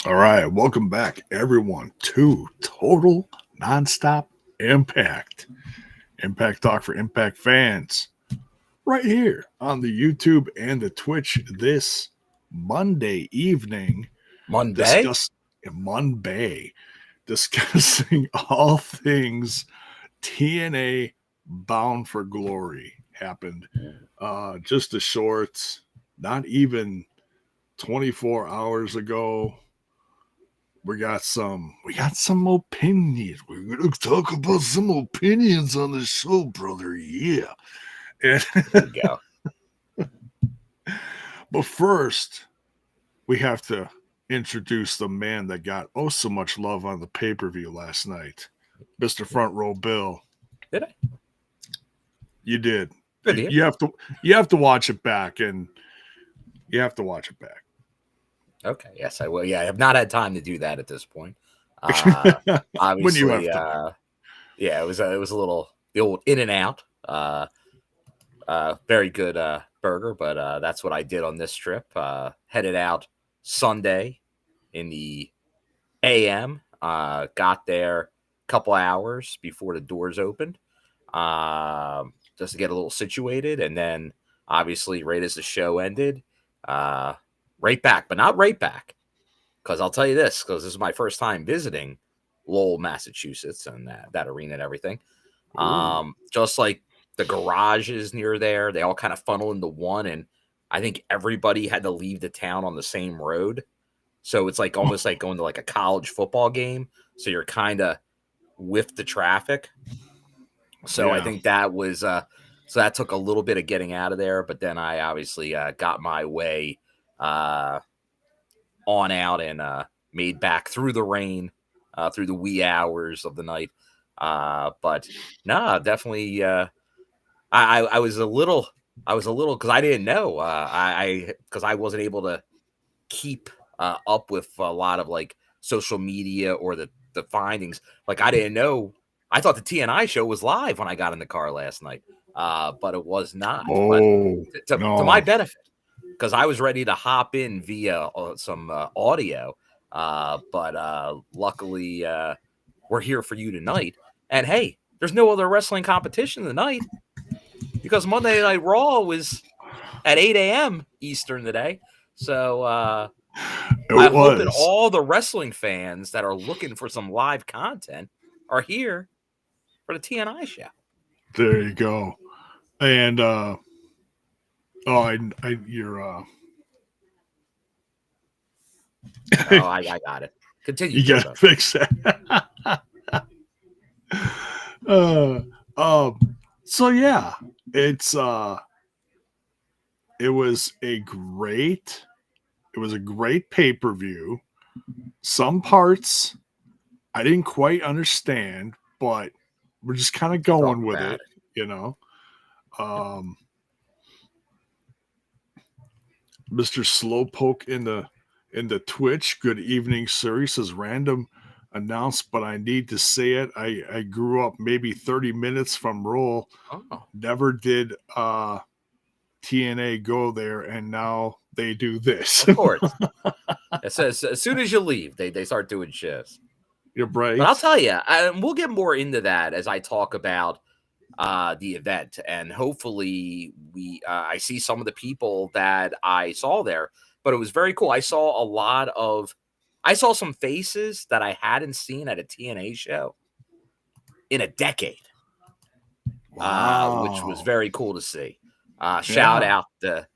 All right, welcome back, everyone, to Total Nonstop Impact. Impact Talk for Impact fans. Right here on the YouTube and the Twitch this Monday evening. Monday? Discussing all things TNA Bound for Glory happened. Just a short, not even 24 hours ago. We got some opinions. We're gonna talk about some opinions on the show, brother. Yeah. And there we go. But first, we have to introduce the man that got so much love on the pay-per-view last night. Mr. Front Row Bill. Did I? You did. Good. You have to watch it back, and you have to watch it back. Okay, yes, I will. Yeah, I have not had time to do that at this point. Obviously, when you have time. Yeah, it was a little the old in and out. Very good burger, but that's what I did on this trip. Headed out Sunday in the AM. Got there a couple hours before the doors opened, just to get a little situated, and then obviously right as the show ended. Right back, but not right back, because I'll tell you this, because this is my first time visiting Lowell, Massachusetts, and that arena and everything. Just like the garages near there, they all kind of funnel into one, and I think everybody had to leave the town on the same road. So it's like almost like going to like a college football game. So you're kind of with the traffic. So I think that was so that took a little bit of getting out of there, but then I obviously got my way on out and made back through the rain, through the wee hours of the night. But no, definitely. I was a little because I didn't know. Because I wasn't able to keep up with a lot of like social media or the findings. Like I didn't know. I thought the TNI show was live when I got in the car last night, but it was not. To my benefit. Because I was ready to hop in via some audio, but luckily we're here for you tonight. And hey, there's no other wrestling competition tonight because Monday Night Raw was at 8 a.m. Eastern today. So I hope that all the wrestling fans that are looking for some live content are here for the TNI show. There you go. And you're I got it. Continue. You gotta fix that. So yeah, it was a great pay-per-view. Some parts I didn't quite understand, but we're just kind of going with it, you know. Mr. Slowpoke in the Twitch, good evening, sir. He says random announced, but I need to say it. I grew up maybe 30 minutes from Roll. Never did TNA go there, and now they do this. Of course. It says as soon as you leave, they start doing shifts. You're right. But I'll tell you, we'll get more into that as I talk about the event, and hopefully I see some of the people that I saw there. But it was very cool. I saw some faces that I hadn't seen at a TNA show in a decade. which was very cool to see. Shout out to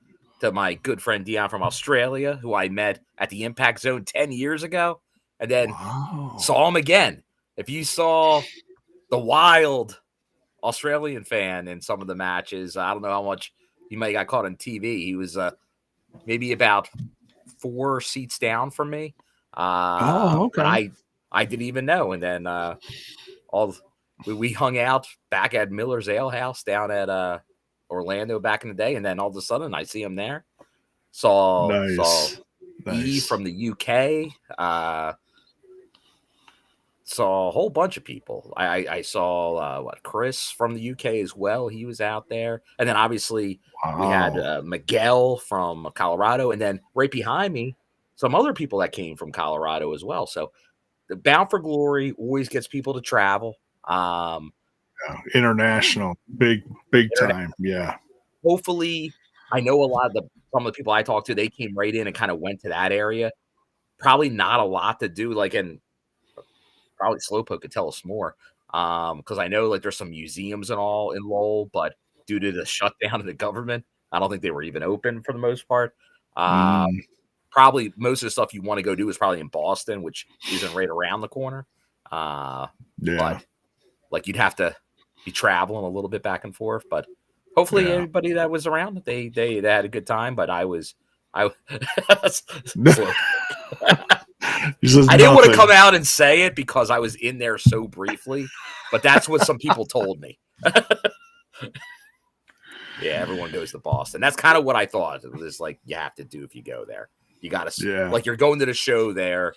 my good friend Dion from Australia, who I met at the Impact Zone 10 years ago, and then saw him again. If you saw the wild Australian fan in some of the matches, I don't know how much he might have got caught on TV. He was maybe about 4 seats down from me. Okay. But I didn't even know. And then we hung out back at Miller's Ale House down at Orlando back in the day, and then all of a sudden I see him there. Saw E from the UK. Saw a whole bunch of people. I saw Chris from the UK as well. He was out there, and then obviously we had Miguel from Colorado, and then right behind me, some other people that came from Colorado as well. So the Bound for Glory always gets people to travel. International, big time. Yeah. Hopefully, I know some of the people I talked to, they came right in and kind of went to that area. Probably not a lot to do, and probably Slowpoke could tell us more. Because I know there's some museums and all in Lowell, but due to the shutdown of the government, I don't think they were even open for the most part. Probably most of the stuff you want to go do is probably in Boston, which isn't right around the corner. But you'd have to be traveling a little bit back and forth. But hopefully everybody that was around, they had a good time. But I didn't want to come out and say it because I was in there so briefly, but that's what some people told me. Yeah, everyone goes to Boston. That's kind of what I thought. It was you have to do if you go there. You got to, you're going to the show there.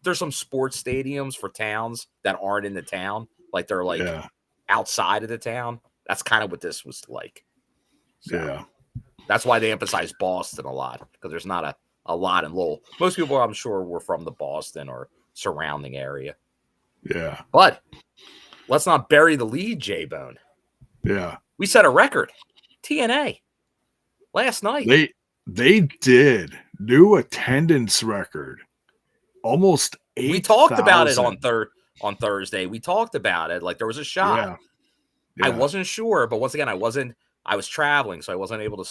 There's some sports stadiums for towns that aren't in the town. They're outside of the town. That's kind of what this was like. So, that's why they emphasize Boston a lot, because there's not a lot in Lowell. Most people, I'm sure, were from the Boston or surrounding area. Yeah. But let's not bury the lead, J-Bone. Yeah. We set a record. TNA. Last night. They did. New attendance record. Almost 8,000. We talked about it on Thursday. We talked about it. There was a shot. Yeah. I wasn't sure, but once again, I was traveling, so I wasn't able to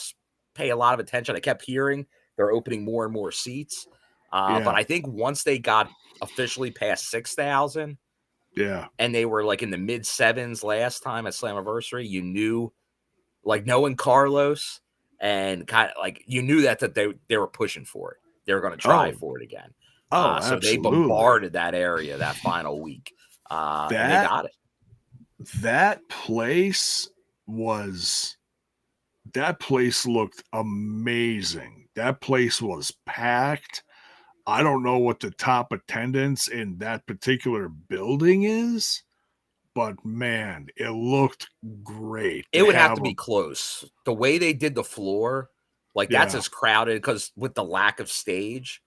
pay a lot of attention. I kept hearing they're opening more and more seats. But I think once they got officially past 6,000, and they were in the mid 7s last time at Slammiversary, you knew, knowing Carlos, and kind of you knew that they were pushing for it. They were going to try for it again. So they bombarded that area that final week. And they got it. That place looked amazing. That place was packed. I don't know what the top attendance in that particular building is, but man, it looked great. It would have to be close. The way they did the floor, that's as crowded, because with the lack of stage,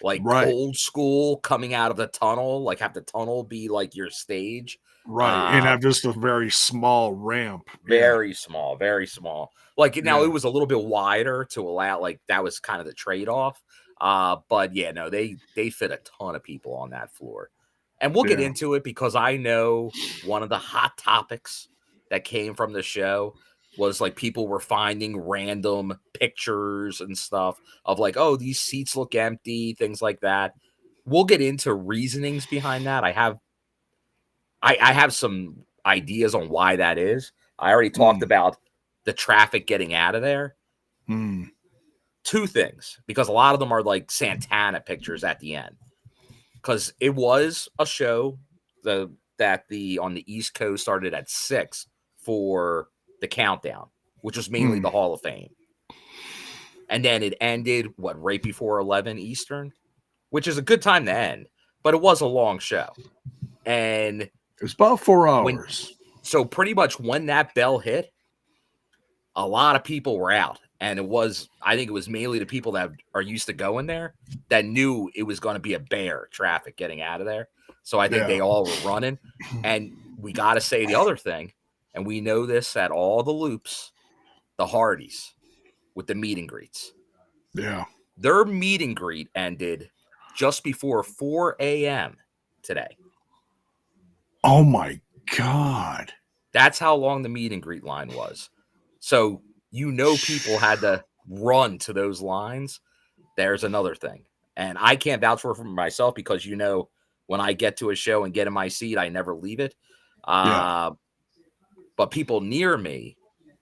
old school coming out of the tunnel, have the tunnel be your stage. Right, and have just a very small ramp. Very small, very small. Now it was a little bit wider to allow, that was kind of the trade-off. But they fit a ton of people on that floor. And we'll get into it, because I know one of the hot topics that came from the show was people were finding random pictures and stuff of oh, these seats look empty, things like that. We'll get into reasonings behind that. I have some ideas on why that is. I already talked about the traffic getting out of there. 2 things, because a lot of them are Santana pictures at the end. Because it was a show on the East Coast started at 6 for the countdown, which was mainly the Hall of Fame. And then it ended, right before 11 Eastern, which is a good time to end. But it was a long show. And it was about 4 hours. So pretty much when that bell hit, a lot of people were out. And I think it was mainly the people that are used to going there that knew it was going to be a bear traffic getting out of there. So I think they all were running. And we got to say the other thing, and we know this at all the loops, the Hardys with the meet and greets. Yeah. Their meet and greet ended just before 4 a.m. today. Oh, my God. That's how long the meet and greet line was. So, people had to run to those lines. There's another thing. And I can't vouch for myself because, when I get to a show and get in my seat, I never leave it. But people near me,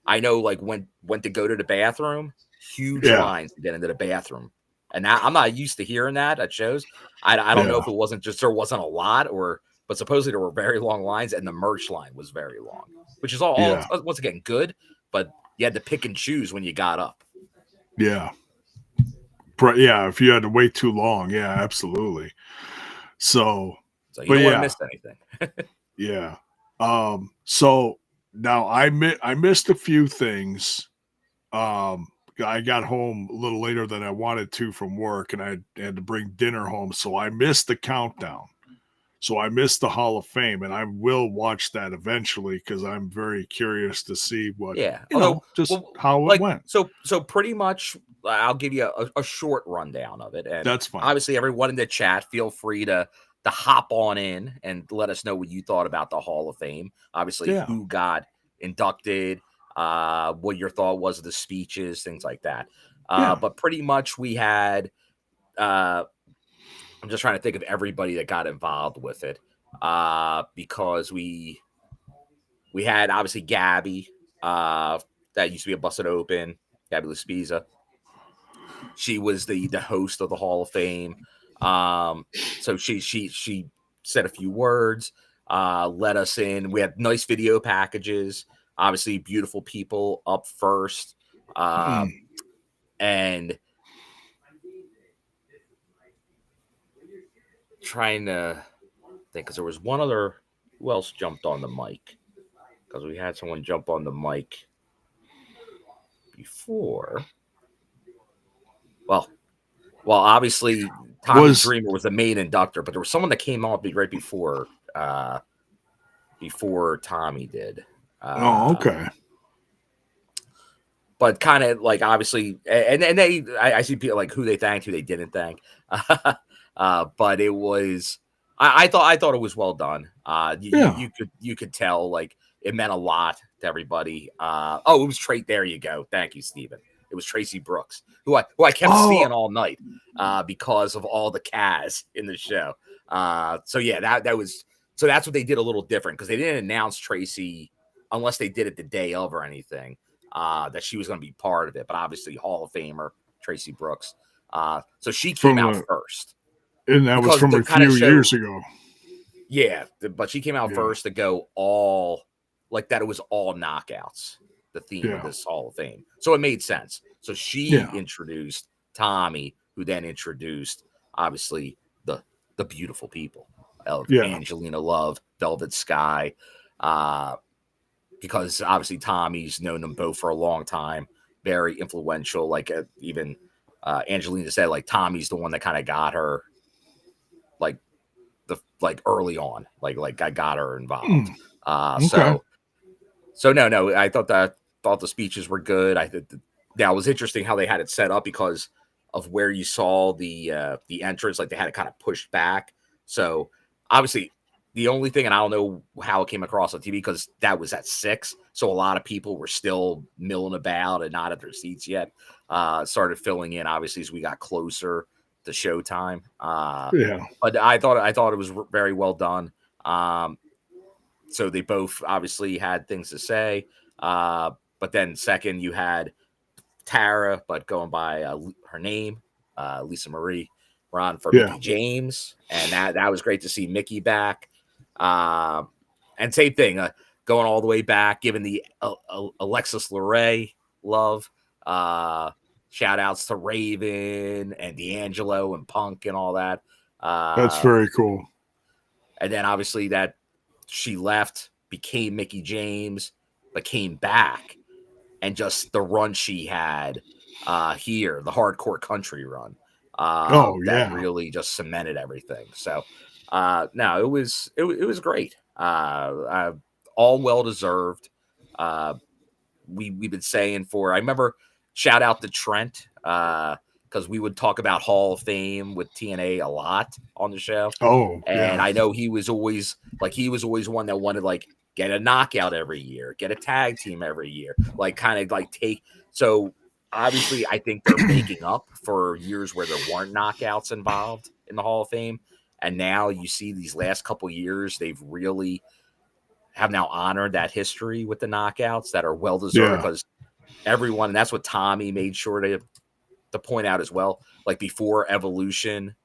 I know, like, went to go to the bathroom, huge lines to get into the bathroom. And now I'm not used to hearing that at shows. I don't know if it wasn't just there wasn't a lot, but supposedly there were very long lines, and the merch line was very long, which is all once again good, but you had to pick and choose when you got up. Yeah. Yeah, if you had to wait too long. Yeah, absolutely. So you don't want to miss anything. Yeah. So now I missed a few things. I got home a little later than I wanted to from work, and I had to bring dinner home. So I missed the countdown. So I missed the Hall of Fame, and I will watch that eventually because I'm very curious to see what, how it went. So pretty much, I'll give you a short rundown of it. And that's fine. Obviously, everyone in the chat, feel free to hop on in and let us know what you thought about the Hall of Fame. Obviously, who got inducted, what your thought was of the speeches, things like that. But pretty much we had, I'm just trying to think of everybody that got involved with it, because we had obviously Gabby, that used to be a Busted Open, Gabby Laspiza. She was the host of the Hall of Fame. So she said a few words, let us in. We had nice video packages, obviously beautiful people up first. And trying to think, because there was one other, who else jumped on the mic? Because we had someone jump on the mic before. Well, obviously Tommy Dreamer was the main inductor, but there was someone that came on right before Tommy did. Okay. But kind of like, obviously, and I see people like who they thanked, who they didn't thank. But it was, I thought it was well done. You could tell, like, it meant a lot to everybody. It was there you go. Thank you, Steven. It was Tracy Brooks, who I kept seeing all night, because of all the Kaz in the show. So that's what they did a little different, because they didn't announce Tracy unless they did it the day of or anything, that she was going to be part of it. But obviously, Hall of Famer Tracy Brooks. So she came out first. And that was from a few years ago. Yeah, but she came out first to go all, like that. It was all knockouts, the theme of this Hall of Fame. So it made sense. So she introduced Tommy, who then introduced, obviously, the beautiful people. Angelina Love, Velvet Sky, because obviously Tommy's known them both for a long time, very influential. Like, even Angelina said, like, Tommy's the one that kind of got her, like early on, like I got her involved. So no, I thought the speeches were good. I thought that was interesting how they had it set up because of where you saw the entrance. Like, they had it kind of pushed back. So obviously, the only thing, and I don't know how it came across on TV, because that was at 6, so a lot of people were still milling about and not at their seats yet. Started filling in, obviously, as we got closer to showtime. But I thought it was very well done. So they both obviously had things to say. But then second, you had Tara, but going by her name, Lisa Marie, Ron for Mickey James, and that was great to see Mickey back. And same thing, going all the way back, giving the Alexis Luray love. Shout outs to Raven and D'Angelo and Punk and all that. That's very cool. And then obviously that she left, became Mickey James, but came back, and just the run she had here, the hardcore country run. That really just cemented everything. So no, it was great. All well deserved. We've been saying I remember, shout out to Trent, because we would talk about Hall of Fame with TNA a lot on the show. I know he was always one that wanted, like, get a knockout every year, get a tag team every year, like kind of like take. So obviously, I think they're making up for years where there weren't knockouts involved in the Hall of Fame. And now you see these last couple years, they've really have now honored that history with the knockouts that are well deserved because everyone, and that's what Tommy made sure to point out as well. Like before Evolution,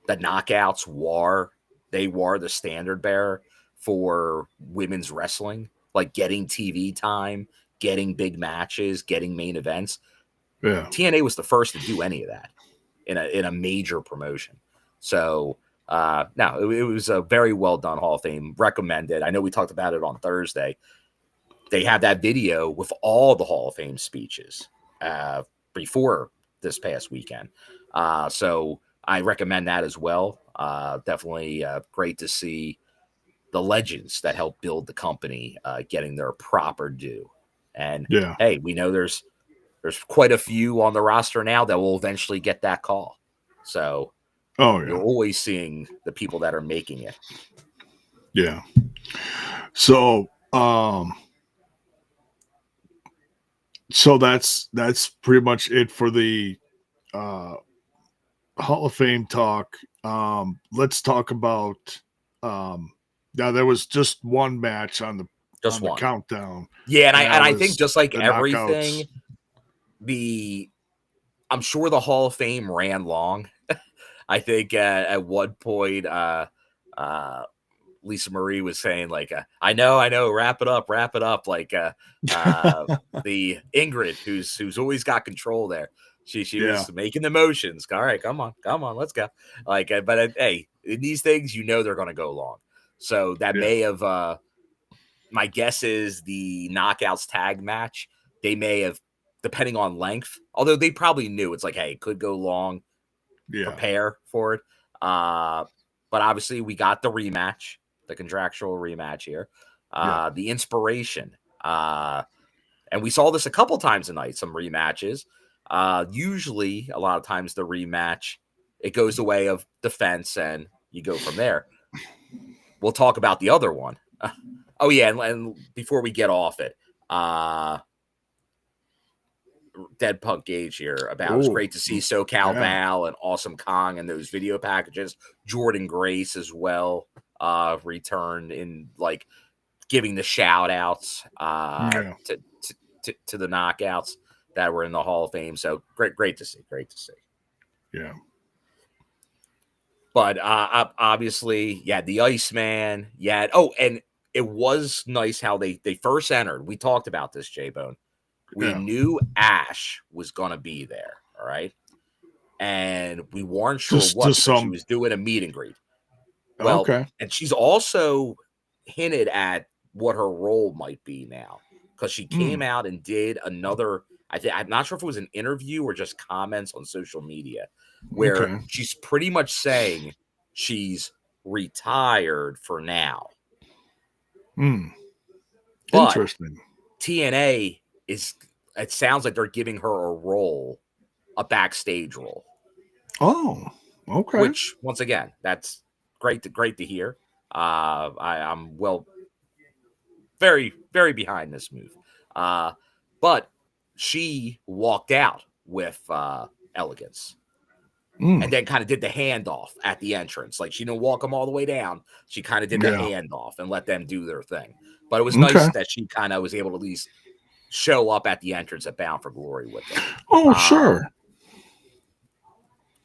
the knockouts were the standard bearer for women's wrestling, like getting TV time, getting big matches, getting main events. Yeah. TNA was the first to do any of that in a major promotion. So no, it was a very well done Hall of Fame. Recommended. I know we talked about it on Thursday. They have that video with all the Hall of Fame speeches before this past weekend. So I recommend that as well. Definitely great to see the legends that helped build the company getting their proper due. And hey, we know there's quite a few on the roster now that will eventually get that call. So you're always seeing the people that are making it. Yeah. So so that's pretty much it for the Hall of Fame talk. Let's talk about now there was just one match on the countdown. Yeah, and I think just like everything, knockouts. I'm sure the Hall of Fame ran long. I think at one point Lisa Marie was saying like, I know, wrap it up. Like the Ingrid who's always got control there. She was making the motions. All right, come on, let's go. Like, but hey, in these things, they're going to go long. So that may have. My guess is the knockouts tag match. They may have, depending on length. Although they probably knew it's like, hey, it could go long. Prepare for it. But obviously, we got the rematch, the contractual rematch here. The Inspiration. And we saw this a couple times tonight, some rematches. Usually, a lot of times, the rematch, it goes the way of defense, and you go from there. We'll talk about the other one. Oh, yeah, and before we get off it, Dead Punk Gage here about it was great to see SoCal Val and Awesome Kong and those video packages. Jordan Grace as well returned in like giving the shout outs to the knockouts that were in the Hall of Fame. So great to see. Yeah. But obviously, the Iceman. Yeah. Oh, and it was nice how they first entered. We talked about this, J-Bone. We knew Ash was going to be there, all right? And we weren't sure because she was doing a meet and greet. Well, and she's also hinted at what her role might be now because she came out and did another, I'm not sure if it was an interview or just comments on social media where she's pretty much saying she's retired for now. But interesting. TNA it sounds like they're giving her a backstage role. Oh, okay. Which once again, that's great to hear. I'm very, very behind this move. But she walked out with Elegance. And then kind of did the handoff at the entrance. Like she didn't walk them all the way down. She kind of did the handoff and let them do their thing. But it was nice that she kind of was able to at least show up at the entrance at Bound for Glory with them. Oh, sure.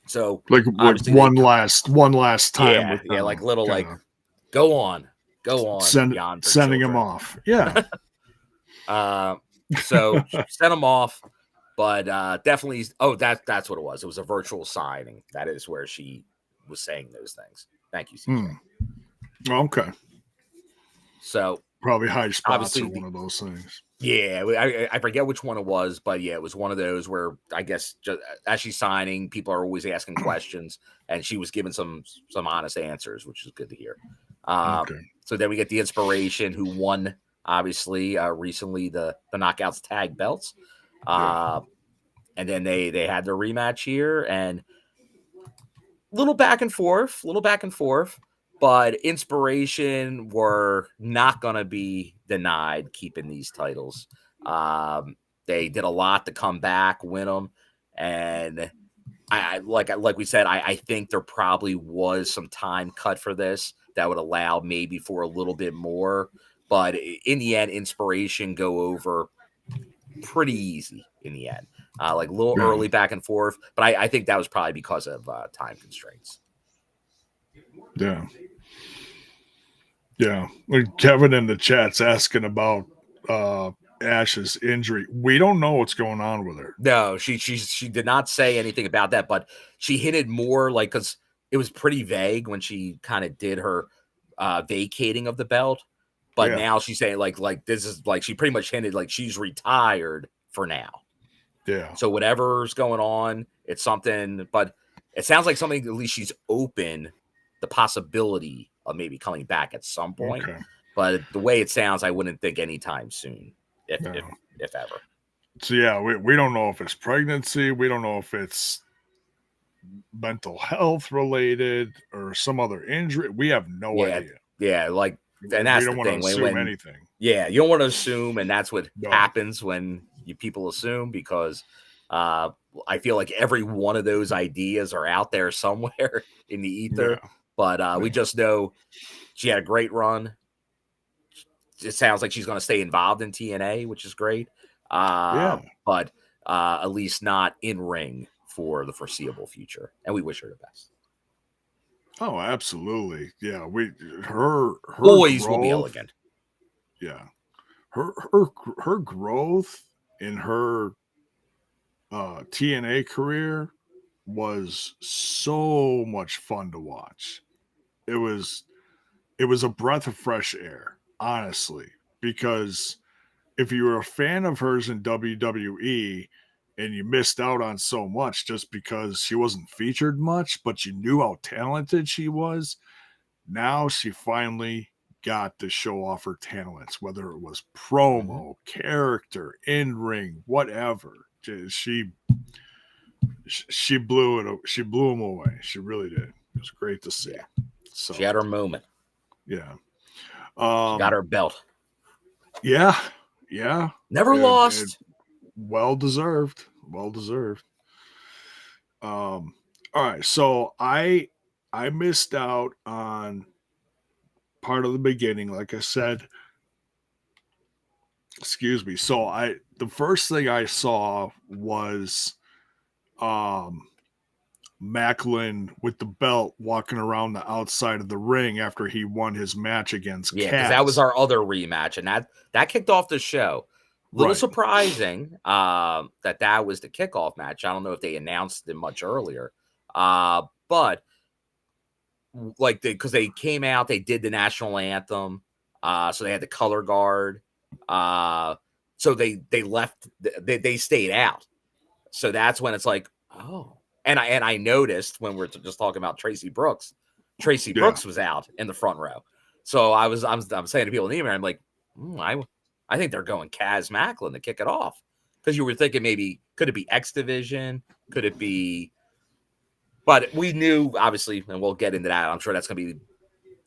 So like one last time. Like little like go on. Sending him off. Yeah. So sent him off. But definitely, that's what it was. It was a virtual signing. That is where she was saying those things. Thank you, CJ. Okay. So probably high spots or one of those things. Yeah, I forget which one it was, but yeah, it was one of those where I guess just, as she's signing, people are always asking questions, and she was giving some honest answers, which is good to hear. So then we get the Inspiration, who won obviously recently the Knockouts tag belts. And then they had their rematch here and little back and forth. But Inspiration were not going to be denied keeping these titles. They did a lot to come back, win them, and like we said, I think there probably was some time cut for this that would allow maybe for a little bit more. But in the end, Inspiration go over pretty easy in the end. Like a little early back and forth, but I think that was probably because of time constraints. Yeah. Yeah. Like Kevin in the chat's asking about Ash's injury. We don't know what's going on with her. No, she did not say anything about that, but she hinted more like because it was pretty vague when she kind of did her vacating of the belt. But now she's saying like this is like she pretty much hinted like she's retired for now. Yeah. So whatever's going on, it's something, but it sounds like something at least she's open the possibility of maybe coming back at some point. Okay. But the way it sounds, I wouldn't think anytime soon, if ever. So yeah, we don't know if it's pregnancy, we don't know if it's mental health related or some other injury. We have no idea. Yeah, like and that's we don't the want thing. to assume anything. Yeah, you don't want to assume, and that's what happens when people assume because I feel like every one of those ideas are out there somewhere in the ether. Yeah. But we just know she had a great run. It sounds like she's going to stay involved in TNA, which is great. But at least not in ring for the foreseeable future, and we wish her the best. Oh, absolutely. Yeah, her always growth, will be elegant. Yeah, her growth in her TNA career was so much fun to watch. It was a breath of fresh air, honestly, because if you were a fan of hers in WWE and you missed out on so much just because she wasn't featured much, but you knew how talented she was, now she finally got to show off her talents, whether it was promo, character, in-ring, whatever. She blew it. She blew them away. She really did. It was great to see. Yeah. So she had her moment. Yeah. She got her belt. Yeah. Never lost. Well deserved. All right. So I missed out on part of the beginning, like I said. Excuse me. So the first thing I saw was Maclin with the belt walking around the outside of the ring after he won his match against Cass. Because that was our other rematch, and that kicked off the show. Little surprising that was the kickoff match. I don't know if they announced it much earlier, but like because they came out, they did the national anthem, so they had the color guard, so they left, they stayed out. So that's when it's like, oh. And I noticed when we're just talking about Tracy Brooks was out in the front row. So I'm saying to people in the email, I'm like, I think they're going Kaz Maclin to kick it off, because you were thinking maybe could it be X Division, could it be? But we knew obviously, and we'll get into that. I'm sure that's going to be,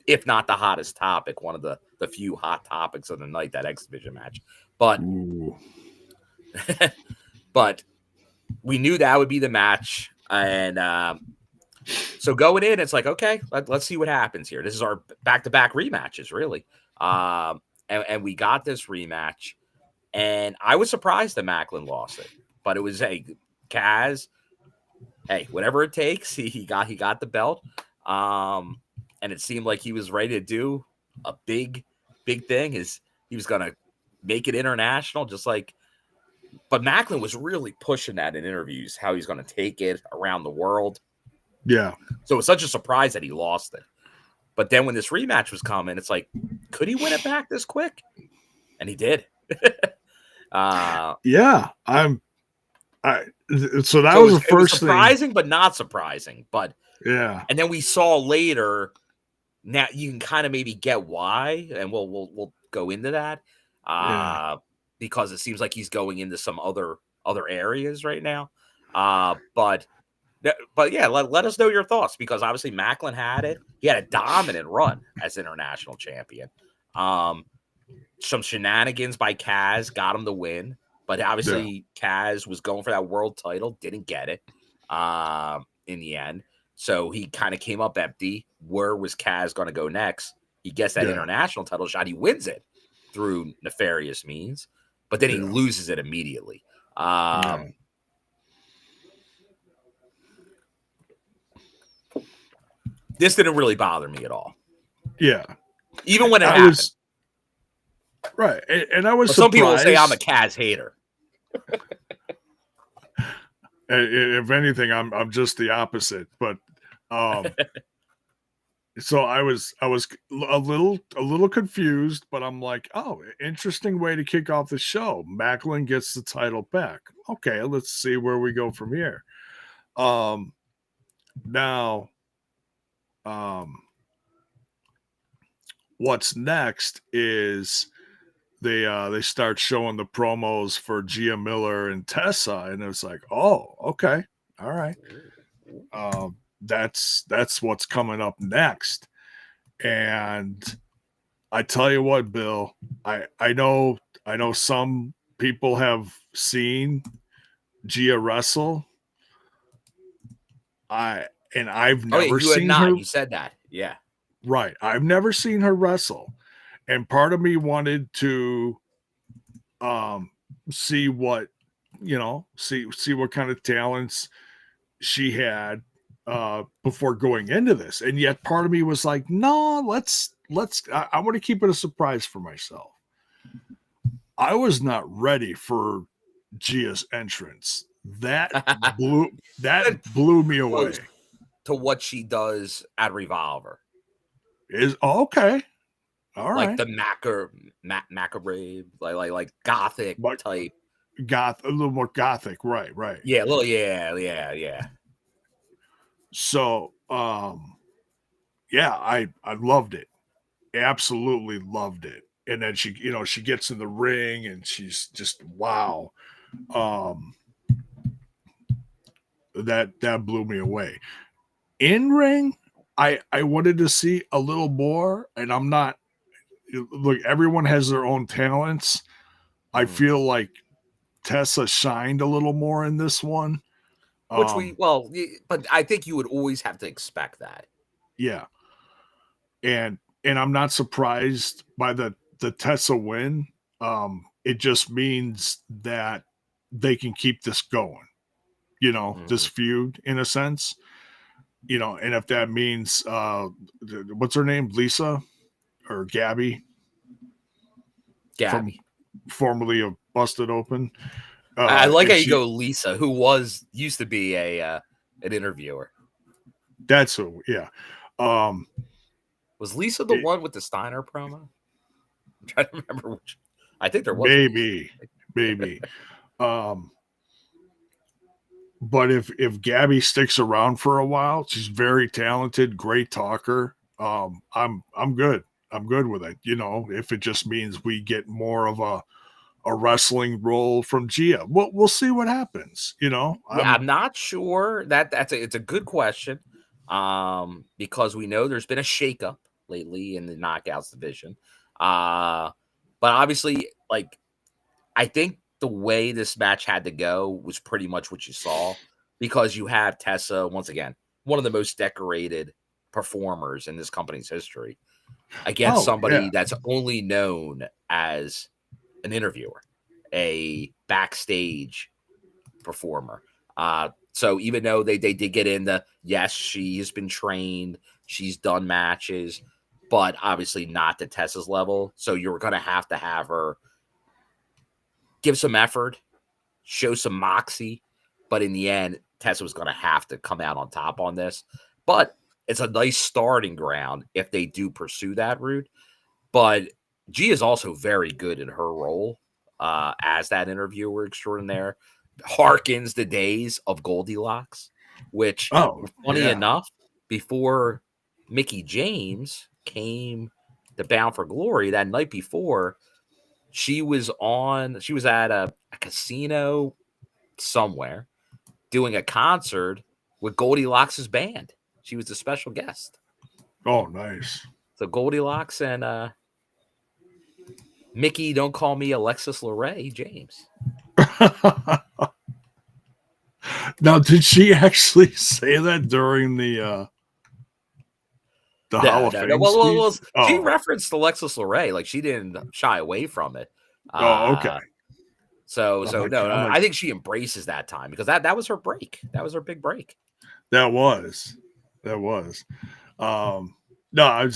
if not the hottest topic, one of the few hot topics of the night, that X Division match. But but we knew that would be the match. And so going in, it's like, okay, let's see what happens here. This is our back-to-back rematches, really. And we got this rematch. And I was surprised that Maclin lost it. But it was, hey, Kaz, hey, whatever it takes, he got the belt. And it seemed like he was ready to do a big thing. He was going to make it international, just like. But Maclin was really pushing that in interviews, how he's going to take it around the world. Yeah. So it was such a surprise that he lost it. But then when this rematch was coming, it's like, could he win it back this quick? And he did. Yeah. So that was the first it was surprising, thing. But not surprising. But yeah. And then we saw later, now you can kind of maybe get why, and we'll go into that. Because it seems like he's going into some other areas right now. But But yeah, let us know your thoughts, because obviously Maclin had it. He had a dominant run as international champion. Some shenanigans by Kaz got him the win, but obviously Kaz was going for that world title, didn't get it in the end. So he kind of came up empty. Where was Kaz going to go next? He gets that international title shot. He wins it through nefarious means, but then he loses it immediately. This didn't really bother me at all. Yeah. Even when it happened. Right. And I was some surprised. People say I'm a Kaz hater. If anything, I'm just the opposite. But so I was a little confused, but I'm like, oh, interesting way to kick off the show. Maclin gets the title back. Okay, let's see where we go from here. Now, what's next is they start showing the promos for Gia Miller and Tessa, and it's like, oh, okay, all right. That's what's coming up next. And I tell you what, Bill, I know some people have seen Gia wrestle. I've never seen her. You said that. Yeah. Right. I've never seen her wrestle. And part of me wanted to see what, see what kind of talents she had before going into this. And yet part of me was like, no, I want to keep it a surprise for myself. I was not ready for Gia's entrance. That blew me away. To what she does at Revolver. Is okay. All right. Like the macabre, like gothic type. A little more gothic, right. Yeah, a little, yeah. So, I loved it. Absolutely loved it. And then she gets in the ring and she's just, wow. That blew me away. In ring, I wanted to see a little more, and I'm not. Look, everyone has their own talents. I feel like Tessa shined a little more in this one. But I think you would always have to expect that. Yeah. And I'm not surprised by the Tessa win. It just means that they can keep this going, this feud in a sense, and if that means, what's her name? Lisa or Gabby, formerly of Busted Open. I like how you go Lisa, who used to be an interviewer. That's who, yeah. Was Lisa the one with the Steiner promo? I'm trying to remember which. I think there was. Maybe. But if Gabby sticks around for a while, she's very talented, great talker. I'm good. I'm good with it. If it just means we get more of a wrestling role from Gia, we'll see what happens. I'm not sure it's a good question. Because we know there's been a shakeup lately in the Knockouts division. But obviously, I think the way this match had to go was pretty much what you saw, because you have Tessa, once again, one of the most decorated performers in this company's history, against somebody that's only known as an interviewer, a backstage performer. So even though they did get in yes, she has been trained, she's done matches, but obviously not to Tessa's level. So you're going to have her give some effort, show some moxie. But in the end, Tessa was going to have to come out on top on this. But it's a nice starting ground if they do pursue that route. But G is also very good in her role as that interviewer extraordinaire. Harkens the days of Goldilocks, which, funny enough, before Mickie James came to Bound for Glory that night before, she was at a casino somewhere doing a concert with Goldilocks' band. She was a special guest. Oh, nice. So Goldilocks and Mickey, don't call me Alexis Lorray, James. Now, did she actually say that during the Hall of Fame Well, speech? she referenced Alexis Lorray. Like, she didn't shy away from it. Okay. I think she embraces that time because that was her break. That was her big break. That was. No, I was.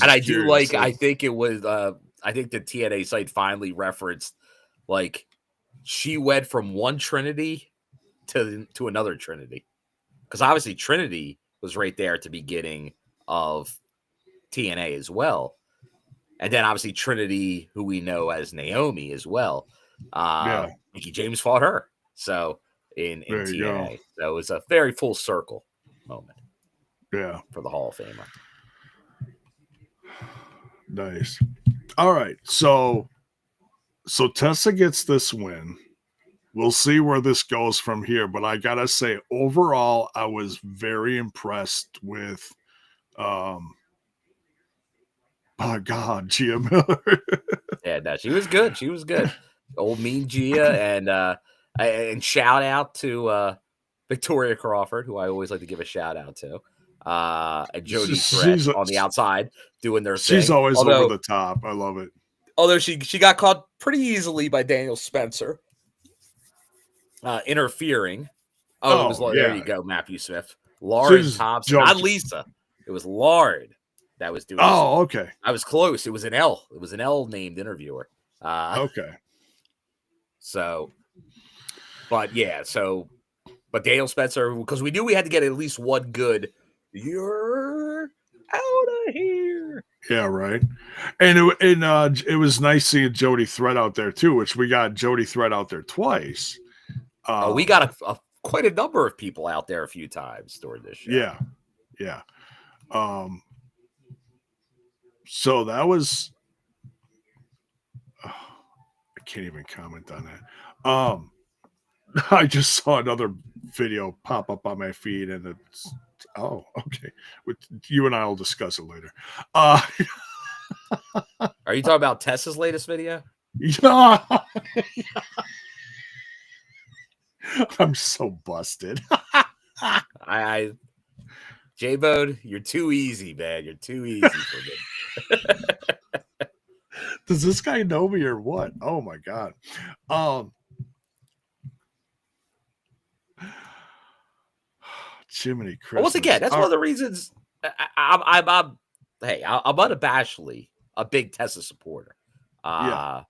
And I curious. do like. I think it was. I think the TNA site finally referenced like she went from one Trinity to another Trinity, because obviously Trinity was right there at the beginning of TNA as well, and then obviously Trinity, who we know as Naomi as well. Mickey James fought her, so in TNA, so it was a very full circle moment. Yeah, for the Hall of Famer. Nice. All right, so Tessa gets this win. We'll see where this goes from here, but I gotta say, overall, I was very impressed with, oh God, Gia Miller. Yeah, no, she was good. She was good. Old mean Gia, and shout out to Victoria Crawford, who I always like to give a shout out to. And Jody Threat on the outside doing their thing. She's always over the top. I love it. Although she got caught pretty easily by Daniel Spencer. Interfering. There you go, Matthew Smith. Lauren Thompson, not Lisa. It was Lauren that was doing. Oh, okay. I was close. It was an L. It was an L named interviewer. Okay. So, but Daniel Spencer, because we knew we had to get at least one good. You're out of here. Yeah, right. And it was nice seeing Jody Threat out there too, which we got Jody Threat out there twice. We got quite a number of people out there a few times during this show. Yeah. So that was. I can't even comment on that. I just saw another video pop up on my feed, and it's okay. You and I will discuss it later. Are you talking about Tessa's latest video? Yeah. I'm so busted. J-Bode, you're too easy, man. You're too easy for me. Does this guy know me or what? Oh my God. Jiminy Christmas. Once again, that's one of the reasons I'm unabashedly a big Tessa supporter. And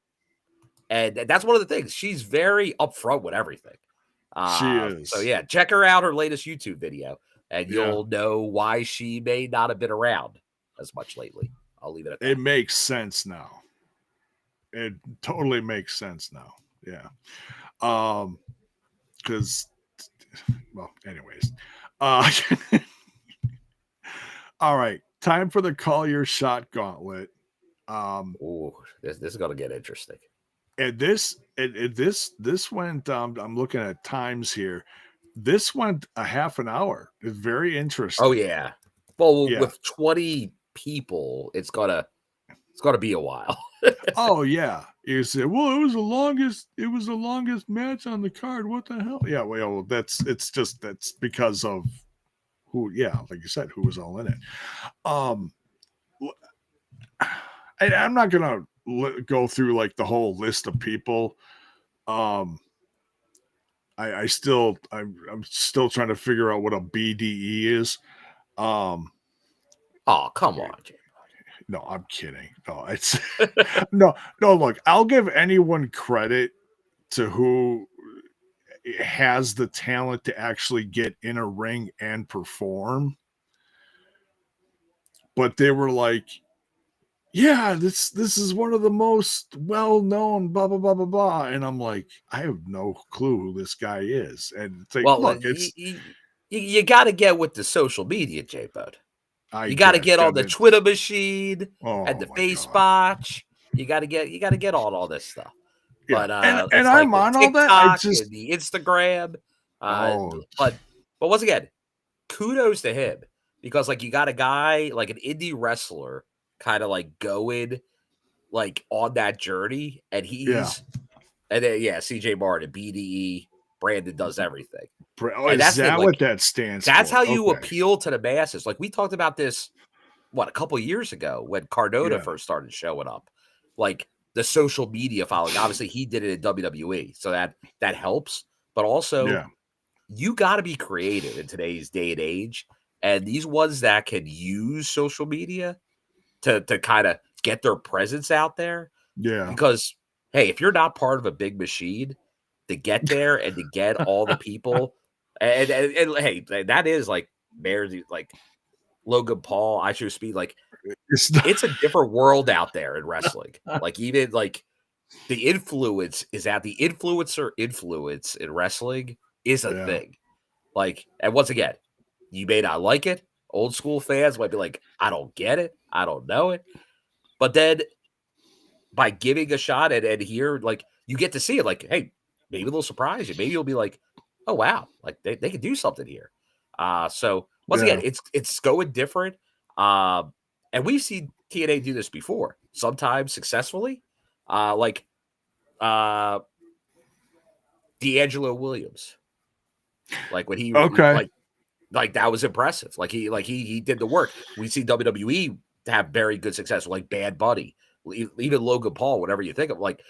that's one of the things. She's very upfront with everything. She is. So yeah, check her out, her latest YouTube video, and you'll know why she may not have been around as much lately. I'll leave it at that. It makes sense now. It totally makes sense now. Yeah. Because, well, anyways. All right. Time for the Call Your Shot Gauntlet. This is going to get interesting. And this went, I'm looking at times here. This went a half an hour. It's very interesting. Oh, yeah. Well, with 20 people, it's gotta be a while. Oh yeah. You said, well, it was the longest match on the card. What the hell? Yeah, well, that's because of who, like you said, who was all in it. I'm not gonna go through like the whole list of people. I'm still trying to figure out what a BDE is. Oh, come on, Jay. No, I'm kidding. No, it's no. Look, I'll give anyone credit to who has the talent to actually get in a ring and perform. But they were like, yeah, this is one of the most well-known blah blah blah blah blah, and I'm like, I have no clue who this guy is. And it's like, look, you got to get with the social media, J-Bud. You got to get on the Twitter machine and the Facebook. You got to get on all this stuff. Yeah. But and I'm on all that. And the Instagram. But once again, kudos to him because like you got a guy like an indie wrestler kind of like going like on that journey, and he's and then CJ Martin, BDE, Brandon does everything. Oh, and is that like, what that stands that's for? how you appeal to the masses. Like we talked about this, a couple years ago when Cardona first started showing up. Like the social media following. Obviously, he did it in WWE, so that helps. But also, you got to be creative in today's day and age. And these ones that can use social media to kind of get their presence out there. Yeah. Because, hey, if you're not part of a big machine, to get there and to get all the people, and hey, that is like Bears, like Logan Paul, I Show Speed, like it's a different world out there in wrestling. Like even like the influence is out. The influencer influence in wrestling is a thing. Like, and once again, you may not like it. Old school fans might be like, I don't get it. I don't know it. But then by giving a shot and here, like you get to see it, like, hey, maybe they'll surprise you. Maybe you'll be like, oh wow, like they can do something here. So once again, it's going different. And we've seen TNA do this before, sometimes successfully. Like D'Angelo Williams. Like when he like that was impressive. Like he did the work. We see WWE have very good success, like Bad Bunny, even Logan Paul, whatever you think of, like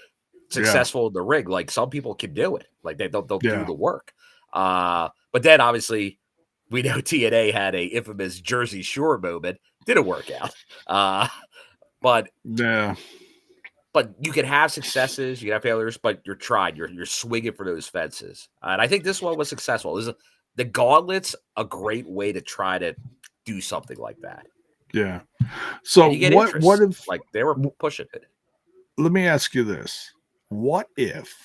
successful in the ring. Like some people can do it. Like they'll do the work. But then obviously we know TNA had a infamous Jersey Shore moment. Didn't work out. But you can have successes, you can have failures, but you're trying. You're swinging for those fences. And I think this one was successful. The Gauntlet's a great way to try to do something like that. Yeah. So what if like they were pushing it? Let me ask you this. What if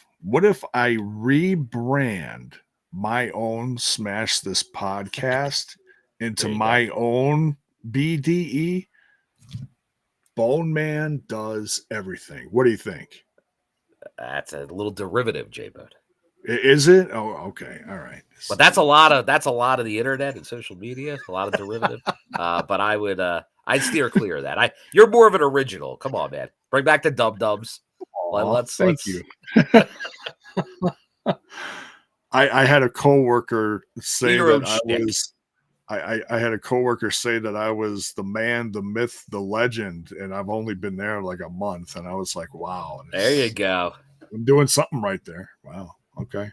I rebrand my own Smash This podcast into my own BDE? Bone Man does everything. What do you think? That's a little derivative, J-Bud. Is it? Oh, okay. All right. But that's a lot of the internet and social media, a lot of derivative. But I would I'd steer clear of that. You're more of an original. Come on, man. Bring back the dub-dubs. Thank you. I had a coworker say that I had a coworker say that I was the man, the myth, the legend, and I've only been there like a month, and I was like, wow. There you go. I'm doing something right there. Wow. Okay.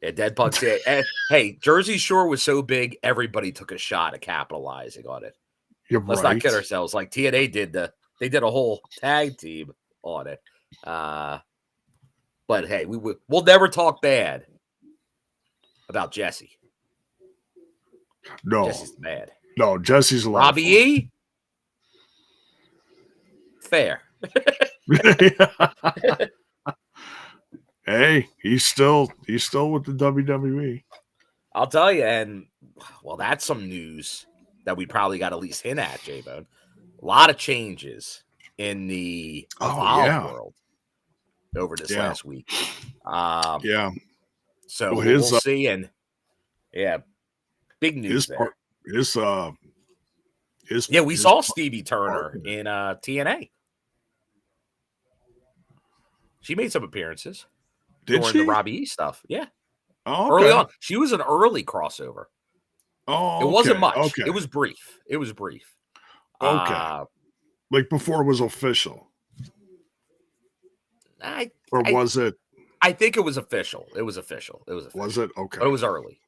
Yeah, Dead Punk said, hey, Jersey Shore was so big, everybody took a shot at capitalizing on it. Let's not kid ourselves. Like TNA they did a whole tag team on it. But hey, we'll never talk bad about Jessie. No, Jessie's bad. No, Jesse's a lot. Robbie E. Fair. Hey, he's still with the WWE. I'll tell you, and well, that's some news that we probably got at least hint at, J-Bone. A lot of changes in the Evolve world over this last week. So we'll see, and big news there. We saw Stevie Turner in TNA. She made some appearances during the Robbie E stuff. Yeah. Oh, early on. She was an early crossover. Oh, it wasn't much. Okay. It was brief. Okay. Like before it was official. Was it? I think it was official. Was it? Okay. But it was early.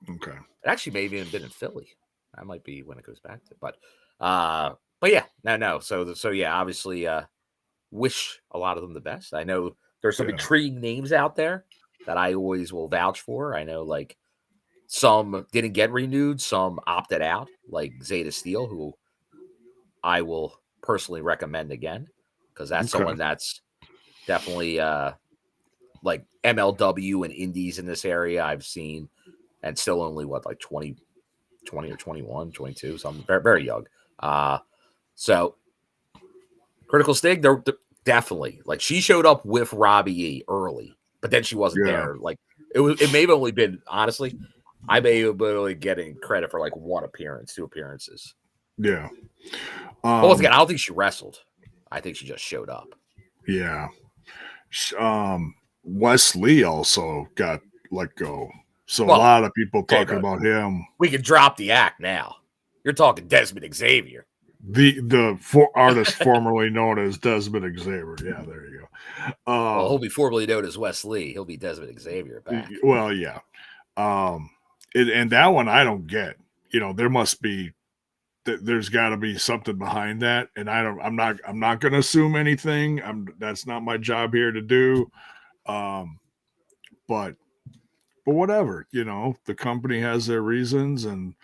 Okay. It actually may have even been in Philly. That might be when it goes back to. But yeah, no. So yeah, obviously, wish a lot of them the best. I know there's some intriguing names out there that I always will vouch for. I know like some didn't get renewed, some opted out, like Zeta Steel, who I will personally recommend again because that's someone that's definitely like MLW and indies in this area I've seen, and still only like 20 or 21, 22, so I'm very, very young. So Critical Stig, they're definitely like she showed up with Robbie E early, but then she wasn't there. Like it may have only been honestly I may be literally getting credit for like 2 appearances. Yeah. But once again, I don't think she wrestled. I think she just showed up. Yeah. Wesley also got let go. So a lot of people talking about him. We can drop the act now. You're talking Desmond Xavier. The artist formerly known as Desmond Xavier. Yeah, there you go. Well, he'll be formerly known as Wesley. He'll be Desmond Xavier back. Well, yeah. And that one I don't get. There must be. There's got to be something behind that, and I'm not going to assume anything. That's not my job here to do. But whatever. The company has their reasons, and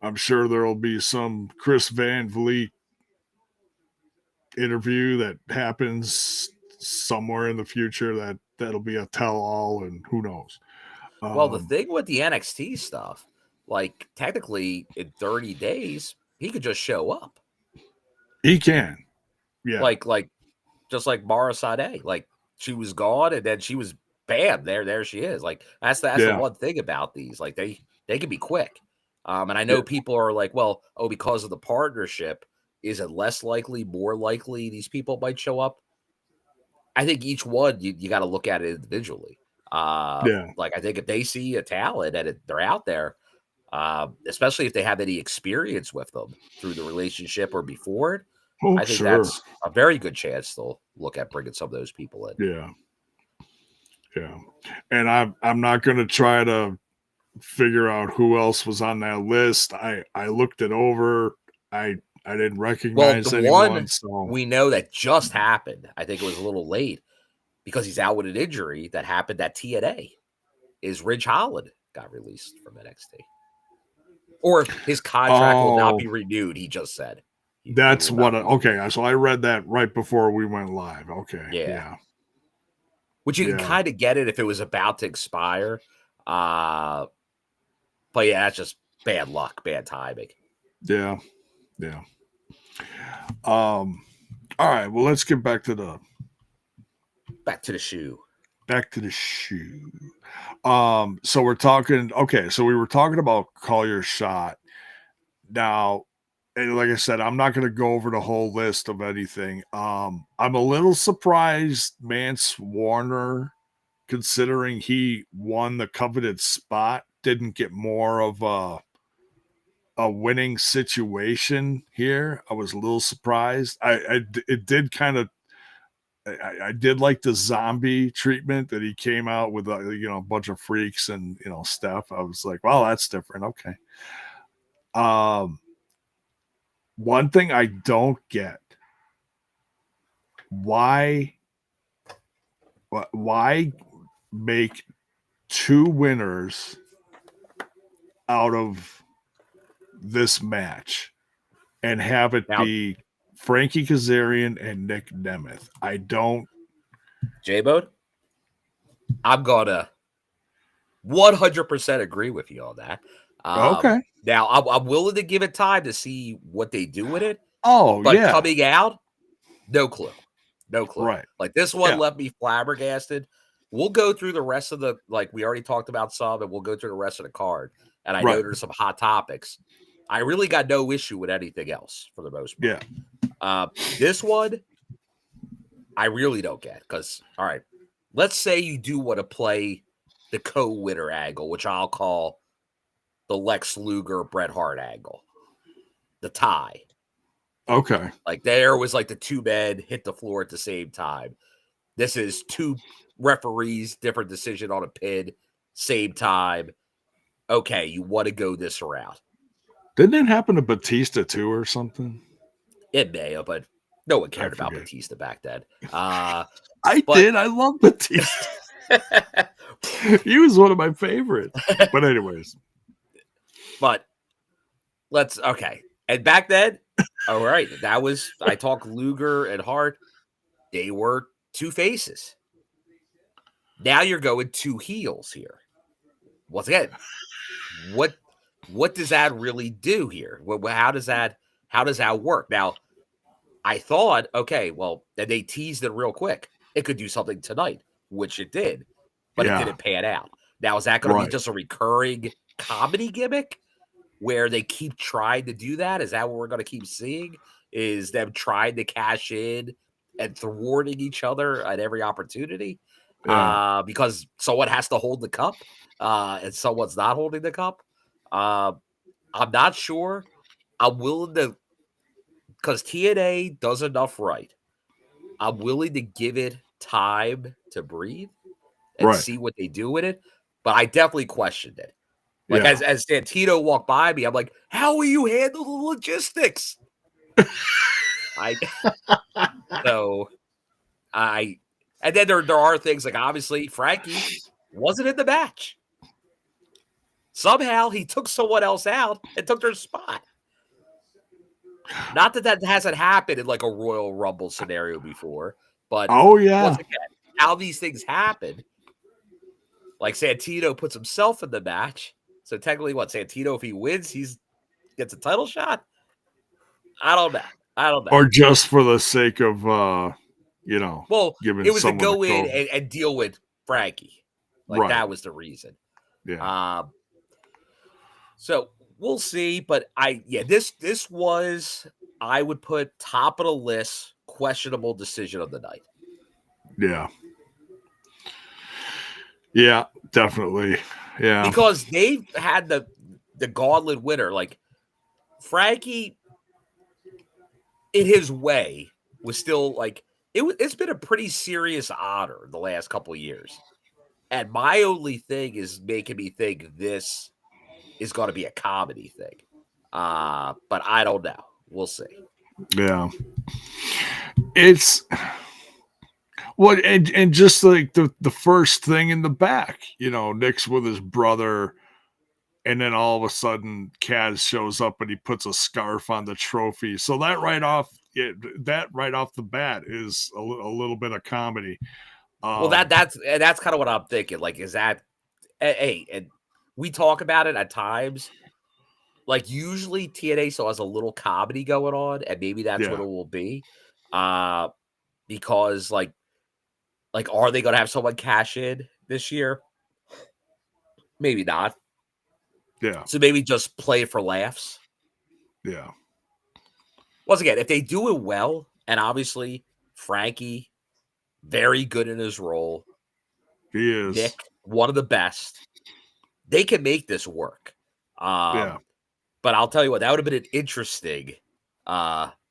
I'm sure there'll be some Chris Van Vliet interview that happens somewhere in the future that'll be a tell-all, and who knows. Well, the thing with the NXT stuff, like technically in 30 days, he could just show up. He can. Yeah. Like just like Mara Sade. Like she was gone and then she was bam, there she is. Like that's the one thing about these. Like they can be quick. And I know people are like, well, because of the partnership, is it less likely, more likely these people might show up? I think each one you got to look at it individually. Like I think if they see a talent and they're out there, especially if they have any experience with them through the relationship or before it, I think that's a very good chance they'll look at bringing some of those people in. Yeah. And I'm not going to try to figure out who else was on that list. I looked it over. I didn't recognize anyone. One we know that just happened. I think it was a little late because he's out with an injury that happened at TNA. Is Ridge Holland got released from NXT, or his contract will not be renewed? He just said. That's what. Okay, so I read that right before we went live. Okay, yeah. Which you can kind of get it if it was about to expire. But yeah, that's just bad luck, bad timing. Yeah. All right. Well, let's get back to the shoe. So we're talking. Okay, so we were talking about Call Your Shot. Now, and like I said, I'm not going to go over the whole list of anything. I'm a little surprised Mance Warner, considering he won the coveted spot, didn't get more of a winning situation here. I was a little surprised. It did kind of. I did like the zombie treatment that he came out with, a bunch of freaks and stuff. I was like, well, that's different. Okay. One thing I don't get, why make 2 winners out of this match and have it be Frankie Kazarian and Nick Nemeth? I don't. J-Bode, I'm gonna 100% agree with you on that. Okay. Now, I'm willing to give it time to see what they do with it. But coming out, no clue. Right. Like this one left me flabbergasted. We'll go through the rest of we already talked about some, and we'll go through the rest of the card. And I know there's some hot topics. I really got no issue with anything else for the most part. Yeah. This one, I really don't get because, all right, let's say you do want to play the co-winner angle, which I'll call the Lex Luger Bret Hart angle, the tie. Okay. Like there was like the 2 men hit the floor at the same time. This is 2 referees, different decision on a pin, same time. Okay, you want to go this route. Didn't it happen to Batista too or something? It may have, but no one cared about Batista back then. I did. I love Batista. He was one of my favorites. But anyways. But okay. And back then, all right, I talk Luger and Hart. They were 2 faces. Now you're going 2 heels here. Once again, what does that really do here? How does that work? Now, I thought, okay, well, then they teased it real quick. It could do something tonight, which it did, but it didn't pan out. Now, is that going to be just a recurring comedy gimmick where they keep trying to do that? Is that what we're going to keep seeing? Is them trying to cash in and thwarting each other at every opportunity? Yeah. Because someone has to hold the cup and someone's not holding the cup. I'm not sure. I'm willing to, because TNA does enough right. I'm willing to give it time to breathe and Right. see what they do with it. But I definitely questioned it. Like Yeah. as Santino walked by me, I'm like, how will you handle the logistics? And then there are things like obviously Frankie wasn't in the match. Somehow he took someone else out and took their spot. Not that hasn't happened in like a Royal Rumble scenario before, but once again, how these things happen. Like Santino puts himself in the match. So technically, Santino, if he wins, gets a title shot? I don't know. Or just for the sake of, giving it was to someone go in and deal with Frankie. Like, that was the reason. Yeah. So we'll see. But this was, I would put top of the list, questionable decision of the night. Yeah. Yeah, definitely. Yeah. Because they've had the Gauntlet winner. Like, Frankie, in his way, was still like, it's been a pretty serious honor the last couple of years. And my only thing is making me think this is going to be a comedy thing. But I don't know. We'll see. Yeah. It's and just like the first thing in the back, Nick's with his brother, and then all of a sudden Kaz shows up and he puts a scarf on the trophy. So that right off the bat is a little bit of comedy. Well, that's kind of what I'm thinking. Like, is that, hey, and we talk about it at times. Like, usually TNA still has a little comedy going on, and maybe that's what it will be. Because like, are they going to have someone cash in this year? Maybe not. Yeah. So maybe just play it for laughs. Yeah. Once again, if they do it well, and obviously Frankie, very good in his role. He is. Nick, one of the best. They can make this work. Yeah. But I'll tell you what, that would have been an interesting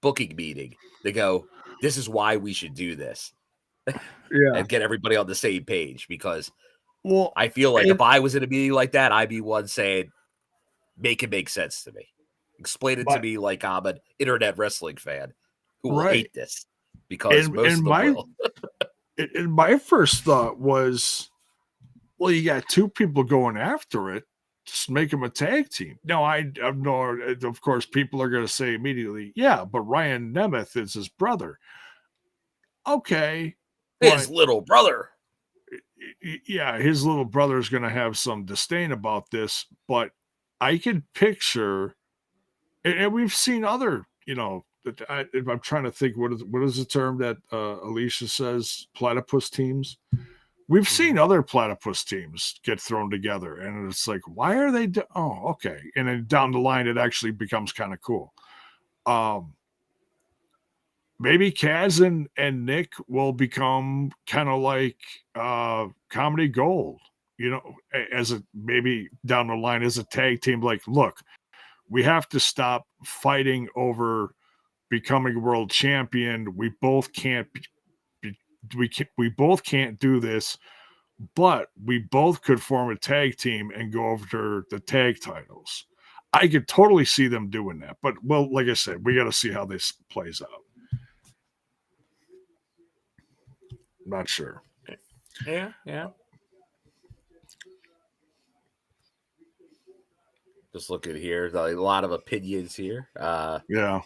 booking meeting to go, this is why we should do this. Yeah. And get everybody on the same page. Because I feel like if I was in a meeting like that, I'd be one saying, make it make sense to me. Explain it to me like I'm an internet wrestling fan who will hate this. Because most of them will. And my first thought was, well, you got two people going after it. Just make them a tag team. No, I know. Of course, people are going to say immediately, yeah, but Ryan Nemeth is his brother. Okay. His little brother. Yeah, his little brother is going to have some disdain about this, but I can picture, and we've seen other, I'm trying to think, what is the term that Alisha says, platypus teams? We've seen other platypus teams get thrown together, and it's like, why are they? Oh, okay. And then down the line, it actually becomes kind of cool. Maybe Kaz and Nick will become kind of like comedy gold, as maybe down the line as a tag team. Like, look, we have to stop fighting over becoming world champion. We both can't. We both can't do this, but we both could form a tag team and go over the tag titles. I could totally see them doing that, but like I said, we got to see how this plays out. Not sure. Yeah. Just look at here. A lot of opinions here. Yeah.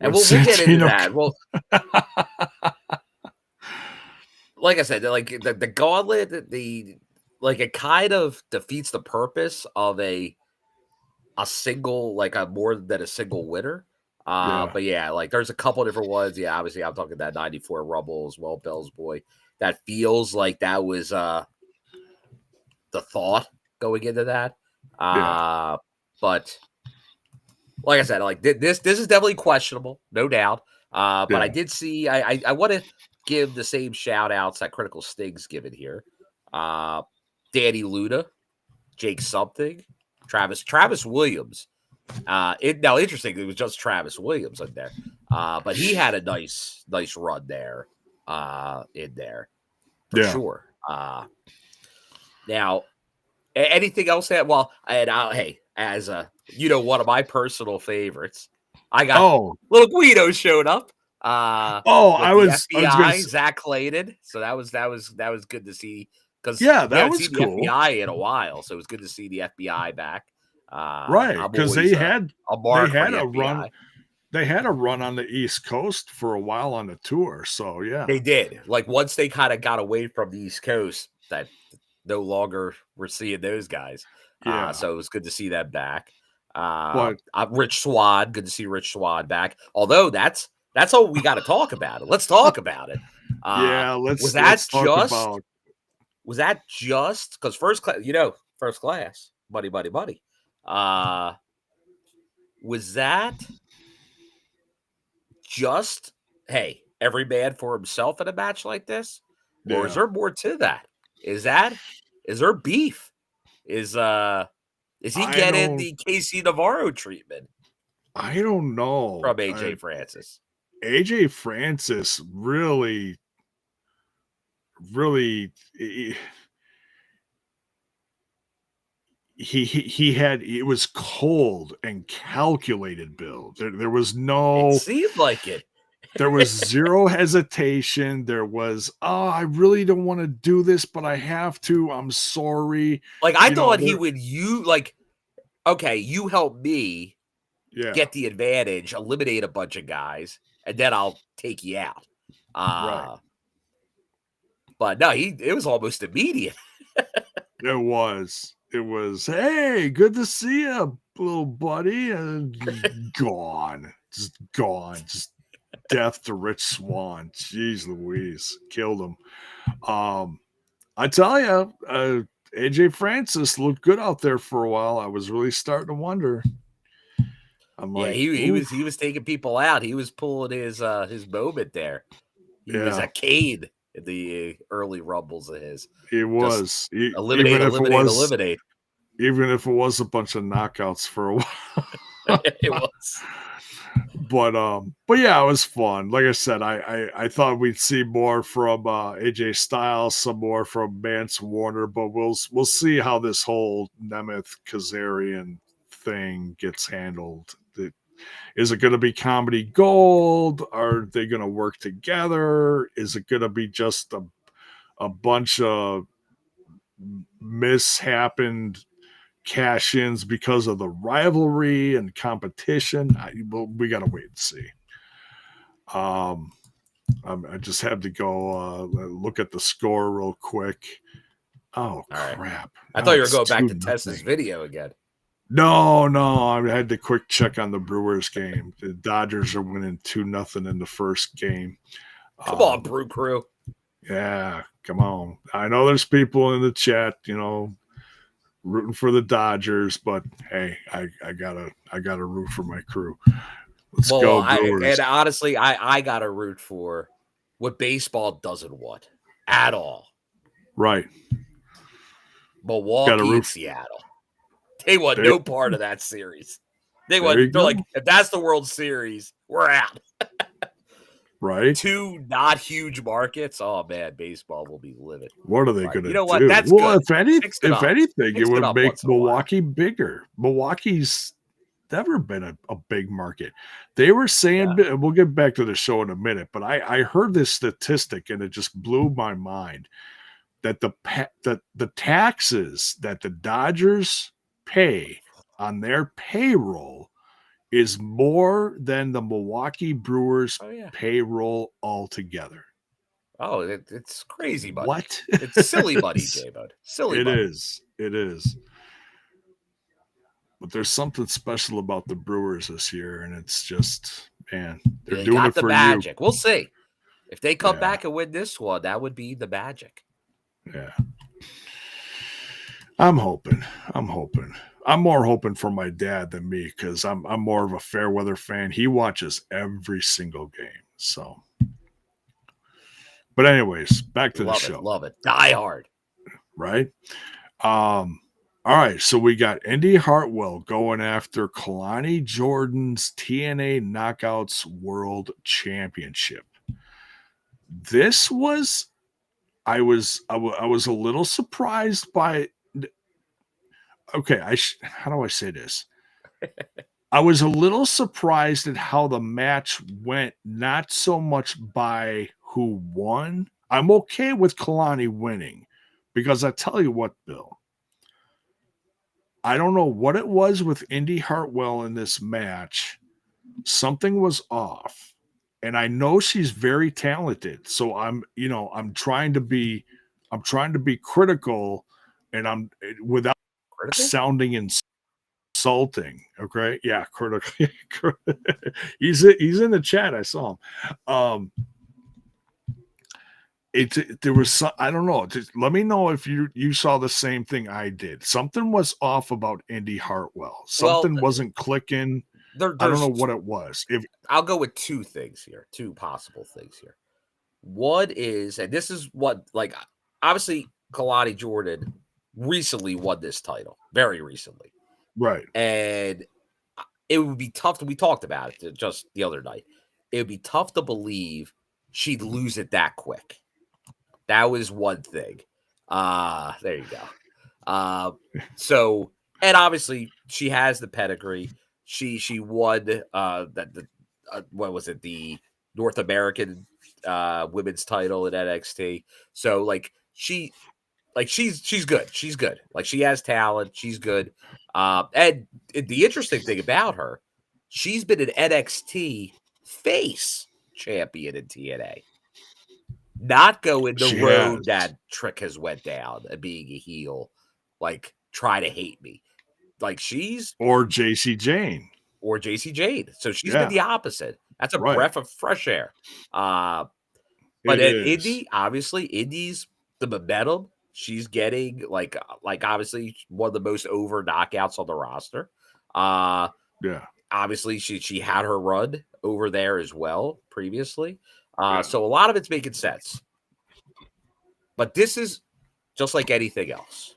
And we'll get into that. Well, like I said, like the Gauntlet, it kind of defeats the purpose of a single, like a more than a single winner. But yeah, like there's a couple different ones. Yeah, obviously I'm talking that 94 Rumble as well, Bell's Boy. That feels like that was the thought going into that. Yeah. But like I said, like this is definitely questionable, no doubt. But Yeah. I did see. I want to give the same shout outs that Critical Stig's given here. Danny Luda, Jake Something, Travis Williams. Now interesting, it was just Travis Williams in there. But he had a nice run there, in there for sure. Now, anything else that hey, as one of my personal favorites, I got little Guido showed up. I was FBI, Zach Clayton. So that was good to see, because that we haven't was seen cool. the FBI in a while, so it was good to see the FBI back. Right, because they had a run. They had a run on the East Coast for a while on the tour, so yeah, they did. Like once they kind of got away from the East Coast, that no longer we're seeing those guys. Yeah, so it was good to see them back. But Rich Swad, good to see Rich Swad back. Although that's all we got to talk about it. Let's talk about it. Was that just because first class, buddy. Was that just, hey, every man for himself in a match like this? Or is there more to that? Is there beef? Is he getting the Casey Navarro treatment? I don't know. From AJ Francis. AJ Francis really it was cold and calculated build. There was no, it seemed like it. There was zero hesitation. There was, I really don't want to do this, but I have to. I'm sorry. Like I thought he would okay, you help me get the advantage, eliminate a bunch of guys, and then I'll take you out. Right. But no, it was almost immediate. It was, hey, good to see you, little buddy. And gone. Just death to Rich Swann. Jeez Louise. Killed him. I tell you, AJ Francis looked good out there for a while. I was really starting to wonder. I'm like, he was taking people out. He was pulling his moment there. He was a Cade in the early rumbles of his. He was. Eliminate. Even if it was a bunch of knockouts for a while. It was. But yeah, it was fun. Like I said, I thought we'd see more from AJ Styles, some more from Mance Warner, but we'll see how this whole Nemeth Kazarian thing gets handled. Is it going to be comedy gold? Are they going to work together? Is it going to be just a bunch of mishappened cash-ins because of the rivalry and competition? We got to wait and see. I just had to go look at the score real quick. Oh, crap. Right. I thought you were going back to Tessa's video again. No, I had to quick check on the Brewers game. The Dodgers are winning 2-0 in the first game. Come on, Brew Crew. Yeah, come on. I know there's people in the chat, rooting for the Dodgers, but hey, I gotta root for my crew. Let's go, Brewers. And honestly, I gotta root for what baseball doesn't want at all. Right. Milwaukee and Seattle. They want no part of that series. They're like, if that's the World Series, we're out. Right. 2 not huge markets. Oh man, baseball will be livid. What are they going to do? You know what? That's good. If anything, it would make Milwaukee bigger. Milwaukee's never been a big market. They were saying, we'll get back to the show in a minute, but I heard this statistic and it just blew my mind that the taxes that the Dodgers pay on their payroll is more than the Milwaukee Brewers payroll altogether. Oh, it's crazy money. What? It's silly money, J-Bud. Silly money. It is. But there's something special about the Brewers this year, and it's just, man, they're doing it for magic. You. We'll see. If they come back and win this one, that would be the magic. Yeah. I'm hoping. I'm more hoping for my dad than me because I'm more of a fair weather fan. He watches every single game. So, but anyways, back to the show. Love it. Die hard. Right? All right, so we got Indi Hartwell going after Kelani Jordan's TNA Knockouts World Championship. This was I was a little surprised by. Okay, how do I say this? I was a little surprised at how the match went, not so much by who won. I'm okay with Kelani winning because I tell you what, Bill, I don't know what it was with Indi Hartwell in this match. Something was off. And I know she's very talented. So I'm trying to be critical, and I'm without Critical? sounding insulting. Okay. Yeah, critical. he's in the chat. I saw him. There was some, I don't know. Just let me know if you saw the same thing I did. Something was off about Indi Hartwell. Something wasn't clicking. I don't know what it was. I'll go with two possible things here. One is, and this is what, like, obviously Kelani Jordan recently won this title, very recently. Right. And it would be tough we talked about it just the other night. It would be tough to believe she'd lose it that quick. That was one thing. There you go. So, and obviously she has the pedigree. She won what was it, the North American women's title at NXT. So she's good. She's good. Like, she has talent. She's good. And the interesting thing about her, she's been an NXT face champion in TNA. Not going the road that Trick has went down and being a heel, like, try to hate me. Like, or JC Jane. So she's been the opposite. That's a breath of fresh air. But then Indi, obviously, Indi's the momentum. She's getting like obviously one of the most over knockouts on the roster. Obviously she had her run over there as well previously. So a lot of it's making sense. But this is just like anything else.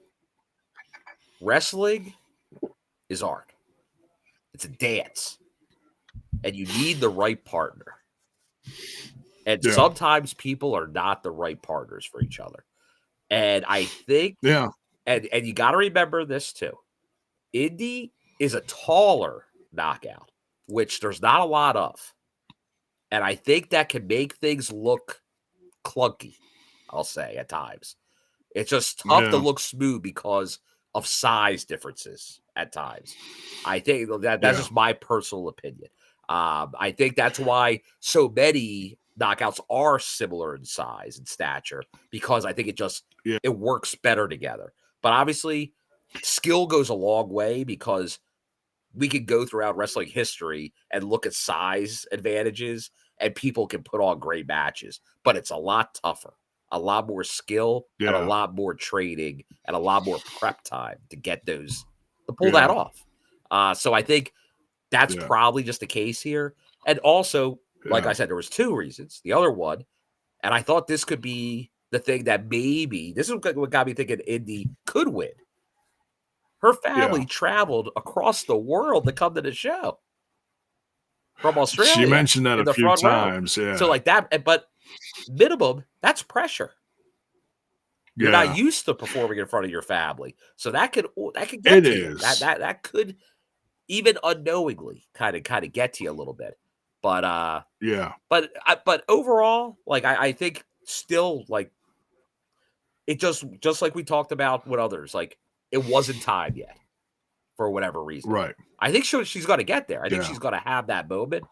Wrestling is art. It's a dance. And you need the right partner. And sometimes people are not the right partners for each other. And I think, and you got to remember this too. Indi is a taller knockout, which there's not a lot of. And I think that can make things look clunky, I'll say, at times. It's just tough to look smooth because of size differences at times. I think that's just my personal opinion. I think that's why so many knockouts are similar in size and stature, because I think it works better together. But obviously, skill goes a long way, because we can go throughout wrestling history and look at size advantages, and people can put on great matches. But it's a lot tougher, a lot more skill, and a lot more training, and a lot more prep time to get those, to pull that off. So I think that's probably just the case here. And also, like I said, there was two reasons. The other one, and I thought this could be the thing that maybe, this is what got me thinking Indi could win. Her family traveled across the world to come to the show from Australia. She mentioned that a few times. Yeah. So like that, but minimum, that's pressure. You're not used to performing in front of your family. So that could get to you. That could even unknowingly kind of get to you a little bit. But but overall, like I think still, like, it just like we talked about with others, like, it wasn't time yet for whatever reason. Right. I think she's going to get there. I think she's going to have that moment,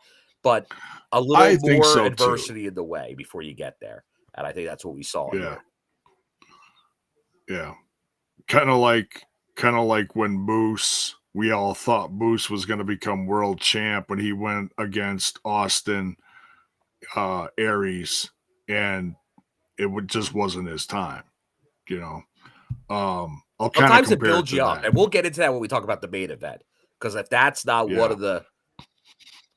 but a little more adversity in the way before you get there. And I think that's what we saw here. Yeah. Kind of like when Moose, we all thought Moose was going to become world champ when he went against Austin Aries, and it just wasn't his time, you know. I'll kind of sometimes it compare builds to you up, that. and we'll get into that when we talk about the main event. Because if that's not one of the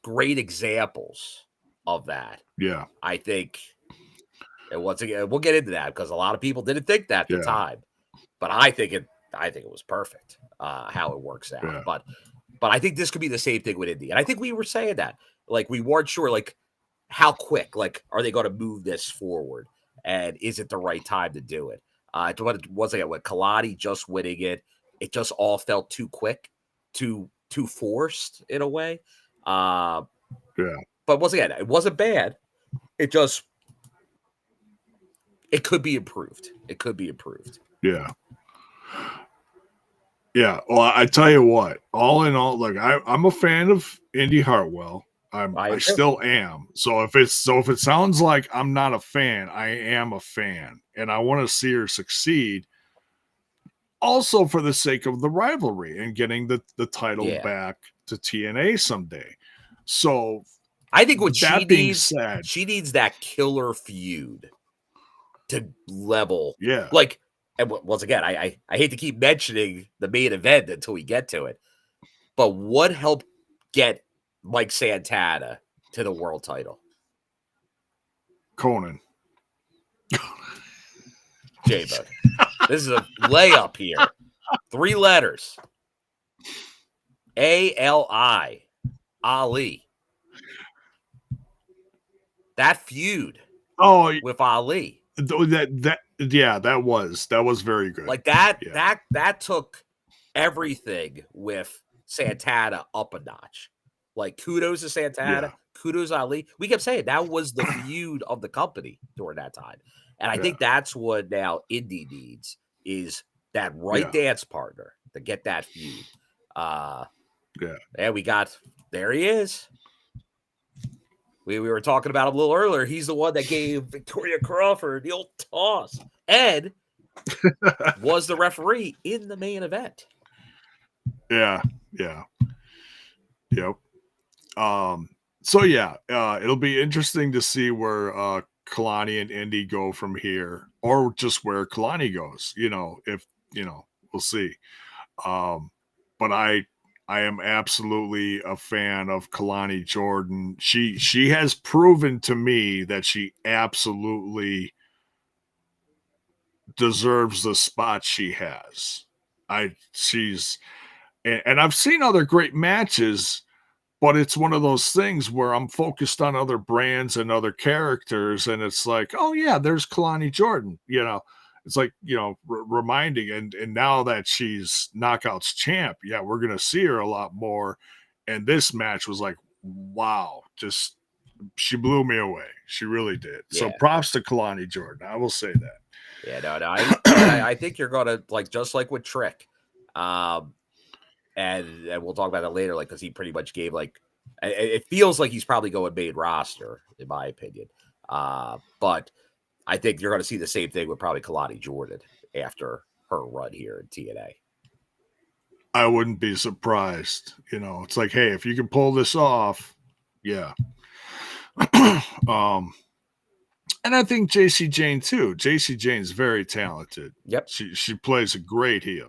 great examples of that, Yeah. I think, and once again, we'll get into that because a lot of people didn't think that at the time, but I think it was perfect how it works out. Yeah. But I think this could be the same thing with Indi, and I think we were saying that, like, we weren't sure, like, how quick, like, are they going to move this forward, and is it the right time to do it? Once again, with Kelani just winning it, it just all felt too quick, too forced in a way. But once again, it wasn't bad. It could be improved. It could be improved. Yeah. Yeah. Well, I tell you what, all in all, like I'm a fan of Indi Hartwell. I still am. So if it sounds like I'm not a fan, I am a fan, and I want to see her succeed. Also, for the sake of the rivalry and getting the title back to TNA someday. So I think what she needs that killer feud to level. Yeah. Like, and once again, I hate to keep mentioning the main event until we get to it, but what helped get Mike Santana to the world title? Conan. J-Bud. This is a layup here. 3 letters. A-L-I. Ali. That feud. With Ali. That was very good. Like that took everything with Santana up a notch. Like, kudos to Santana, kudos to Ali. We kept saying that was the feud of the company during that time. And I think that's what now Indi needs, is that right dance partner to get that feud. And there he is. We were talking about him a little earlier. He's the one that gave Victoria Crawford the old toss and was the referee in the main event. Yeah. Yep. So it'll be interesting to see where Kelani and Indi go from here, or just where Kelani goes. We'll see. But I am absolutely a fan of Kelani Jordan. She has proven to me that she absolutely deserves the spot she has. And I've seen other great matches, but it's one of those things where I'm focused on other brands and other characters, and it's like, oh yeah, there's Kelani Jordan. It's like, reminding, and now that she's Knockouts champ, we're gonna see her a lot more. And this match was like, wow, just she blew me away. She really did. Yeah. So props to Kelani Jordan. I will say that. Yeah, no, I think you're gonna, like, just like with Trick, and we'll talk about that later, like, because he pretty much gave, like, it feels like he's probably going main roster, in my opinion. But I think you're going to see the same thing with probably Kelani Jordan after her run here in TNA. I wouldn't be surprised. It's like, hey, if you can pull this off, yeah. And I think Jessie Jane too. Jessie Jane's very talented. Yep. She plays a great heel.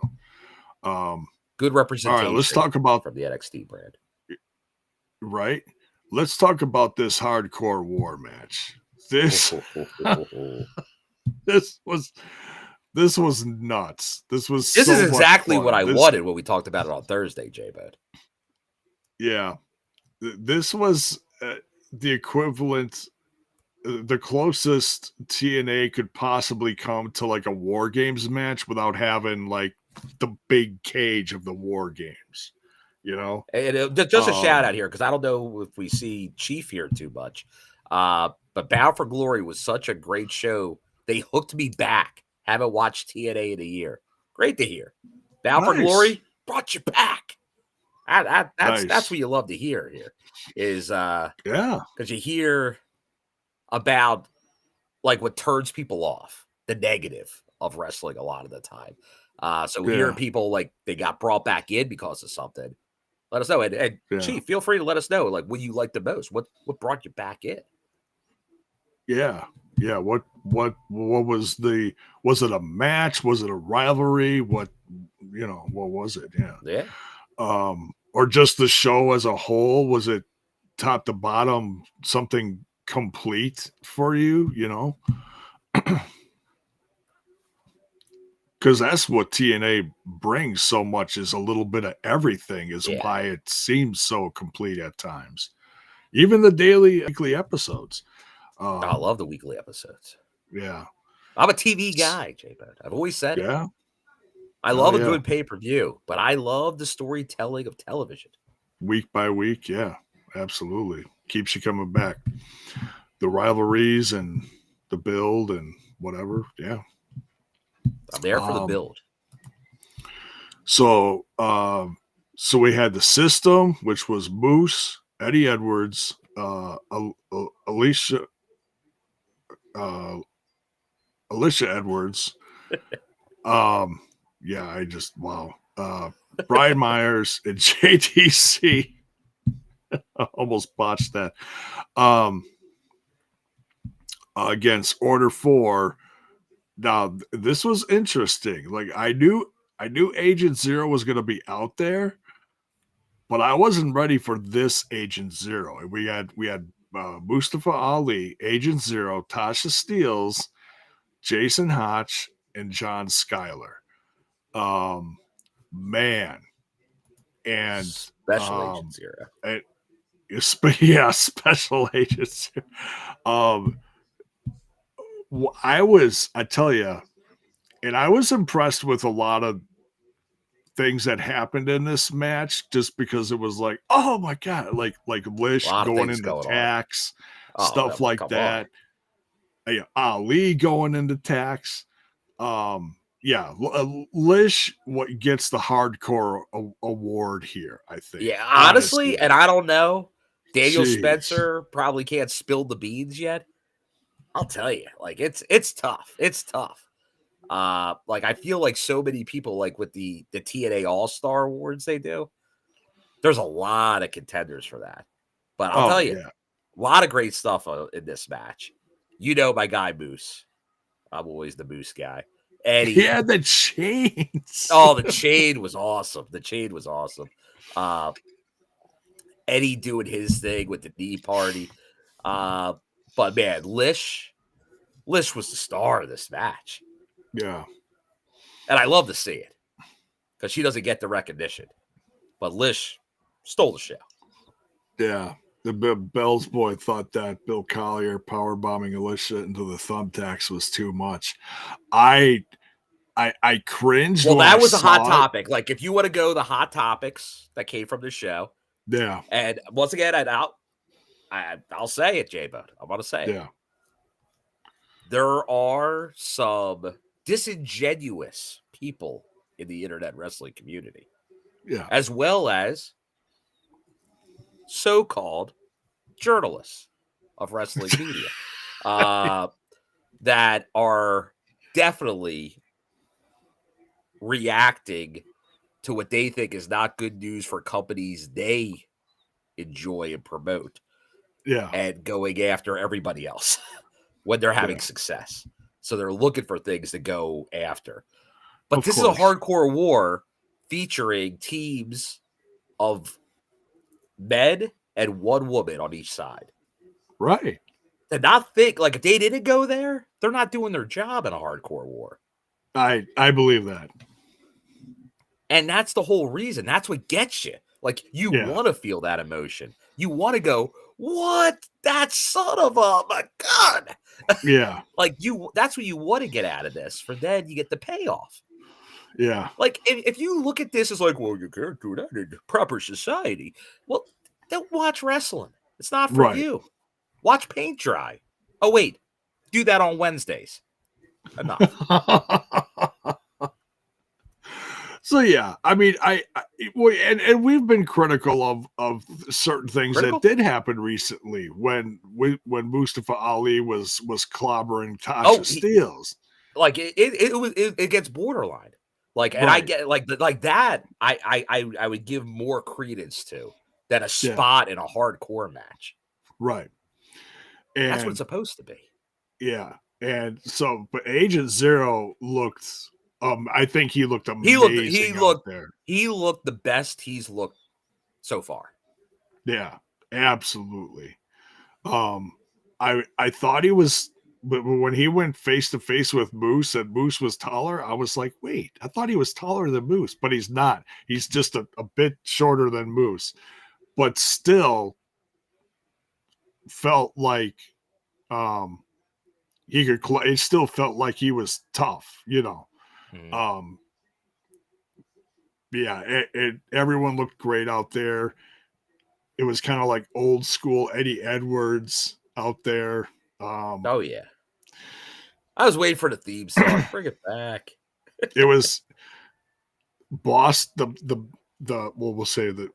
Good representation. All right, let's talk about from the NXT brand. Right. Let's talk about this hardcore war match. This was nuts. This is exactly what I wanted when we talked about it on Thursday, J-Bud. Yeah. This was the equivalent, the closest TNA could possibly come to, like, a War Games match without having, like, the big cage of the War Games. And just a shout out here, because I don't know if we see Chief here too much. But Bound for Glory was such a great show. They hooked me back. Haven't watched TNA in a year. Great to hear. Bound for Glory brought you back. That's what you love to hear here. Is because you hear about, like, what turns people off, the negative of wrestling a lot of the time. So hearing people, like, they got brought back in because of something. Let us know. And Chief, feel free to let us know, like, what you liked the most. What brought you back in? Yeah. Yeah. What was was it a match? Was it a rivalry? What was it? Yeah. Yeah. Or just the show as a whole? Was it top to bottom something complete for you? Because that's what TNA brings so much, is a little bit of everything, is Yeah. why it seems so complete at times. Even the daily, weekly episodes. I love the weekly episodes. Yeah. I'm a TV guy, J-Bud. I've always said it. Yeah. I love a good pay-per-view, but I love the storytelling of television. Week by week, yeah, absolutely. Keeps you coming back. The rivalries and the build and whatever, yeah. I'm there for the build. So we had the system, which was Moose, Eddie Edwards, Alisha Edwards. Yeah, I just wow. Brian Myers and JTC. Almost botched that. Against Order 4. Now, this was interesting. Like, I knew Agent Zero was going to be out there, but I wasn't ready for this Agent Zero. We had Mustafa Ali, Agent Zero, Tasha Steelz, Jason Hotch, and John Skyler. Man. And Special Agent Zero. Yeah, Special Agent Zero. I tell you, and I was impressed with a lot of things that happened in this match, just because it was like, oh my God, like Lish going into tax, stuff like that. Ali going into tax. Yeah, Lish what gets the hardcore award here, I think. Yeah, honestly, and I don't know. Daniel Spencer probably can't spill the beans yet. I'll tell you, like it's tough. It's tough. Like I feel like so many people, like with the TNA All-Star Awards they do, there's a lot of contenders for that. But I'll tell you, a lot of great stuff in this match. You know my guy Moose. I'm always the Moose guy. Eddie. Yeah, the chains. Oh, the chain was awesome. The chain was awesome. Eddie doing his thing with the knee party. But man, Lish was the star of this match. Yeah. And I love to see it because she doesn't get the recognition. But Lish stole the show. Yeah. The Bell's boy thought that Bill Collier powerbombing Alisha into the thumbtacks was too much. I cringed. Well, that was a hot topic. Like, if you want to go the hot topics that came from the show. Yeah. And once again, I'll say it, J-Bud. I'm going to say it. There are some disingenuous people in the internet wrestling community. Yeah. As well as so-called journalists of wrestling media that are definitely reacting to what they think is not good news for companies they enjoy and promote. Yeah. And going after everybody else when they're having success. So they're looking for things to go after. But this is a hardcore war featuring teams of men and one woman on each side. Right. And not think, like, if they didn't go there, they're not doing their job in a hardcore war. I believe that. And that's the whole reason. That's what gets you. Like, you want to feel that emotion. You want to go, what? That son of a my God. Yeah. Like, that's what you want to get out of this. For then you get the payoff. Yeah. Like, if you look at this as like, well, you can't do that in proper society. Well, don't watch wrestling. It's not for you. Watch paint dry. Oh, wait. Do that on Wednesdays. Enough. So yeah, I mean, and we've been critical of certain things that did happen recently when Mustafa Ali was clobbering Tasha Steelz. Like it gets borderline. Like, and I get like that. I would give more credence to than a spot in a hardcore match. Right. And that's what it's supposed to be. Yeah. And so, but Agent Zero looked, I think he looked He amazing out there. He looked the best he's looked so far. Yeah, absolutely. I thought he was, but when he went face to face with Moose and Moose was taller, I was like, wait, I thought he was taller than Moose, but he's not. He's just a bit shorter than Moose, but still felt like he could. It still felt like he was tough, you know. Mm. Yeah, everyone looked great out there. It was kind of like old school Eddie Edwards out there. Oh yeah, I was waiting for the theme song. Bring it back. It was the well, we'll say that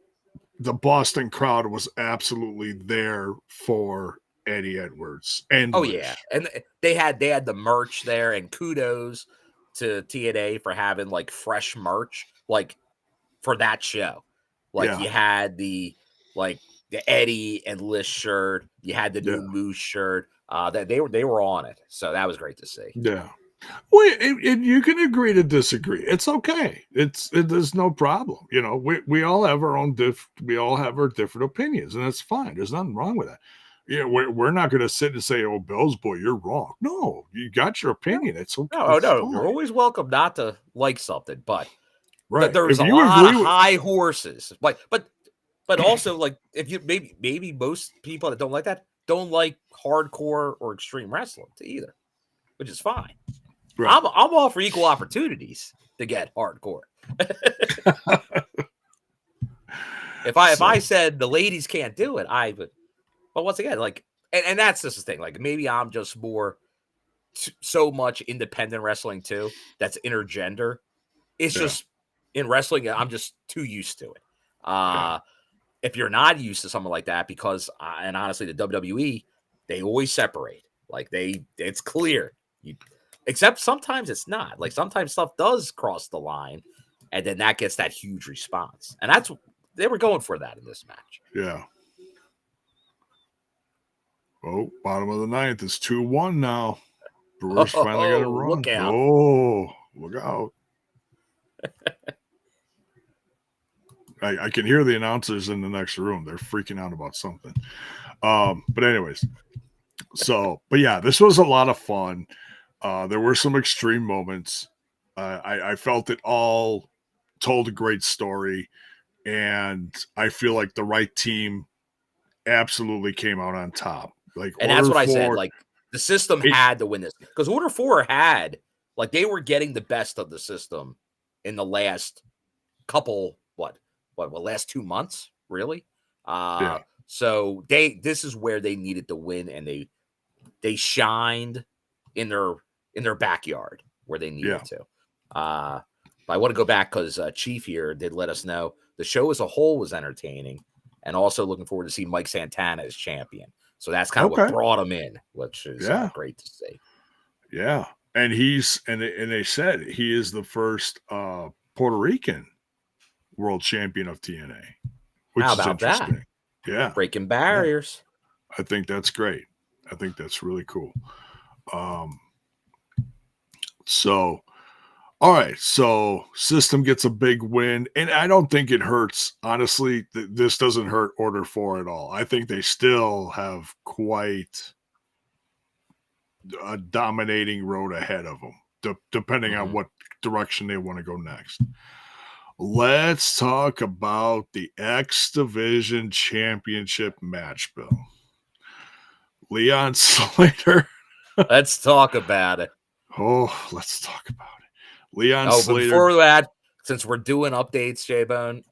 the Boston crowd was absolutely there for Eddie Edwards and Oh Lish. yeah, and they had the merch there, and kudos to TNA for having like fresh merch like for that show. Like you had the Eddie and Lish shirt, you had the new Moose shirt. That they were on it, so that was great to see. Yeah. Well, and you can agree to disagree. It's okay. There's no problem. You know, we all have our own we all have our different opinions, and that's fine. There's nothing wrong with that. You know, we're not going to sit and say, "Oh, Bill's boy, you're wrong." No, you got your opinion. It's okay. No, you're always welcome not to like something, but right. There's a lot of high horses. Like, but also like if you maybe most people that don't like that don't like hardcore or extreme wrestling either, which is fine. Right. I'm all for equal opportunities to get hardcore. If I said the ladies can't do it, I would. But once again, like, and that's just the thing. Like, maybe I'm just more so much independent wrestling too. That's intergender. It's just in wrestling, I'm just too used to it. If you're not used to something like that, because and honestly, the WWE, they always separate. Like it's clear. Except sometimes it's not. Like sometimes stuff does cross the line, and then that gets that huge response. And that's they were going for that in this match. Yeah. Oh, bottom of the ninth is 2-1 now. Brewers finally got a run. Look out. Oh, look out. I can hear the announcers in the next room. They're freaking out about something. But anyways, but yeah, this was a lot of fun. There were some extreme moments. I felt it all told a great story, and I feel like the right team absolutely came out on top. Like, and that's what I said. Like the system had to win this because Order 4 had they were getting the best of the system in the last couple last 2 months really. So this is where they needed to win, and they shined in their backyard where they needed to. But I want to go back because Chief here did let us know the show as a whole was entertaining, and also looking forward to see Mike Santana as champion. So that's kind of what brought him in, which is great to see. Yeah, and they said he is the first Puerto Rican world champion of TNA. Which How about is interesting. That? Yeah, breaking barriers. Yeah. I think that's great. I think that's really cool. So, all right. So, System gets a big win, and I don't think it hurts. Honestly, this doesn't hurt Order 4 at all. I think they still have quite a dominating road ahead of them, depending on what direction they want to go next. Let's talk about the X Division Championship match, Bill. Leon Slater. Let's talk about it. Oh, let's talk about it. Leon Slater. Before that, since we're doing updates, J-Bone,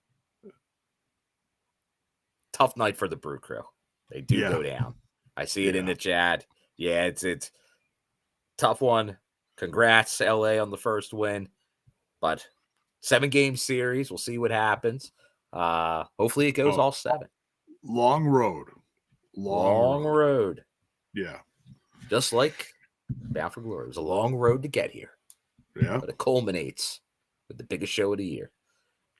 tough night for the Brew Crew. They do go down. I see it in the chat. Yeah, it's tough one. Congrats, LA, on the first win. But 7-game series. We'll see what happens. Hopefully it goes all 7. Long road. Long road. Yeah. Just like Bound for Glory. It was a long road to get here. Yeah. But it culminates with the biggest show of the year.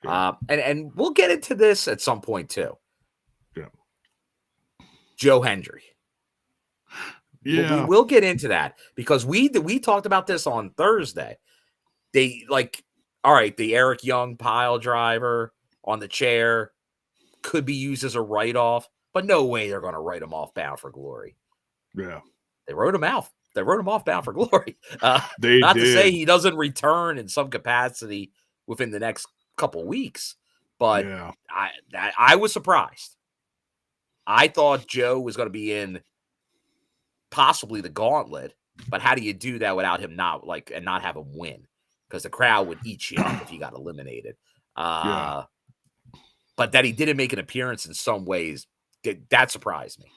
Yeah. And we'll get into this at some point too. Yeah. Joe Hendry. Yeah. We will get into that because we talked about this on Thursday. They all right, the Eric Young pile driver on the chair could be used as a write-off, but no way they're going to write him off Bound for Glory. Yeah. They wrote him out. They wrote him off Bound for Glory. They not did. to say he doesn't return in some capacity within the next couple weeks, but yeah. I was surprised. I thought Joe was going to be in possibly the Gauntlet, but how do you do that without him not have him win? Because the crowd would eat you up if he got eliminated. Yeah. But that he didn't make an appearance in some ways, that surprised me.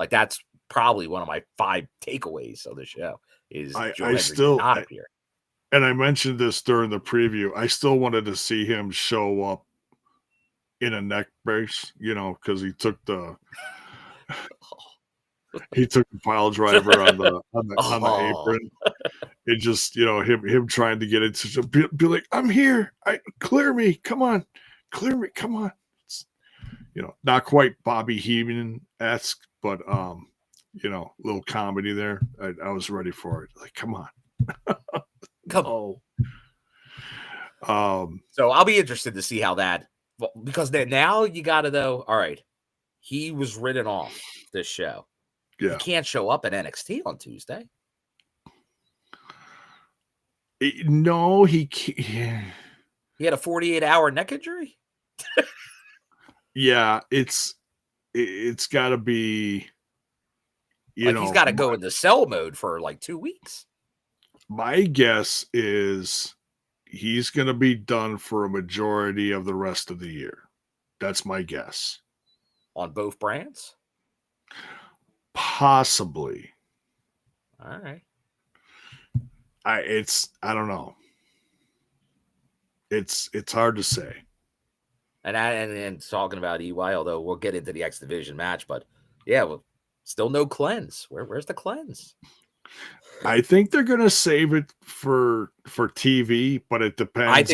That's probably one of my 5 takeaways of the show is Joe Hendry did not appear. And I mentioned this during the preview. I still wanted to see him show up in a neck brace, because he took the pile driver on the apron. It just, him trying to get into be like, I'm here. Clear me. Come on. Clear me. Come on. It's, not quite Bobby Heenan-esque, but little comedy there. I was ready for it. Like, come on. Come on. So I'll be interested to see how that, because then now you got to know, all right, he was written off this show. Yeah. He can't show up at NXT on Tuesday. No, he can't. He had a 48-hour neck injury? Yeah, it's got to be, he's got to go into cell mode for 2 weeks. My guess is he's going to be done for a majority of the rest of the year. That's my guess. On both brands? Possibly. All right. I don't know. It's hard to say. And talking about EY, although we'll get into the X Division match, but yeah, well, still no cleanse. Where's the cleanse? I think they're gonna save it for TV, but it depends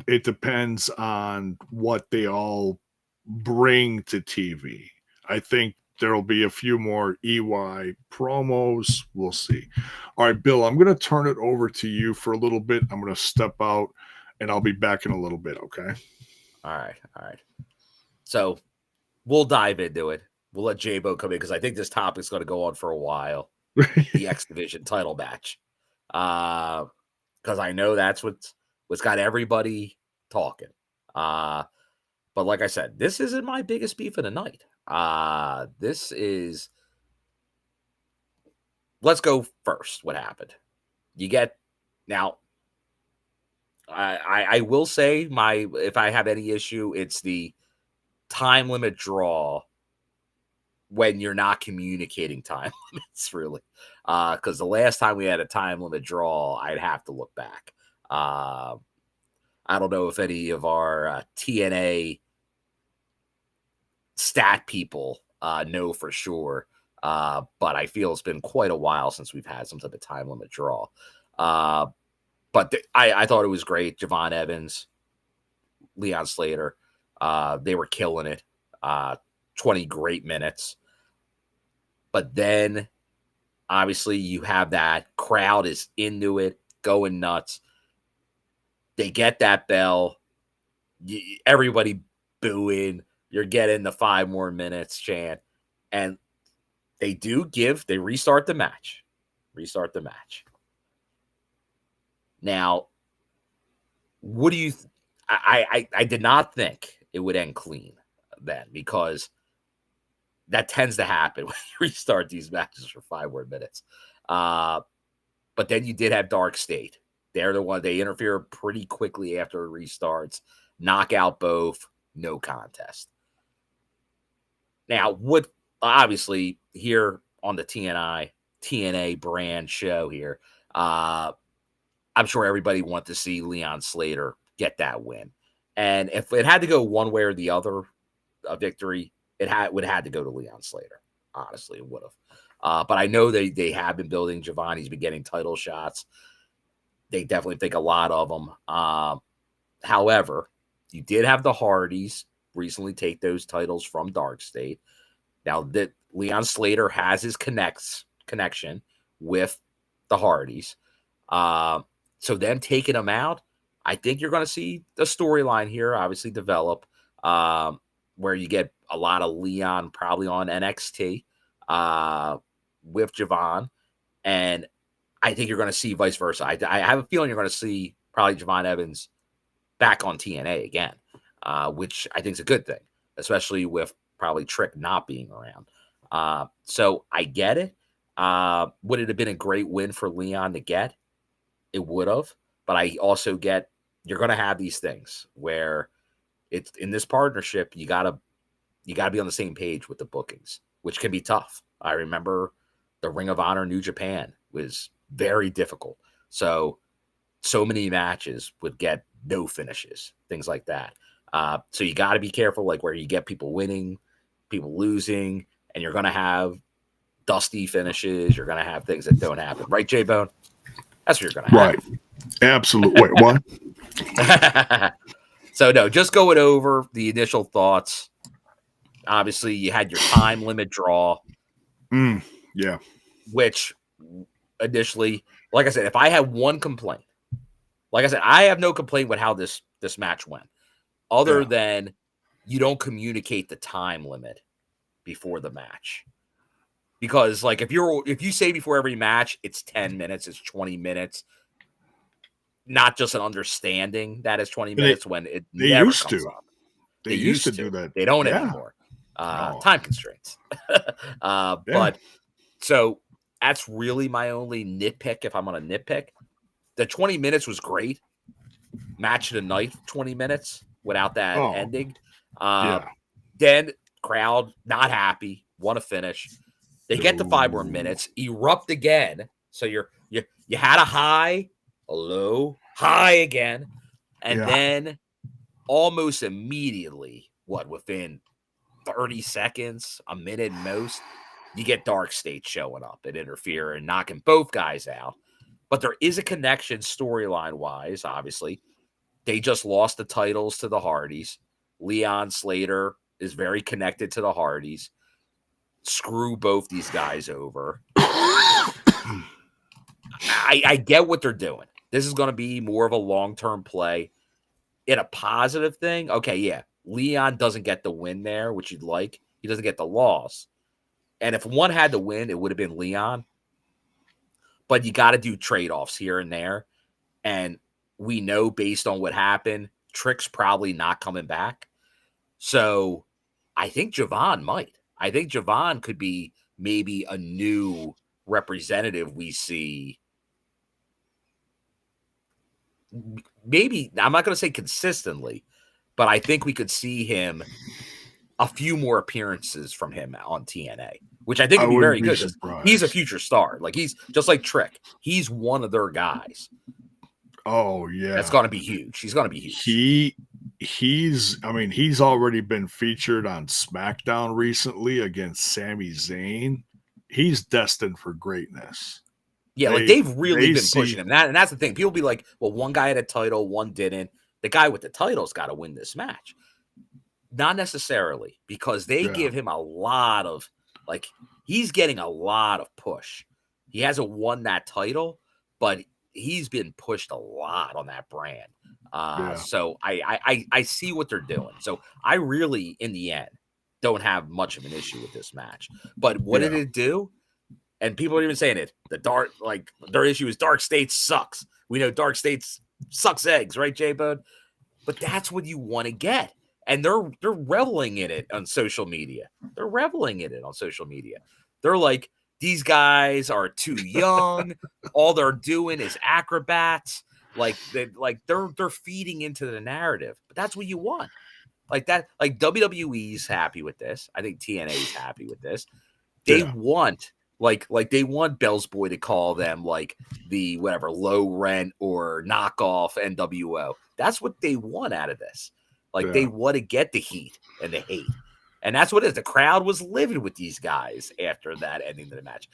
depends on what they all bring to TV. I think there'll be a few more EY promos. We'll see. All right, Bill, I'm gonna turn it over to you for a little bit. I'm gonna step out and I'll be back in a little bit, okay? All right. So we'll dive into it. We'll let J-Bo come in because I think this topic's going to go on for a while. The X Division title match. Because I know that's what's got everybody talking. But like I said, this isn't my biggest beef of the night. Let's go first. What happened? Now, I will say if I have any issue, it's the time limit draw when you're not communicating time limits, really. Because the last time we had a time limit draw, I'd have to look back. I don't know if any of our TNA stat people know for sure, but I feel it's been quite a while since we've had some type of time limit draw. But I thought it was great. Javon Evans, Leon Slater, they were killing it. 20 great minutes. But then, obviously, you have that crowd is into it, going nuts. They get that bell. Everybody booing. You're getting the 5 more minutes chant. And they restart the match. Now, what do you I did not think it would end clean then, because that tends to happen when you restart these matches for 5 more minutes. But then you did have Dark State. They're the one, they interfere pretty quickly after it restarts, knock out both, no contest. Now, obviously here on the TNA brand show here, I'm sure everybody wants to see Leon Slater get that win. And if it had to go one way or the other, a victory, would have had to go to Leon Slater. Honestly, it would have. But I know they have been building Javon. He's been getting title shots. They definitely think a lot of them. However, you did have the Hardys recently take those titles from Dark State. Now, that Leon Slater has his connection with the Hardys. So them taking him out, I think you're going to see the storyline here obviously develop, where you get a lot of Leon probably on NXT with Javon. And I think you're going to see vice versa. I have a feeling you're going to see probably Javon Evans back on TNA again, which I think is a good thing, especially with probably Trick not being around. So I get it. Would it have been a great win for Leon to get? It would have. But I also get you're going to have these things where it's in this partnership. You gotta be on the same page with the bookings, which can be tough. I remember the Ring of Honor New Japan was very difficult. So many matches would get no finishes, things like that. So you got to be careful, like where you get people winning, people losing, and you're going to have dusty finishes. You're going to have things that don't happen. Right, J-Bone? That's what you're going to have. Right. Absolutely. Wait, what? So, no, just going over the initial thoughts. Obviously, you had your time limit draw. Yeah. Which initially, like I said, if I had one complaint, like I said, I have no complaint with how this match went, other than you don't communicate the time limit before the match. Because like if you say before every match it's 10 minutes, it's 20 minutes, not just an understanding that it's 20 minutes when it never comes up. They used to do that. They don't anymore. Time constraints. But so that's really my only nitpick. If I'm on a nitpick, the 20 minutes was great. Match of the night, 20 minutes without that ending. Then crowd not happy, want to finish. They get to 5 more minutes, erupt again. So you had a high, a low, high again, and then almost immediately, within 30 seconds, a minute most, you get Dark State showing up and interfere and knocking both guys out. But there is a connection storyline-wise, obviously. They just lost the titles to the Hardys. Leon Slater is very connected to the Hardys. Screw both these guys over. I get what they're doing. This is going to be more of a long-term play. In a positive thing, okay, yeah, Leon doesn't get the win there, which you'd like. He doesn't get the loss. And if one had to win, it would have been Leon. But you got to do trade-offs here and there. And we know based on what happened, Trick's probably not coming back. So I think Javon might. I think Javon could be maybe a new representative we see. Maybe, I'm not going to say consistently, but I think we could see him a few more appearances from him on TNA, which I think would be very good. He's a future star. Like he's just like Trick. He's one of their guys. Oh yeah. That's going to be huge. He's going to be huge. He's already been featured on SmackDown recently against Sami Zayn. He's destined for greatness. Yeah, they've really been pushing him. And that's the thing. People be like, well, one guy had a title, one didn't. The guy with the title's got to win this match. Not necessarily, because they give him a lot of, he's getting a lot of push. He hasn't won that title, but he's been pushed a lot on that brand. So I see what they're doing. So I really, in the end, don't have much of an issue with this match. But what did it do? And people are even saying it. Their issue is Dark State sucks. We know Dark State sucks eggs, right, J-Bud? But that's what you want to get. And they're reveling in it on social media. They're like, these guys are too young. All they're doing is acrobats. They're feeding into the narrative. But that's what you want. WWE's happy with this. I think TNA's happy with this. They want they want Bell's Boy to call them the whatever low rent or knockoff NWO. That's what they want out of this. They want to get the heat and the hate. And that's what it is. The crowd was living with these guys after that ending of the match.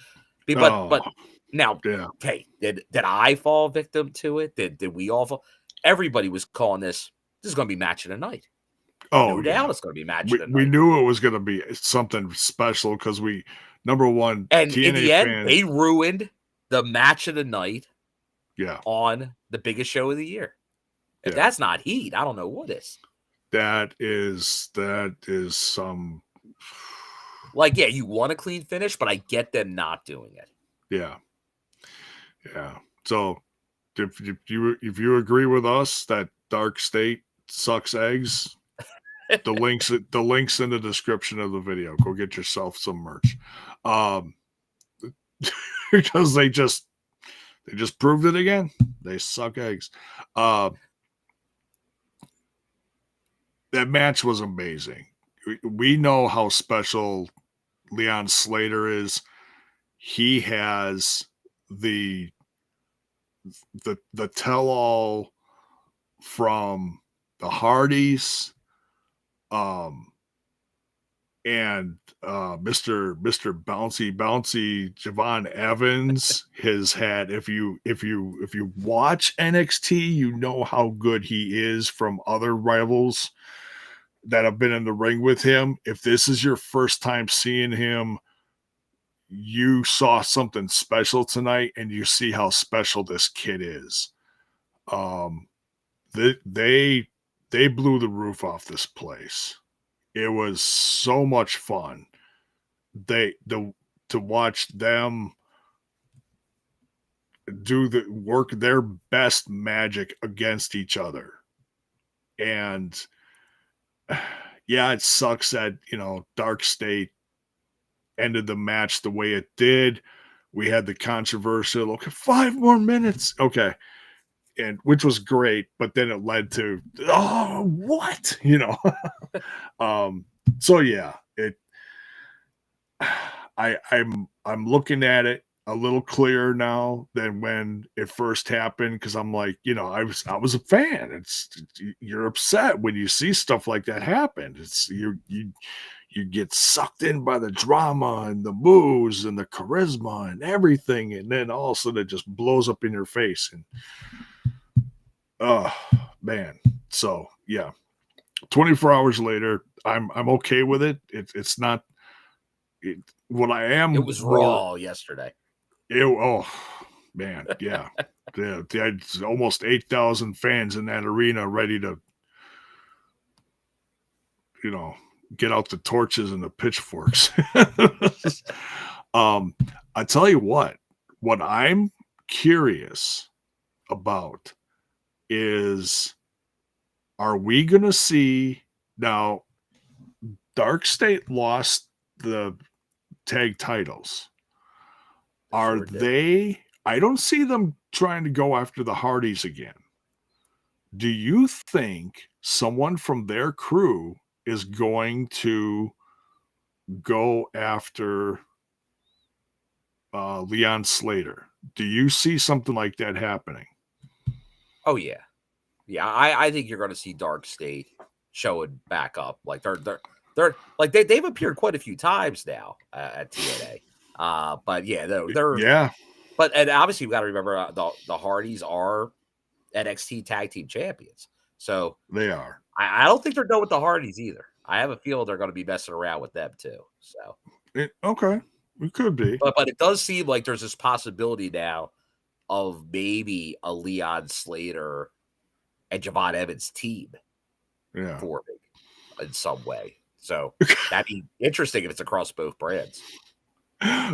But now, hey, did I fall victim to it? Did we all fall? Everybody was calling this is going to be match of the night. Oh, no doubt it's going to be match of the we night. knew it was going to be something special because number one, And TNA in the end, fans, they ruined the match of the night yeah, on the biggest show of the year. If that's not heat, I don't know what is. That is some. Like, yeah, you want a clean finish, but I get them not doing it. Yeah. So if you agree with us that Dark State sucks eggs, the links in the description of the video. Go get yourself some merch. Because they just proved it again. They suck eggs. That match was amazing. We know how special Leon Slater is. He has the tell-all from the Hardys, and Mr. Bouncy Javon Evans has had. If you watch NXT, you know how good he is from other rivals that have been in the ring with him. If this is your first time seeing him, you saw something special tonight, and you see how special this kid is. They blew the roof off this place. It was so much fun. To watch them work their best magic against each other. And yeah, it sucks that, Dark State ended the match the way it did. We had the controversial, 5 more minutes. Okay. And which was great, but then it led to, what? So yeah, I'm looking at it a little clearer now than when it first happened, because I'm like, I was a fan. You're upset when you see stuff like that happen. It's you get sucked in by the drama and the moves and the charisma and everything, and then all of a sudden it just blows up in your face. And oh man, so yeah, 24 hours later, I'm okay with it. It's not what I am. It was raw yesterday. Oh man, yeah. They had almost 8,000 fans in that arena ready to, get out the torches and the pitchforks. I tell you what I'm curious about is, are we going to see now? Dark State lost the tag titles. Are they? I don't see them trying to go after the Hardys again. Do you think someone from their crew is going to go after Leon Slater? Do you see something like that happening? Oh yeah. I think you're going to see Dark State showing back up. Like they're like they've appeared quite a few times now at TNA. But yeah, they're yeah. But and obviously we got to remember the Hardys are NXT Tag Team Champions, so they are. I don't think they're done with the Hardys either. I have a feeling they're going to be messing around with them too. So okay, we could be, but it does seem like there's this possibility now of maybe a Leon Slater and Javon Evans team forming in some way. So that'd be interesting if it's across both brands.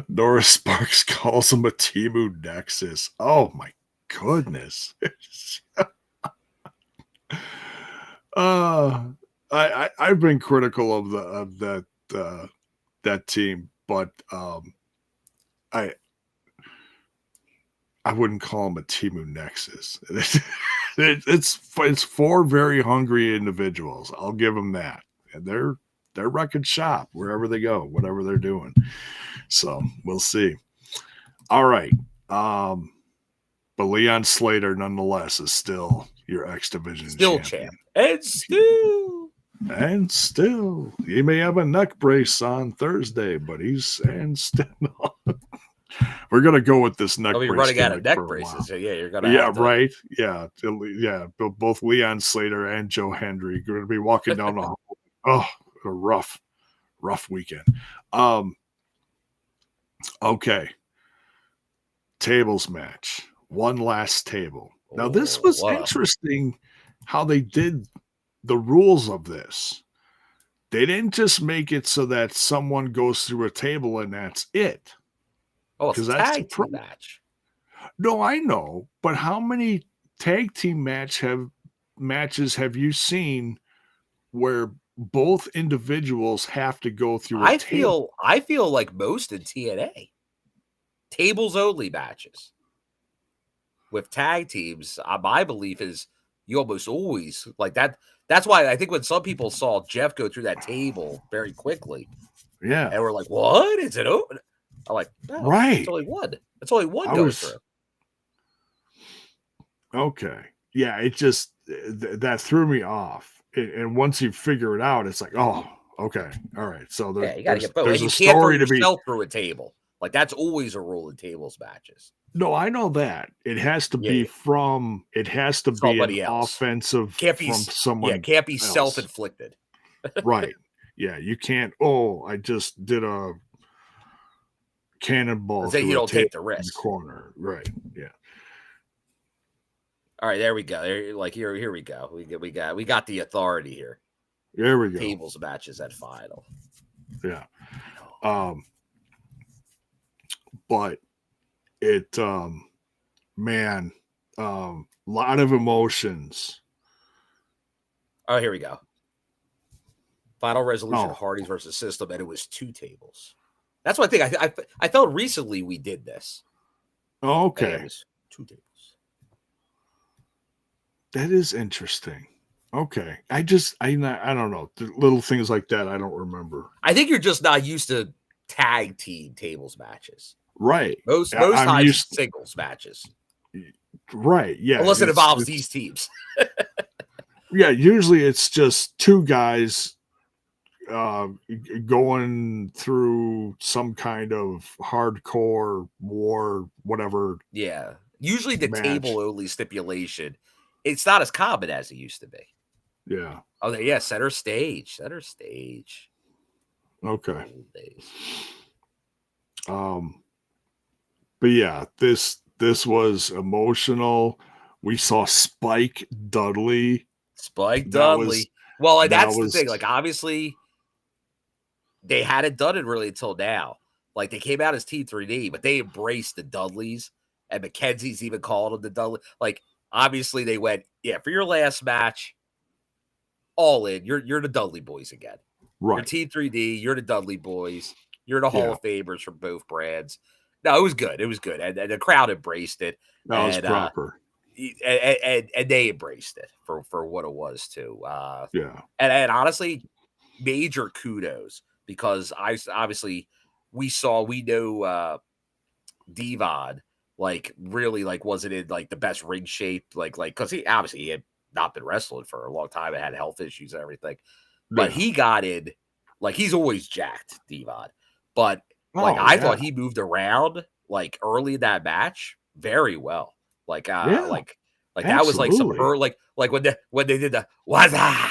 Nora Sparks calls him a Timu Nexus. Oh my goodness. I've been critical of that team, but I wouldn't call him a Timu Nexus. It's 4 very hungry individuals. I'll give them that. And they're wrecking shop wherever they go, whatever they're doing. So we'll see. All right. But Leon Slater, nonetheless, is still your X Division champion. And still, he may have a neck brace on Thursday, but he's still. We're gonna go with this neck I'll be brace running out of gimmick neck for a braces. while. So yeah, you're gonna Yeah, have to. right. Yeah, both Leon Slater and Joe Hendry going to be walking down the hall. Oh, a rough weekend. Okay, tables match. One last table. Now this was interesting how they did the rules of this. They didn't just make it so that someone goes through a table and that's it. Oh, it's a tag team match. No, I know, but how many tag team matches have you seen where both individuals have to go through a table? I feel like most in TNA tables only matches with tag teams. My belief is you almost always like that. That's why I think when some people saw Jeff go through that table very quickly, yeah, and we're like, "What? Is it open?" I'm like, "No, right. It's only one. It's only one going through." Okay, yeah, it just that threw me off. And once you figure it out, it's like, oh, okay, all right. So you got to get both. There's You a can't throw story to be yourself through a table. Like that's always a rule in tables matches. No, I know that. It has to be from it has to somebody be an else. Offensive can't be, from someone. Yeah, can't be else. self-inflicted. Right. Yeah, you can't. Oh, I just did a cannonball. Then you don't take the risk. In the corner. Right. Yeah. All right, there we go. Here we go. We got the authority here. There we go. Tables matches at final. Yeah. But it man, lot of emotions. Oh, here we go. Final resolution: Hardys versus System, and it was 2 tables. That's what I think. I felt recently we did this. Okay, it was 2 tables. That is interesting. Okay, I don't know, little things like that. I don't remember. I think you're just not used to tag team tables matches. Right. Most times singles matches. Right. Yeah. Unless it involves these teams. Yeah. Usually it's just 2 guys going through some kind of hardcore war, whatever. Yeah. Usually the table only stipulation, it's not as common as it used to be. Yeah. Oh, yeah. Center stage. Okay. But yeah, this was emotional. We saw Spike Dudley. Well, that's the thing. Like, obviously, they hadn't done it really until now. Like, they came out as T3D, but they embraced the Dudleys, and Mackenzie's even called them the Dudley. Like, obviously, they went, yeah, for your last match, all in. You're the Dudley boys again. Right. You're T3D. You're the Dudley boys. You're the Hall of Famers from both brands. No, it was good. And the crowd embraced it. That was proper. And they embraced it for what it was too. And honestly, major kudos, because we know Devon really wasn't in the best ring shape, because he had not been wrestling for a long time and had health issues and everything. But he got in, he's always jacked, Devon. But I thought he moved around early in that match very well. That was some when they did the what's up?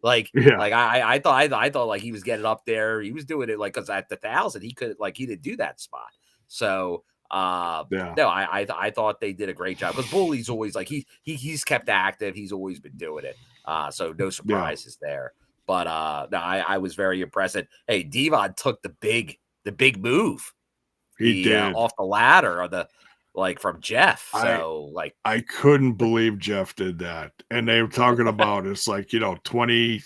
I thought he was getting up there. He was doing it because at the 1,000 he could he didn't do that spot. So no, I thought they did a great job, because Bully's always he's kept active. He's always been doing it. So no surprises there. But no, I was very impressed. Hey, Devon took the big move. He did off the ladder or from Jeff. So I couldn't believe Jeff did that. And they were talking about it's 20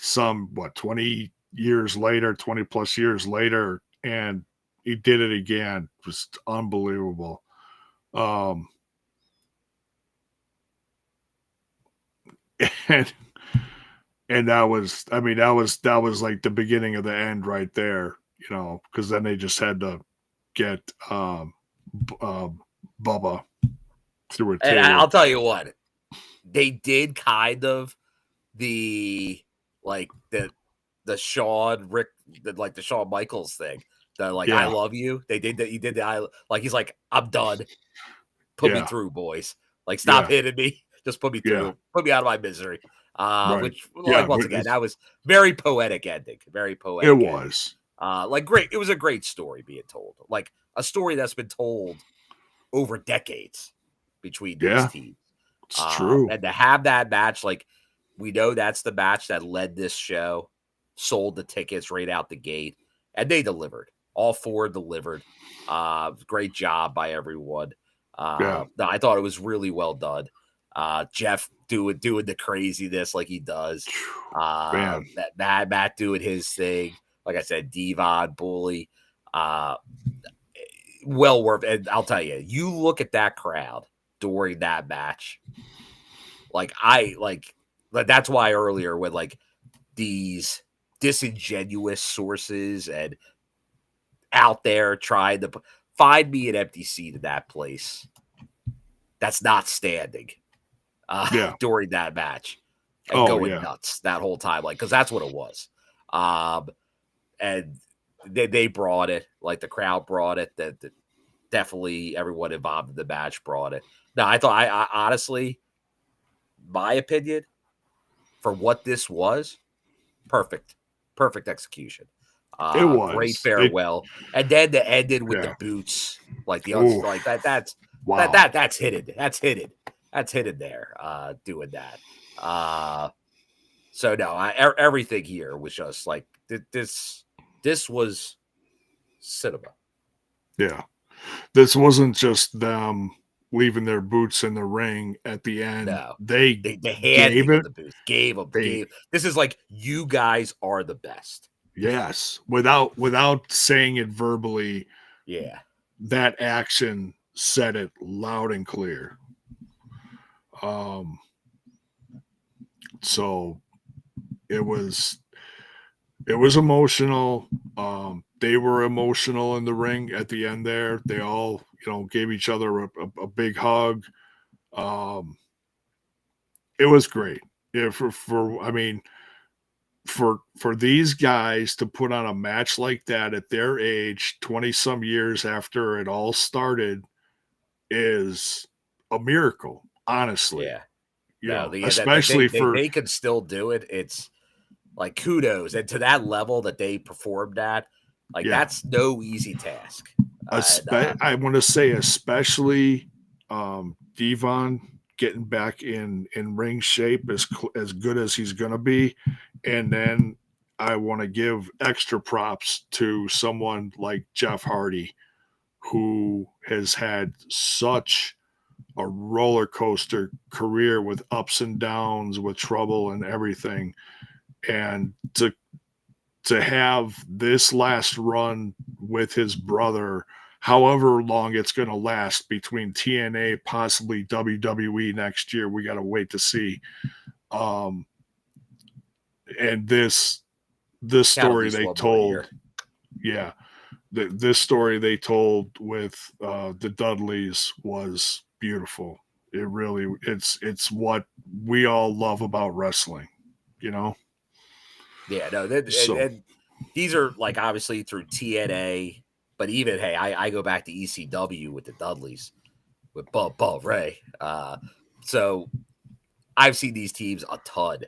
years later, 20 plus years later, and he did it again. It was unbelievable. And that was like the beginning of the end right there, because then they just had to get Bubba through a table. And I'll tell you what, they did kind of the Shawn Michaels thing. The like, I Yeah. love you. They did that. He did the like. He's like, I'm done. Put me Yeah. through, boys. Like, stop Yeah. hitting me. Just put me Yeah. through. Put me out of my misery. Right. Which, Yeah, like, once but again, that was very poetic ending. Very it poetic ending. was. Like, great. It was a great story being told. Like, a story that's been told over decades between these Yeah. teams. It's true. And to have that match, like, we know that's the match that led this show, sold the tickets right out the gate, and they delivered. All four delivered. Great job by everyone. Yeah. No, I thought it was really well done. Jeff doing the craziness like he does. Man. Matt doing his thing. Like I said, Devon, Bully. Well worth. And I'll tell you, you look at that crowd during that match. Like, that's why earlier when like these disingenuous sources and out there trying to find me an empty seat in that place that's not standing during that match and going nuts that whole time, like, because that's what it was. And they brought it, like the crowd brought it, that definitely everyone involved in the match brought it. Now, I honestly, my opinion, for what this was, perfect execution. It was Great farewell, and then to end it with the boots, like the like that. That's wow. That's hidden. That's hidden there. Doing that. So no, everything here was just like this. This was cinema. Yeah, this wasn't just them leaving their boots in the ring at the end. No, they handed them the boots, gave them. This is like, you guys are the best. Yes, without saying it verbally. Yeah, that action said it loud and clear. So it was emotional. They were emotional in the ring at the end there. They all, gave each other a big hug. It was great. Yeah, for these guys to put on a match like that at their age, 20 some years after it all started, is a miracle, honestly. Yeah. Especially they can still do it. It's like, kudos. And to that level that they performed at, like, that's no easy task. I want to say, especially Devon getting back in ring shape as good as he's going to be. And then I want to give extra props to someone like Jeff Hardy, who has had such a roller coaster career with ups and downs, with trouble and everything. And to have this last run with his brother, however long it's going to last, between TNA, possibly WWE next year, we got to wait to see. And this story they told, this story they told with the Dudleys was beautiful. It really, it's what we all love about wrestling, Yeah, no, and these are, like, obviously through TNA, but even, hey, I go back to ECW with the Dudleys, with Bubba Ray. So I've seen these teams a ton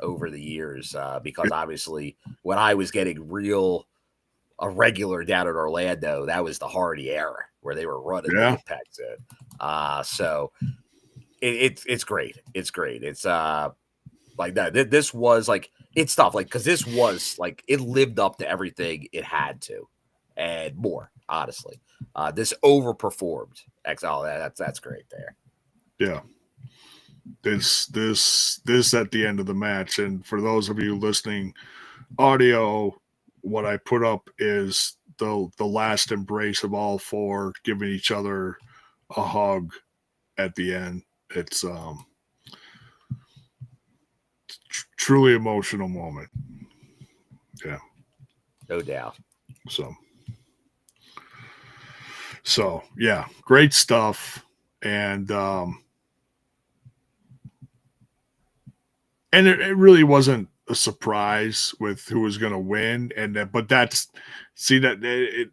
over the years, because obviously when I was getting a regular down in Orlando, that was the Hardy era where they were running the Impact Zone. So it's great. It's great. It's like that. This was like, it's tough, like, because this was like, it lived up to everything it had to, and more. Honestly, this overperformed. That's great there. Yeah. This at the end of the match, and for those of you listening audio, what I put up is the last embrace of all four, giving each other a hug at the end. It's truly emotional moment. Yeah, no doubt. So yeah, great stuff. And it really wasn't a surprise with who was going to win, and then, but that's the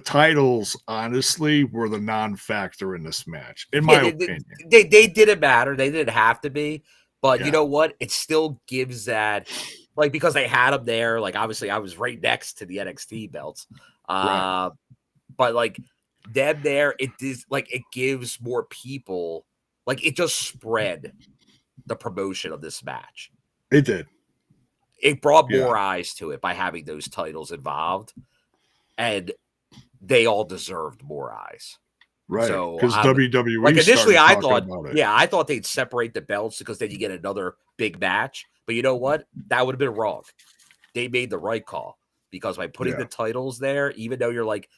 titles honestly were the non-factor in this match, in my opinion. They didn't matter. They didn't have to be, but you know what? It still gives that, like, because they had them there. Like, obviously, I was right next to the NXT belts, Right. but like them there, it gives more people, like, it just spread the promotion of this match. It did. It brought more eyes to it by having those titles involved, and they all deserved more eyes. Right. So because WWE, like, initially I thought, about it. I thought they'd separate the belts because then you get another big match. But you know what? That would have been wrong. They made the right call, because by putting the titles there, even though you're like,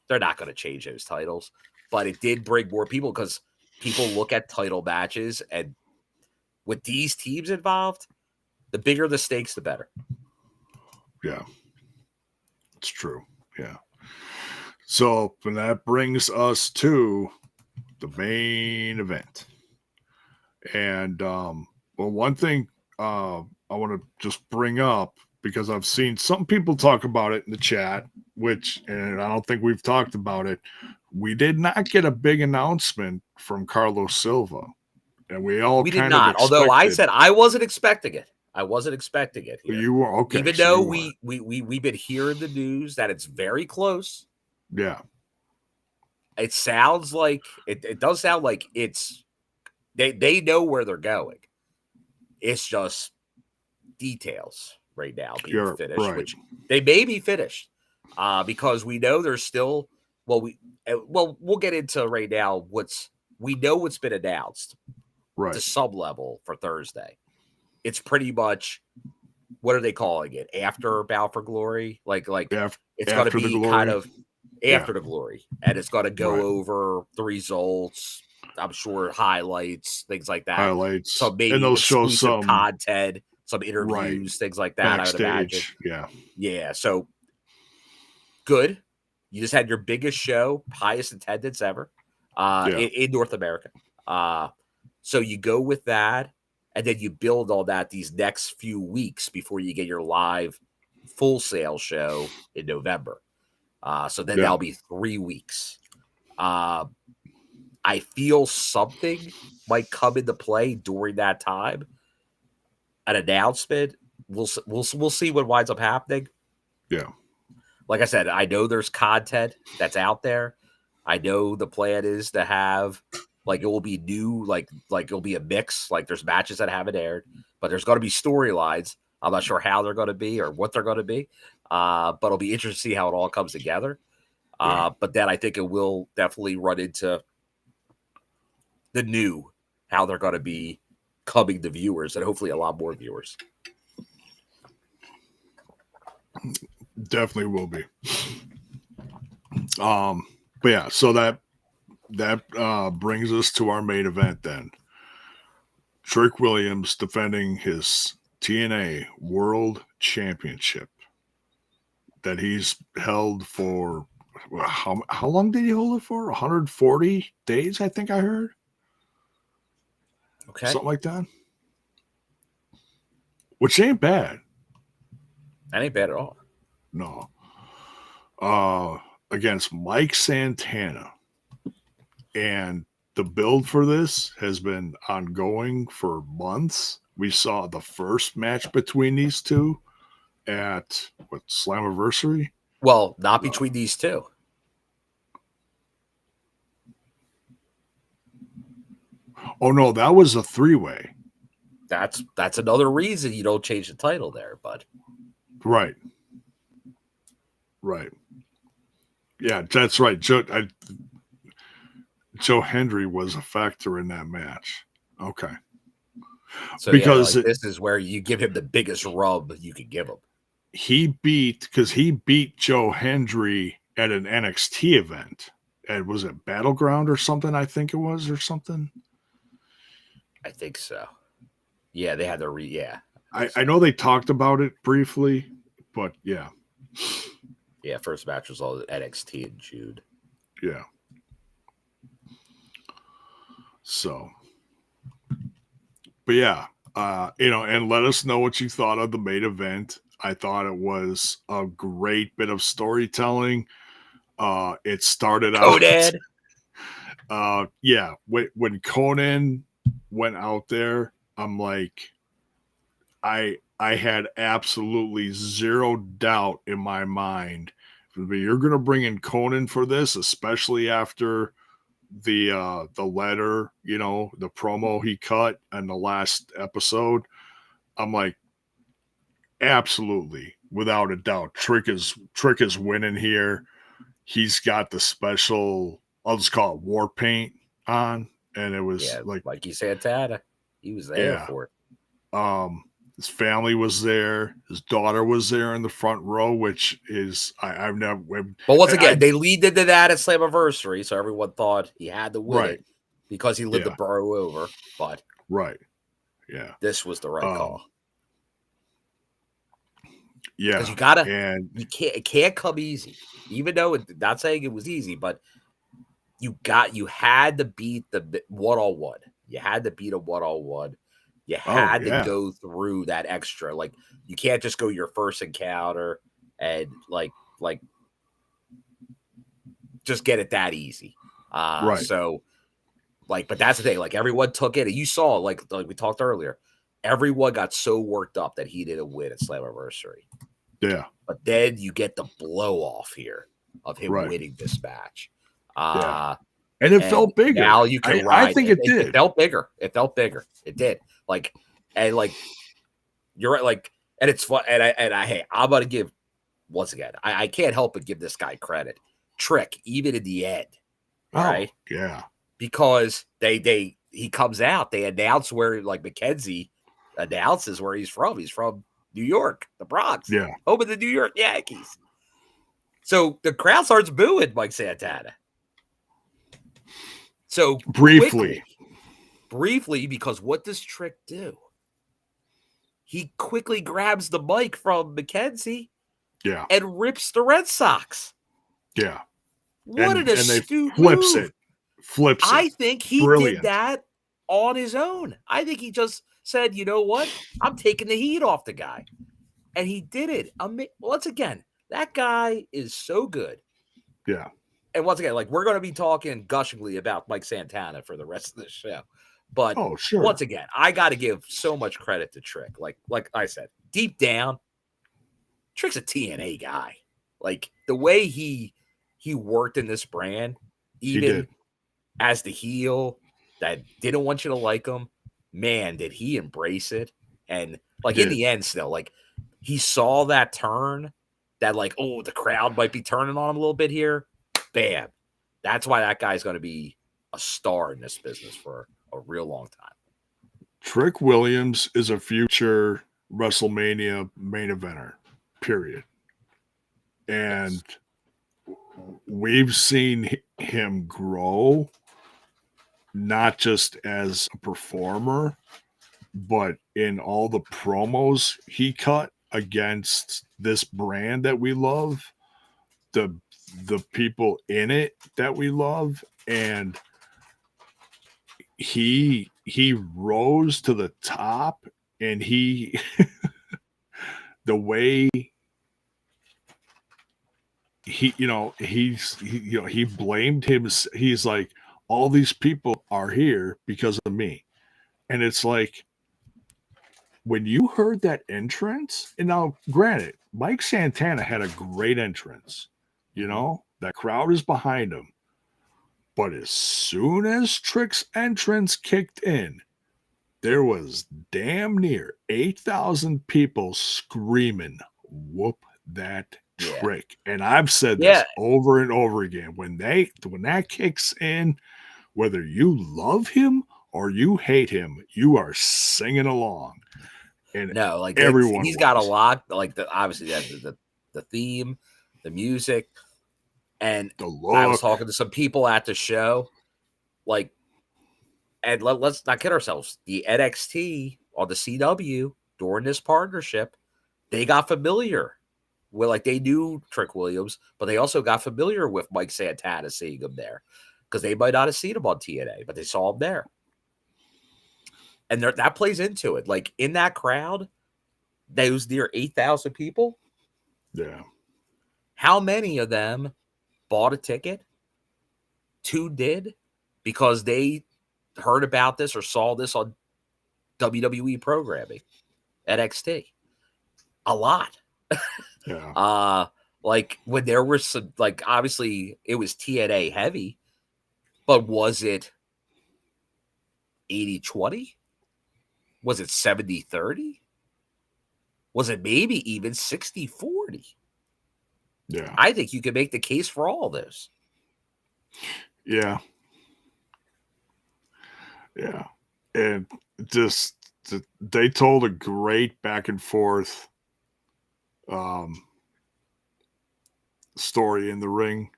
they're not going to change those titles, but it did bring more people, because people look at title matches, and with these teams involved, the bigger the stakes, the better. Yeah, it's true. Yeah. So, and that brings us to the main event. And, well, one thing I want to just bring up, because I've seen some people talk about it in the chat, and I don't think we've talked about it. We did not get a big announcement from Carlos Silva. And we did not. Although I said I wasn't expecting it. I wasn't expecting it here. You were, okay. Even though we've been hearing the news that it's very close. Yeah. It sounds like it does sound like it's they know where they're going. It's just details right now being finished, right. Which they may be finished. Because we know there's still we'll get into right now what's been announced. Right. To some level for Thursday. It's pretty much, what are they calling it? After Bound for Glory? Like it's going to be kind of after the glory. And it's going to go over the results, I'm sure highlights, things like that. Highlights. So maybe and they'll show some content, some interviews, things like that. Backstage, I would imagine. Yeah. Yeah. So good. You just had your biggest show, highest attendance ever in North America. So you go with that, and then you build all that these next few weeks before you get your live Full Sail show in November. So then that'll be 3 weeks. I feel something might come into play during that time. An announcement. We'll see what winds up happening. Yeah. Like I said, I know there's content that's out there. I know the plan is to have, like, it will be new, like it'll be a mix. Like, there's matches that haven't aired, but there's going to be storylines. I'm not sure how they're going to be or what they're going to be, but it'll be interesting to see how it all comes together. But then I think it will definitely run into the new, how they're going to be coming to viewers, and hopefully a lot more viewers. Definitely will be. But yeah, so that brings us to our main event then. Trick Williams defending his TNA World Championship that he's held for, how long did he hold it for? 140 days, I think I heard. Okay. Something like that. Which ain't bad. That ain't bad at all. No. Against Mike Santana. And the build for this has been ongoing for months. We saw the first match between these two at Slammiversary? Well, not between these two. Oh no, that was a 3-way. That's another reason you don't change the title there, bud. Right. Yeah, that's right. Joe Hendry was a factor in that match. Okay. So because this is where you give him the biggest rub you could give him. He beat Joe Hendry at an NXT event. And was it Battleground or something? I think it was, or something. I think so. Yeah, they had their I know they talked about it briefly, but yeah. Yeah, first match was all NXT in June. Yeah. So, but yeah, And let us know what you thought of the main event. I thought it was a great bit of storytelling. It started out, when Conan went out there, I'm like, I had absolutely zero doubt in my mind. You're going to bring in Conan for this, especially after the letter, the promo he cut in the last episode. I'm like, absolutely, without a doubt, Trick is winning here. He's got the special, I'll just call it war paint on, and it was like you said, Tata, he was there for it. His family was there. His daughter was there in the front row, which is I've never. But once again, they lead into that at Slammiversary, so everyone thought he had to win it because he lived the borough over. But this was the right call. Yeah, because you gotta, it can't come easy. Even though not saying it was easy, but you had to beat the one-on-one. You had to beat a one-on-one. You had to go through that extra. Like, you can't just go your first encounter and like just get it that easy. So, but that's the thing. Like, everyone took it, and you saw, like we talked earlier, everyone got so worked up that he didn't win at Slammiversary. Yeah. But then you get the blow off here of him winning this match. And it felt bigger. Now you can ride. I think it did. It felt bigger. It felt bigger. It did. You're right. And it's fun. Hey, I'm gonna give once again. I can't help but give this guy credit. Trick, even in the end, right? Yeah. Because he comes out. They announce where Mackenzie announces where he's from. He's from New York, the Bronx. Yeah. Home of the New York Yankees. So the crowd starts booing Mike Santana. So briefly, because what does Trick do? He quickly grabs the mic from Mackenzie, and rips the Red Sox. Yeah, what an astute flips move. it. Flips it. I think he did that on his own. I think he just said, you know what? I'm taking the heat off the guy, and he did it. Once again, that guy is so good. Yeah. And once again, we're going to be talking gushingly about Mike Santana for the rest of the show. But once again, I got to give so much credit to Trick. Like I said, deep down, Trick's a TNA guy. The way he worked in this brand, even as the heel that didn't want you to like him, man, did he embrace it. And in the end still, he saw that turn that the crowd might be turning on him a little bit here. Bam. That's why that guy's going to be a star in this business for a real long time. Trick Williams is a future WrestleMania main eventer, period. And we've seen him grow, not just as a performer, but in all the promos he cut against this brand that we love, the people in it that we love, and he rose to the top, and he the way he blamed him. He's like, all these people are here because of me. And it's like, when you heard that entrance, and now granted, Mike Santana had a great entrance, that crowd is behind him. But as soon as Trick's entrance kicked in, there was damn near 8,000 people screaming, "Whoop that Trick." And I've said this over and over again. When that kicks in, whether you love him or you hate him, you are singing along. And everyone he's got a lot, obviously the theme, the music, and the look. I was talking to some people at the show, and let's not kid ourselves. The NXT or the CW during this partnership, they got familiar with, they knew Trick Williams, but they also got familiar with Mike Santana, seeing him there, because they might not have seen him on TNA, but they saw him there. And that plays into it. Like in that crowd, those near 8,000 people. Yeah. How many of them bought a ticket? 2 did because they heard about this or saw this on WWE programming, NXT. A lot. Yeah. Like when there was some, like obviously it was TNA heavy, but was it 80-20? Was it 70-30? Was it maybe even 60-40? Yeah. I think you could make the case for all this. Yeah. Yeah. And just they told a great back and forth story in the ring.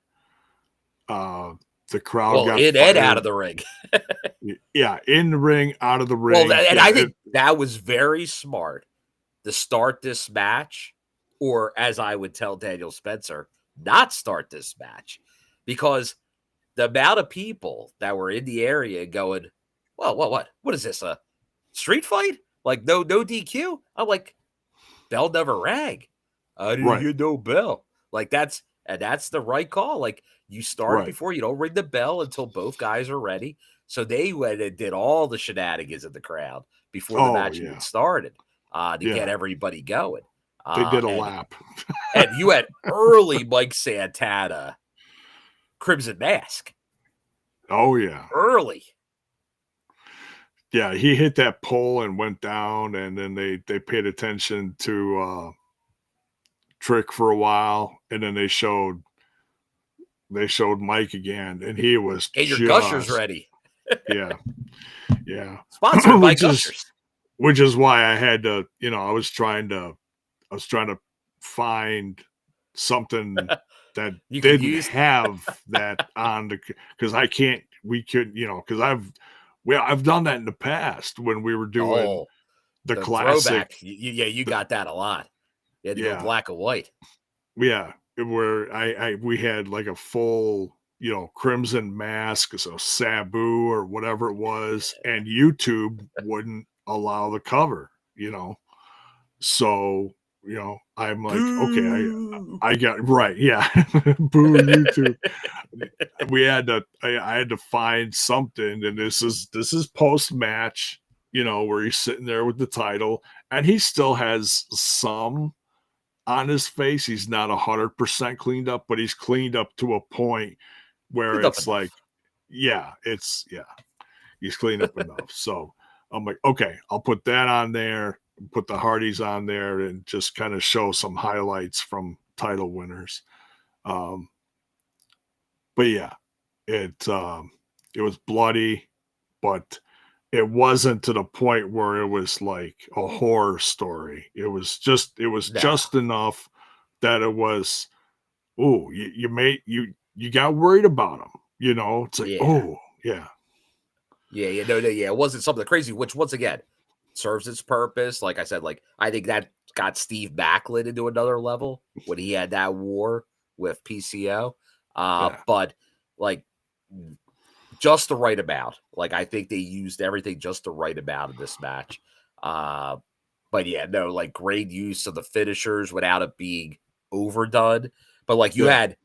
The crowd got in fired. and out of the ring. Yeah, in the ring, out of the ring. Well, and yeah, I think that was very smart to start this match, or as I would tell Daniel Spencer, not start this match, because the amount of people that were in the area going, well, what is this, a street fight? Like no DQ? I'm like, bell never rang. I didn't hear no bell. Like that's the right call. Like you start before, you don't ring the bell until both guys are ready. So they went and did all the shenanigans in the crowd before the match even started to get everybody going. They did a lap. And you had early Mike Santana Crimson Mask. Oh, yeah. Early. Yeah, he hit that pole and went down, and then they paid attention to Trick for a while, and then they showed Mike again, and he was Get your gushers ready. Yeah. Sponsored by Gushers. Which is why I had to, I was trying to find something that you didn't have that on because we couldn't, because I've done that in the past when we were doing the classic. Throwback. You got that a lot. You had to go black and white. Yeah, where we had like a full, Crimson Mask, so Sabu or whatever it was, and YouTube wouldn't allow the cover, So, I'm like, okay, I got right. Yeah. Boo YouTube. I had to find something. And this is post match, where he's sitting there with the title and he still has some on his face. He's not 100% cleaned up, but he's cleaned up to a point where it's like, he's cleaned up enough. So I'm like, okay, I'll put that on there, put the Hardys on there, and just kind of show some highlights from title winners. But yeah, it was bloody, but it wasn't to the point where it was like a horror story. It was just enough that it was, you got worried about him, it's like, it wasn't something crazy, which once again serves its purpose. Like I said, like I think that got Steve Maclin into another level when he had that war with PCO. But like just the right amount. Like I think they used everything just the right amount in this match. But yeah, no, like great use of the finishers without it being overdone. But like you had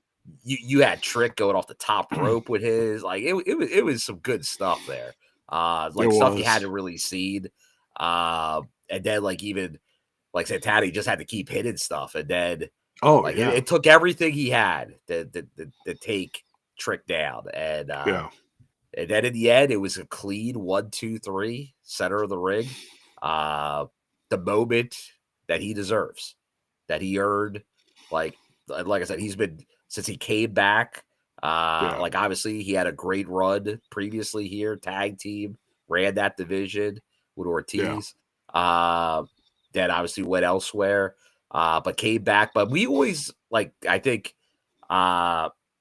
Trick going off the top rope with his, like it was some good stuff there. Like stuff you hadn't really seen. And then like even like Santana just had to keep hitting stuff, and then it took everything he had to take Trick down, and and then in the end it was a clean 1-2-3 center of the ring. The moment that he deserves, that he earned, like I said, he's been since he came back. Like obviously he had a great run previously here, tag team, ran that division with Ortiz. Then obviously went elsewhere, but came back. But we always I think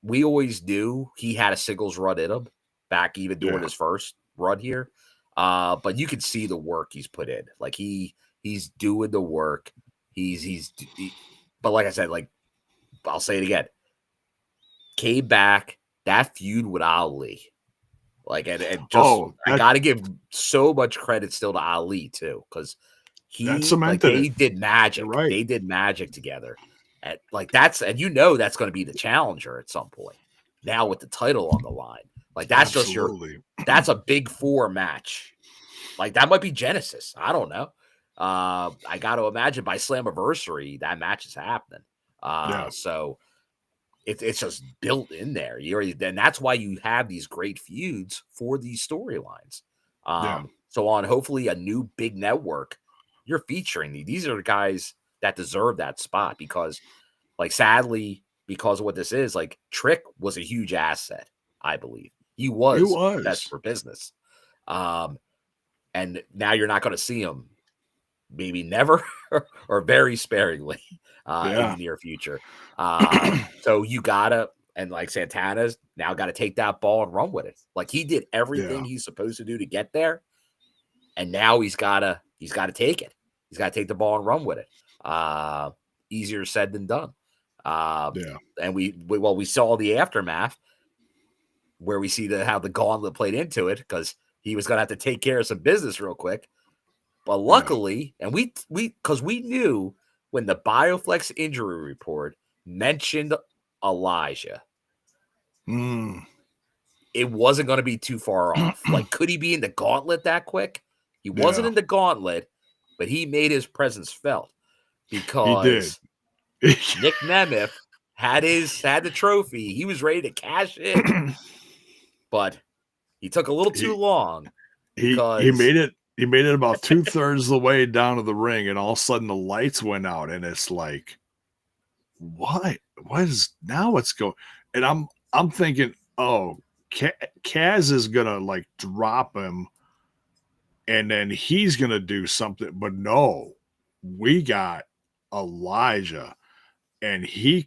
we always knew he had a singles run in him back even during his first run here. But you can see the work he's put in. Like he's doing the work. But like I said, like I'll say it again. Came back, that feud with Ali Like, and just I that, got to give so much credit still to Ali too, because that he like cemented they it. did magic. You're right. They did magic together. And like that's and you know that's going to be the challenger at some point. Now with the title on the line, like that's Absolutely. that's a big four match. Like that might be Genesis. I don't know. I got to imagine by Slammiversary that match is happening. Yeah. So it's just built in there. And that's why you have these great feuds for these storylines. Yeah. So on hopefully a new big network, you're featuring these are the guys that deserve that spot because, like, sadly, because of what this is, like Trick was a huge asset. I believe he was best for business. And now you're not going to see him, maybe never or very sparingly in the near future. So you gotta, and like Santana's now got to take that ball and run with it. Like he did everything he's supposed to do to get there, and now he's gotta take it. He's got to take the ball and run with it. Easier said than done. And we saw the aftermath where we see how the Gauntlet played into it because he was going to have to take care of some business real quick. But luckily, and we knew when the Bioflex injury report mentioned Elijah, it wasn't going to be too far off. Like, could he be in the Gauntlet that quick? He wasn't in the Gauntlet, but he made his presence felt because Nick Nemeth had the trophy. He was ready to cash in, but he took a little too long. Because he made it. He made it about 2/3 of the way down to the ring, and all of a sudden the lights went out, and it's like, what? What is now? What's going? And I'm thinking, oh, Kaz is gonna like drop him, and then he's gonna do something. But no, we got Elijah, and he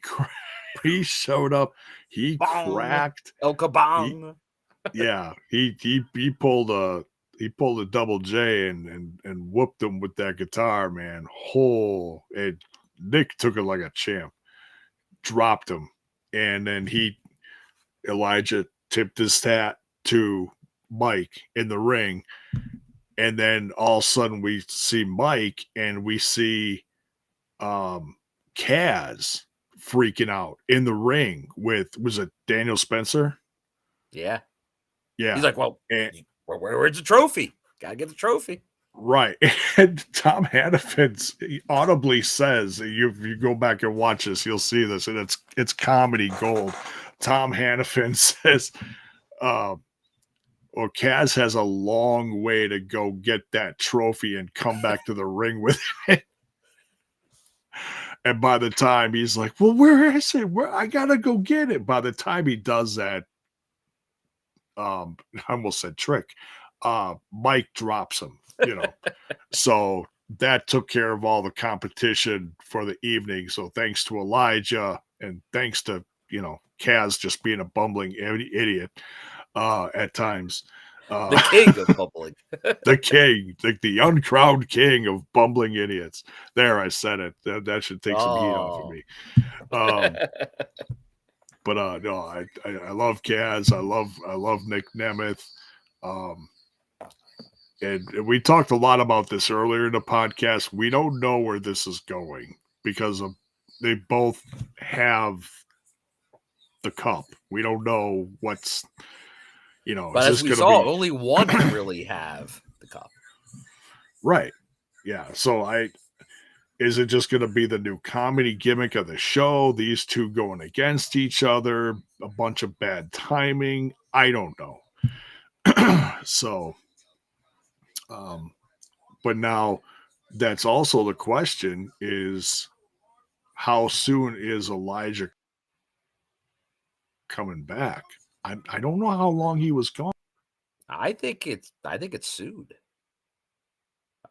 showed up. He cracked El Kabong. He pulled a double J and whooped him with that guitar, man. And Nick took it like a champ, dropped him, and then Elijah tipped his hat to Mike in the ring, and then all of a sudden we see Mike and we see Kaz freaking out in the ring with, was it Daniel Spencer? Yeah. He's like, well, where's the trophy? Gotta get the trophy. Right. And Tom Hannafin audibly says, if you go back and watch this, you'll see this, and it's comedy gold. Tom Hannafin says, well, Kaz has a long way to go get that trophy and come back to the ring with it. And by the time he's like, well, where is it? I gotta go get it. By the time he does that, I almost said Trick. Mike drops him, So that took care of all the competition for the evening. So thanks to Elijah and thanks to, Kaz just being a bumbling idiot at times. The king of bumbling. The king, the uncrowned king of bumbling idiots. There, I said it. That should take some heat off of me. But no, I love Kaz. I love Nick Nemeth. And we talked a lot about this earlier in the podcast. We don't know where this is going because they both have the cup. We don't know what's, But as we saw, only one can really have the cup. Right. Yeah. So is it just going to be the new comedy gimmick of the show? These two going against each other, a bunch of bad timing. I don't know. So, but now that's also the question is how soon is Elijah coming back? I don't know how long he was gone. I think it's soon.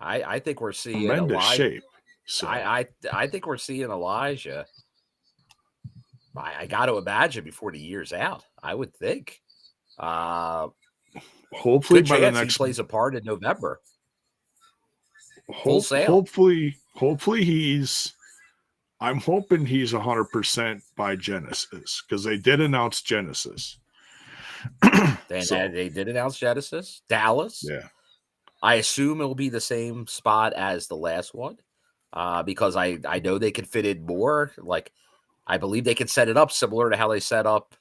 I think we're seeing tremendous Elijah. Shape. So I think we're seeing Elijah. I got to imagine before the year's out. I would think. Hopefully good by chance the next he plays a part in November. Hopefully I'm hoping he's 100% by Genesis because they did announce Genesis. Then So, they did announce Genesis, Dallas. yeah. I assume it will be the same spot as the last one, because I know they could fit in more. Like, I believe they could set it up similar to how they set up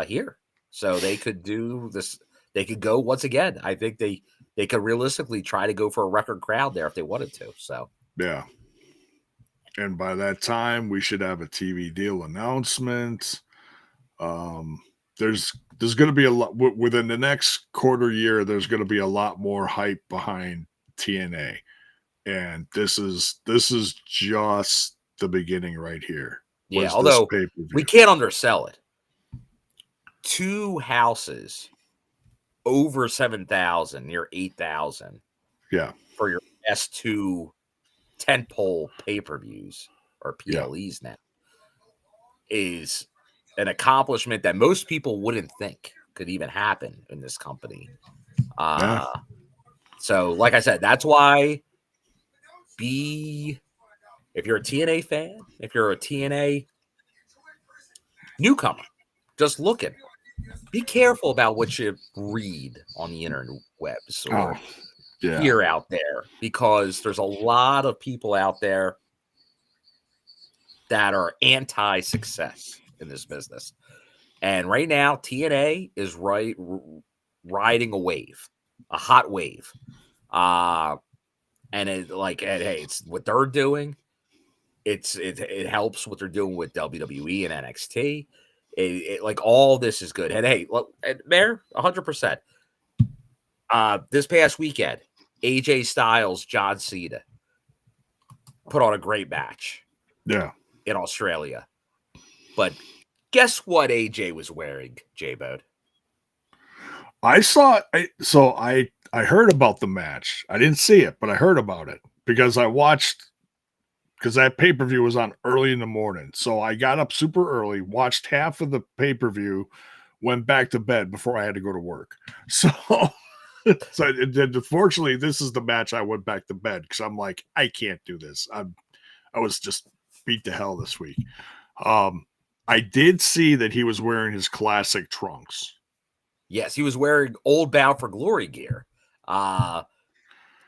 here, so they could do this. They could go once again. I think they could realistically try to go for a record crowd there if they wanted to. So Yeah. And by that time, we should have a TV deal announcement. There's going to be a lot within the next quarter year. There's going to be a lot more hype behind TNA, and this is just the beginning right here. yeah, Was this although pay-per-view? we can't undersell it. 2 houses over 7,000, near 8,000. Yeah. For your S2 tentpole pay-per-views or PLEs now is an accomplishment that most people wouldn't think could even happen in this company. So, like I said, that's why if you're a TNA fan, if you're a TNA newcomer, just looking, be careful about what you read on the interwebs or hear out there, because there's a lot of people out there that are anti-success in this business. And right now, TNA is riding a wave, a hot wave. And hey, it's what they're doing. It helps what they're doing with WWE and NXT. Like, all this is good. And hey, look, Mayor, 100%. This past weekend, AJ Styles, John Cena put on a great match. Yeah. In Australia. But guess what AJ was wearing, J-Bode? I saw it. So I heard about the match. I didn't see it, but I heard about it because that pay-per-view was on early in the morning. So I got up super early, watched half of the pay-per-view, went back to bed before I had to go to work. So unfortunately, this is the match I went back to bed because I'm like, I can't do this. I was just beat to hell this week. I did see that he was wearing his classic trunks. Yes, he was wearing old Bound for Glory gear. And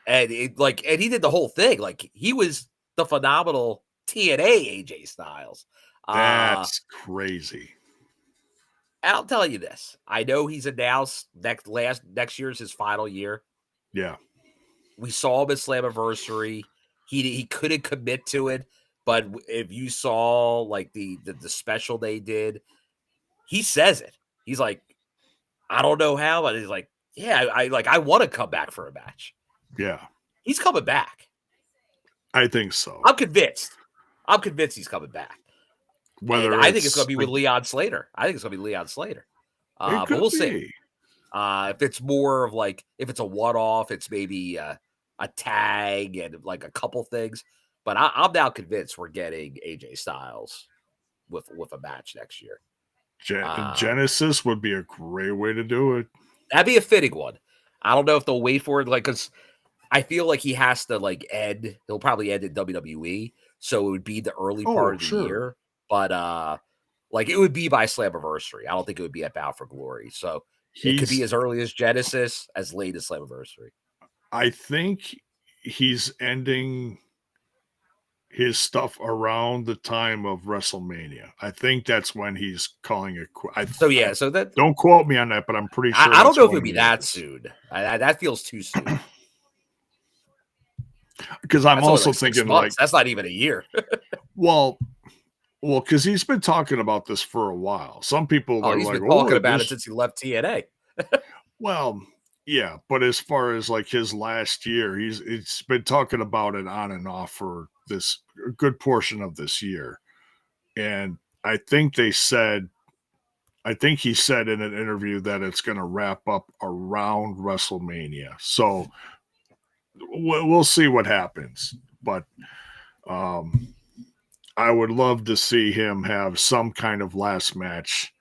he did the whole thing. Like, he was the phenomenal TNA AJ Styles. That's crazy. I'll tell you this. I know he's announced next year's his final year. Yeah. We saw him at Slammiversary. He couldn't commit to it. But if you saw like the special they did, he says it. He's like, I don't know how, but he's like, yeah, I want to come back for a match. Yeah. He's coming back. I think so. I'm convinced he's coming back. I think it's going to be with Leon Slater. But we'll see. If it's more of like, if it's a one-off, it's maybe a tag and like a couple things. But I'm now convinced we're getting AJ Styles with a match next year. Genesis would be a great way to do it. That'd be a fitting one. I don't know if they'll wait for it, like, because I feel like he has to like end. He'll probably end in WWE, so it would be the early part of the year. But like, it would be by Slammiversary. I don't think it would be at Bound for Glory. So it could be as early as Genesis, as late as Slammiversary. I think he's ending his stuff around the time of WrestleMania. I think that's when he's calling it. So that, don't quote me on that, but I'm pretty sure. I don't know if it'd be that soon. That feels too soon. Because I'm also thinking like that's not even a year. well, because he's been talking about this for a while. Some people are he's like, been talking about it since he left TNA. Well, yeah, but as far as like his last year, he's been talking about it on and off for a good portion of this year. And I think he said in an interview that it's going to wrap up around WrestleMania. So we'll see what happens. But I would love to see him have some kind of last match.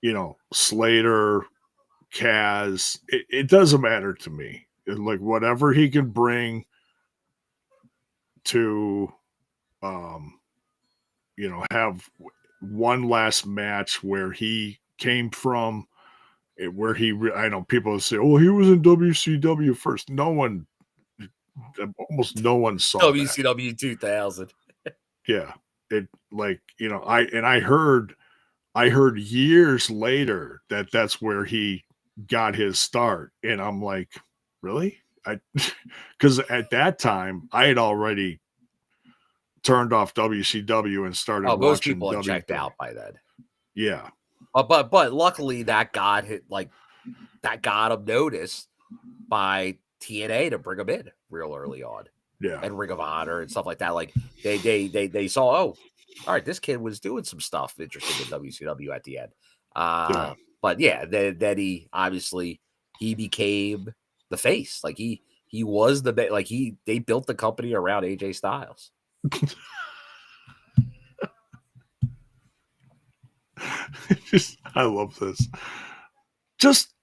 You know, Slater, Kaz, it doesn't matter to me. Like, whatever he can bring to, have one last match where he came from where I know people say, oh, he was in WCW first. Almost no one saw WCW 2000. Yeah. I heard years later that's where he got his start. And I'm like, really? Because at that time I had already turned off WCW and started watching most people had WWE. checked out by then. Yeah. But luckily that got him noticed by TNA to bring him in real early on. Yeah. And Ring of Honor and stuff like that. Like they saw, oh, all right, this kid was doing some stuff interesting in WCW at the end. But yeah, then he became the face. Like he was they built the company around AJ Styles. I love this.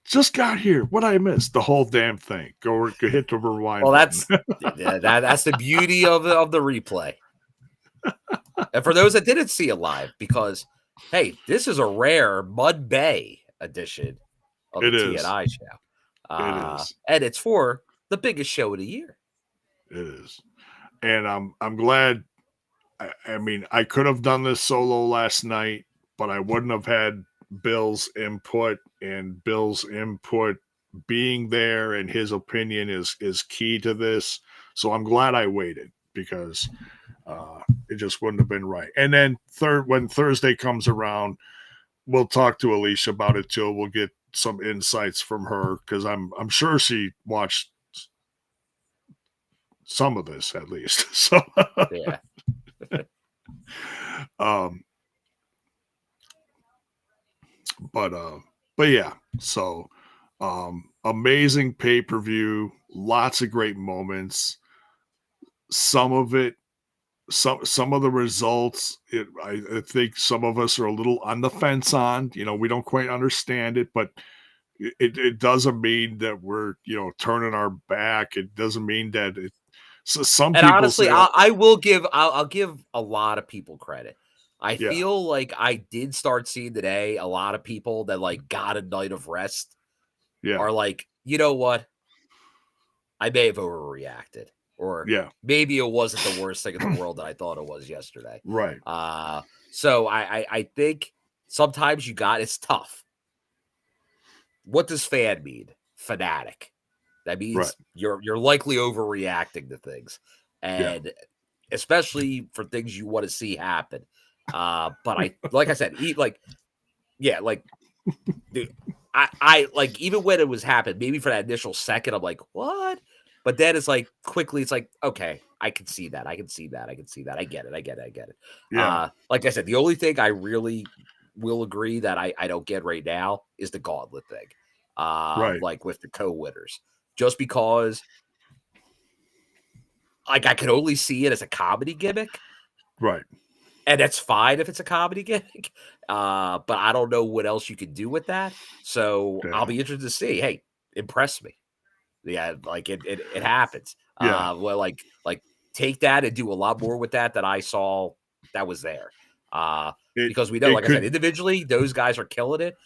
Just got here. What I missed? The whole damn thing. Go hit the rewind. Well, that's the beauty of the replay. And for those that didn't see it live, because hey, this is a rare Mud Bay edition of the TNI show. It is, and it's for the biggest show of the year. It is, and I'm glad. I mean, I could have done this solo last night, but I wouldn't have had Bill's input, and Bill's input being there and his opinion is key to this. So I'm glad I waited, because it just wouldn't have been right. And then when Thursday comes around, we'll talk to Alisha about it too. We'll get some insights from her, because I'm sure she watched some of this at least. So yeah. But yeah, so amazing pay-per-view, lots of great moments. Some of the results, I think some of us are a little on the fence on. We don't quite understand it, but it doesn't mean that we're turning our back. It doesn't mean that it. So some and people honestly, say, I'll give a lot of people credit. I Yeah. feel like I did start seeing today a lot of people that got a night of rest are like, you know what? I may have overreacted, or maybe it wasn't the worst thing in the world that I thought it was yesterday. Right. So I think sometimes it's tough. What does fan mean? Fanatic. That means you're likely overreacting to things, and especially for things you want to see happen. But like I said, dude, I even when it was happening, maybe for that initial second, I'm like, what? But then it's like quickly, it's like, okay, I can see that. I get it. Yeah. Like I said, the only thing I really will agree that I don't get right now is the Gauntlet thing. Like with the co-winners. Just because I can only see it as a comedy gimmick. Right. And that's fine if it's a comedy gimmick. But I don't know what else you can do with that. So I'll be interested to see. Hey, impress me. Yeah, it happens. Yeah. Take that and do a lot more with that I saw that was there. Because we know, I said, individually, those guys are killing it.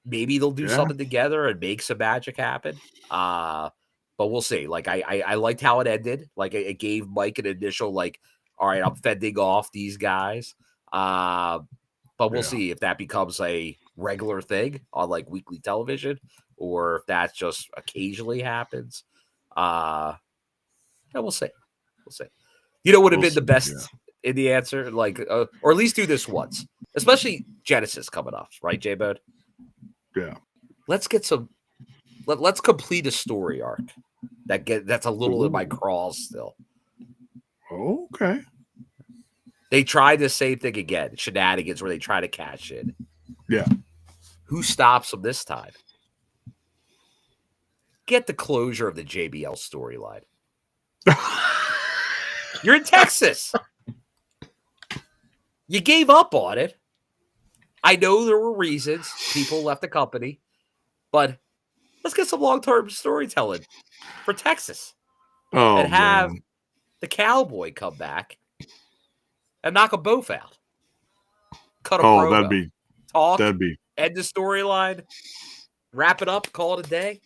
Maybe they'll do something together and make some magic happen. But we'll see. I liked how it ended. It gave Mike an initial, all right, I'm fending off these guys. But we'll see if that becomes a regular thing on weekly television, or if that just occasionally happens. We'll see. Would have been the best in the answer, or at least do this once, especially Genesis coming up, right, J-Bud? Yeah. Let's get some. Let's complete a story arc that's a little in my crawls still. Okay. They tried the same thing again, shenanigans where they try to cash in. Yeah. Who stops them this time? Get the closure of the JBL storyline. You're in Texas. You gave up on it. I know there were reasons people left the company, but let's get some long-term storytelling for Texas. And have the Cowboy come back and knock them both out. Cut a promo. That'd End the storyline. Wrap it up. Call it a day.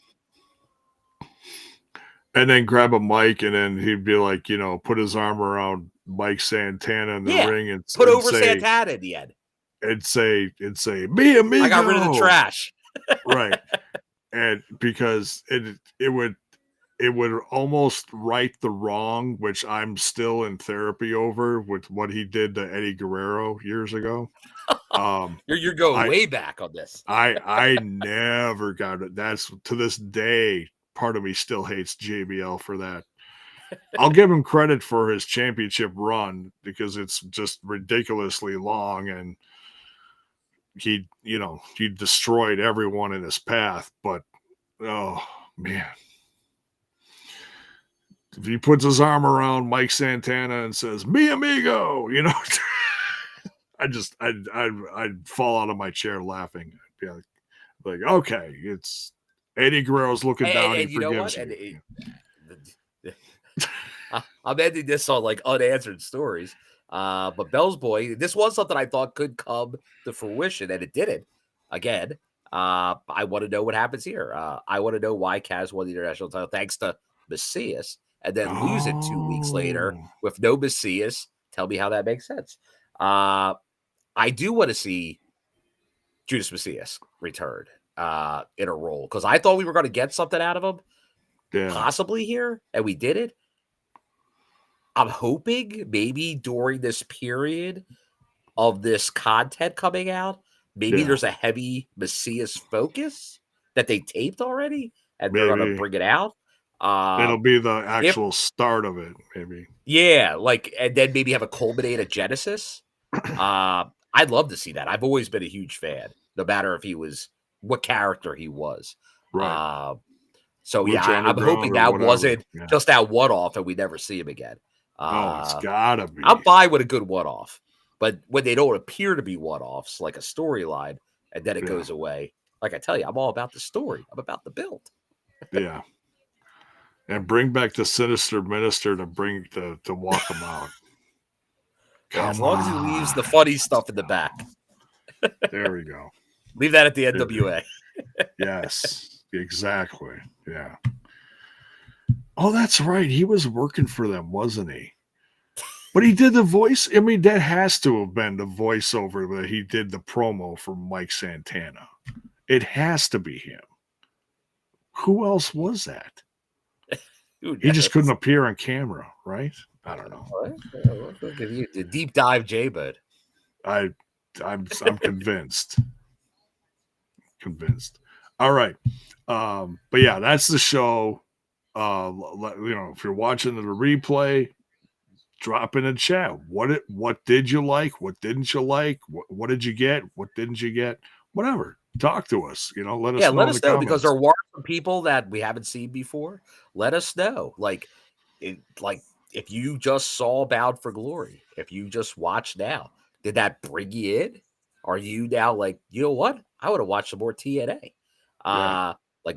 And then grab a mic, and then he'd be like, put his arm around Mike Santana in the ring and put and over say, Santana in the end. And say, "Me amigo." I got rid of the trash. Right. And because it would almost right the wrong, which I'm still in therapy over with what he did to Eddie Guerrero years ago. You're going way back on this. I never got it. That's to this day. Part of me still hates JBL for that. I'll give him credit for his championship run because it's just ridiculously long, and he destroyed everyone in his path. But oh man, if he puts his arm around Mike Santana and says "Mi amigo," I'd fall out of my chair laughing. I'd be like, okay, it's Eddie Guerrero's looking down. And he you know what? forgives you. I'm ending this on like unanswered stories. But Bell's Boy, this was something I thought could come to fruition, and it didn't. Again, I want to know what happens here. I want to know why Kaz won the international title thanks to Macias, and then lose it 2 weeks later with no Macias. Tell me how that makes sense. I do want to see Judas Macias return in a role because I thought we were going to get something out of him, possibly here, and we did it. I'm hoping maybe during this period of this content coming out, maybe there's a heavy Macias focus that they taped already, and they're going to bring it out. It'll be the actual start of it, maybe. Yeah, and then maybe have a culminated Genesis. I'd love to see that. I've always been a huge fan, no matter if he was what character he was. Right. So I'm hoping that wasn't just that one-off, and we never see him again. It's gotta be. I'm fine with a good one-off, but when they don't appear to be one-offs, like a storyline, and then it goes away, like I tell you, I'm all about the story. I'm about the build. Yeah. And bring back the Sinister Minister to walk him out. As long as he leaves the funny stuff in the back. There we go. Leave that at the NWA. Yes, exactly. Yeah. Oh, that's right. He was working for them, wasn't he? But he did the voice. I mean, that has to have been the voiceover that he did the promo for Mike Santana. It has to be him. Who else was that? He just couldn't appear on camera, right? I don't know. Look at you, the deep dive, J-Bud. I'm convinced. Convinced. All right. But yeah, that's the show. If you're watching the replay, drop in the chat. What did you like? What didn't you like? What did you get? What didn't you get? Whatever. Talk to us. Let us know. Let us know because there were some people that we haven't seen before. Let us know. If you just saw Bound for Glory, if you just watched now, did that bring you in? Are you now like, you know what? I would have watched some more TNA.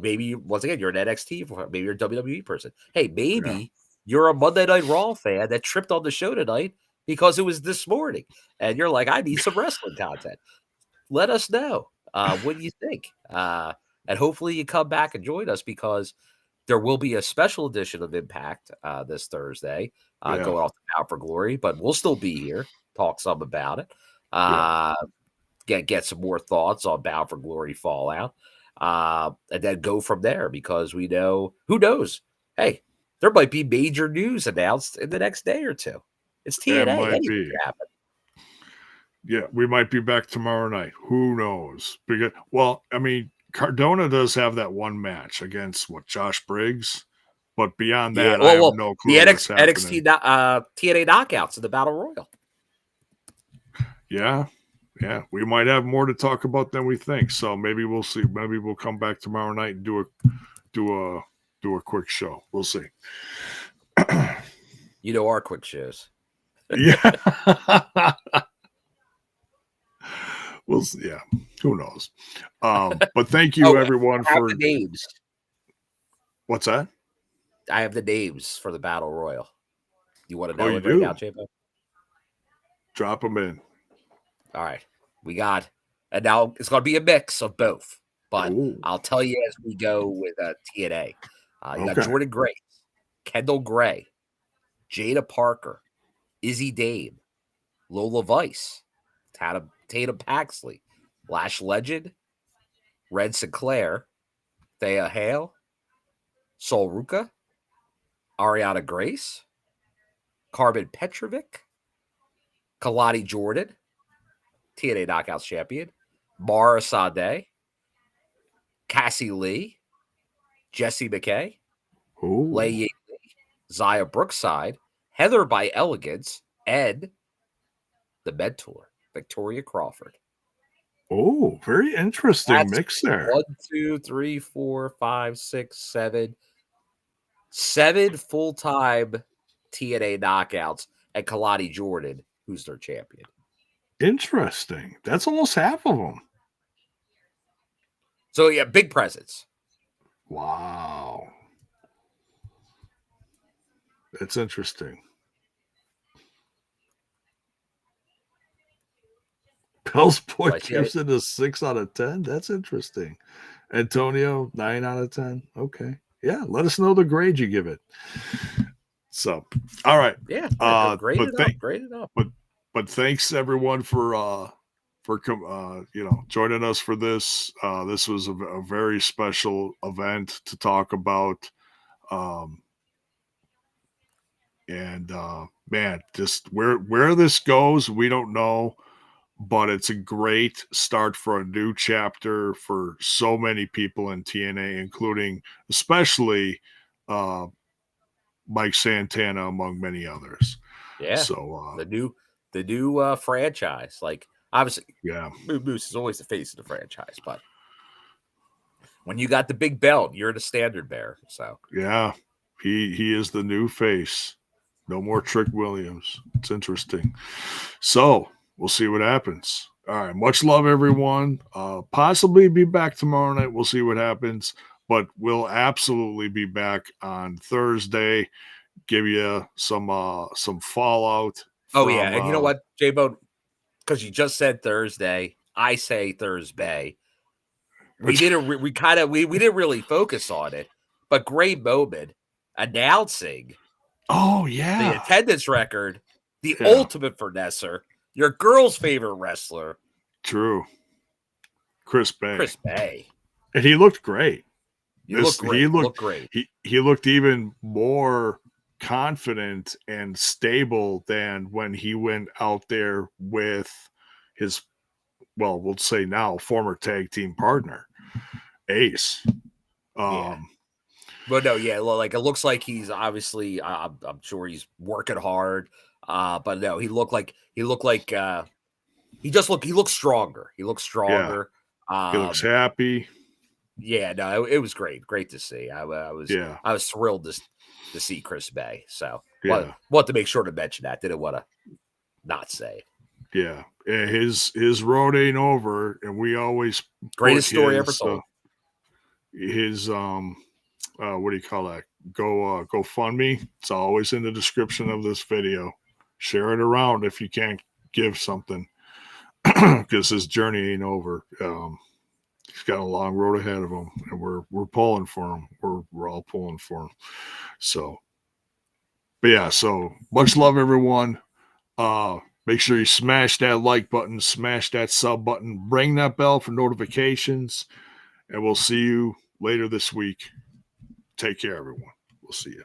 Maybe once again, you're an NXT, maybe you're a WWE person. Hey, maybe you're a Monday Night Raw fan that tripped on the show tonight because it was this morning, and you're like, I need some wrestling content. Let us know. What do you think? And hopefully you come back and join us because there will be a special edition of Impact this Thursday going off the Bound for Glory, but we'll still be here, talk some about it, get some more thoughts on Bound for Glory Fallout, and then go from there because we know, who knows? Hey, there might be major news announced in the next day or two. It's TNA. Anything can happen. Yeah, we might be back tomorrow night. Who knows? Because, Cardona does have that one match against Josh Briggs, but beyond that, I have no clue. The NXT TNA Knockouts in the Battle Royal. Yeah, we might have more to talk about than we think. So maybe we'll see. Maybe we'll come back tomorrow night and do a quick show. We'll see. Our quick shows. Yeah. Who knows? But thank you everyone for the names. What's that? I have the names for the Battle Royal. You want to know it right now, J-Bo? Drop them in. All right. We got And now it's going to be a mix of both. But Ooh. I'll tell you as we go with TNA. You got Okay. Jordan Grace, Kendall Gray, Jada Parker, Izzy Dame, Lola Vice, Tatum Paxley, Lash Legend, Red Sinclair, Thea Hale, Sol Ruka, Ariana Grace, Carbon Petrovic, Kelani Jordan, TNA Knockouts champion, Mara Sade, Cassie Lee, Jessie McKay, Ooh. Lei Ying Lee, Zaya Brookside, Heather by Elegance, and the mentor, Victoria Crawford. Oh, very interesting mix there. 1, 2, 3, 4, 5, 6, 7. 7 full-time TNA knockouts and Kelani Jordan, who's their champion. Interesting. That's almost half of them. So, yeah, big presence. Wow. That's interesting. Bell's Boy gives it a 6 out of 10. That's interesting. Antonio, 9 out of 10. Okay. Yeah, let us know the grade you give it. So, all right. Yeah, grade it up. But thanks everyone for joining us for this. This was a very special event to talk about. Man, just where this goes, we don't know. But it's a great start for a new chapter for so many people in TNA, including especially Mike Santana, among many others. Yeah. So the new franchise, like obviously, yeah, Moose is always the face of the franchise, but when you got the big belt, you're the standard bearer. So yeah, he is the new face. No more Trick Williams. It's interesting. So we'll see what happens. All right. Much love, everyone. Possibly be back tomorrow night. We'll see what happens. But we'll absolutely be back on Thursday. Give you some fallout. Oh, yeah. And you know what, J-Bone? Because you just said Thursday. I say Thursday. We didn't really focus on it. But great moment announcing the attendance record, the ultimate finesser, your girl's favorite wrestler. True. Chris Bay. And he looked great. He looked great. He looked even more confident and stable than when he went out there with his, well, we'll say now, former tag team partner, Ace. But no, yeah, like it looks like he's obviously, I'm sure he's working hard. But no, he looked stronger. He looks stronger. Yeah. He looks happy. Yeah, no, it was great to see. I was thrilled to see Chris Bay. So want to make sure to mention that. Didn't want to not say it. Yeah, his road ain't over, and we always greatest story ever told. His what do you call that? GoFundMe. It's always in the description of this video. Share it around if you can't give something, because his journey ain't over. He's got a long road ahead of him, and we're pulling for him. We're all pulling for him. So, but yeah. So much love, everyone. Make sure you smash that like button, smash that sub button, ring that bell for notifications, and we'll see you later this week. Take care, everyone. We'll see you.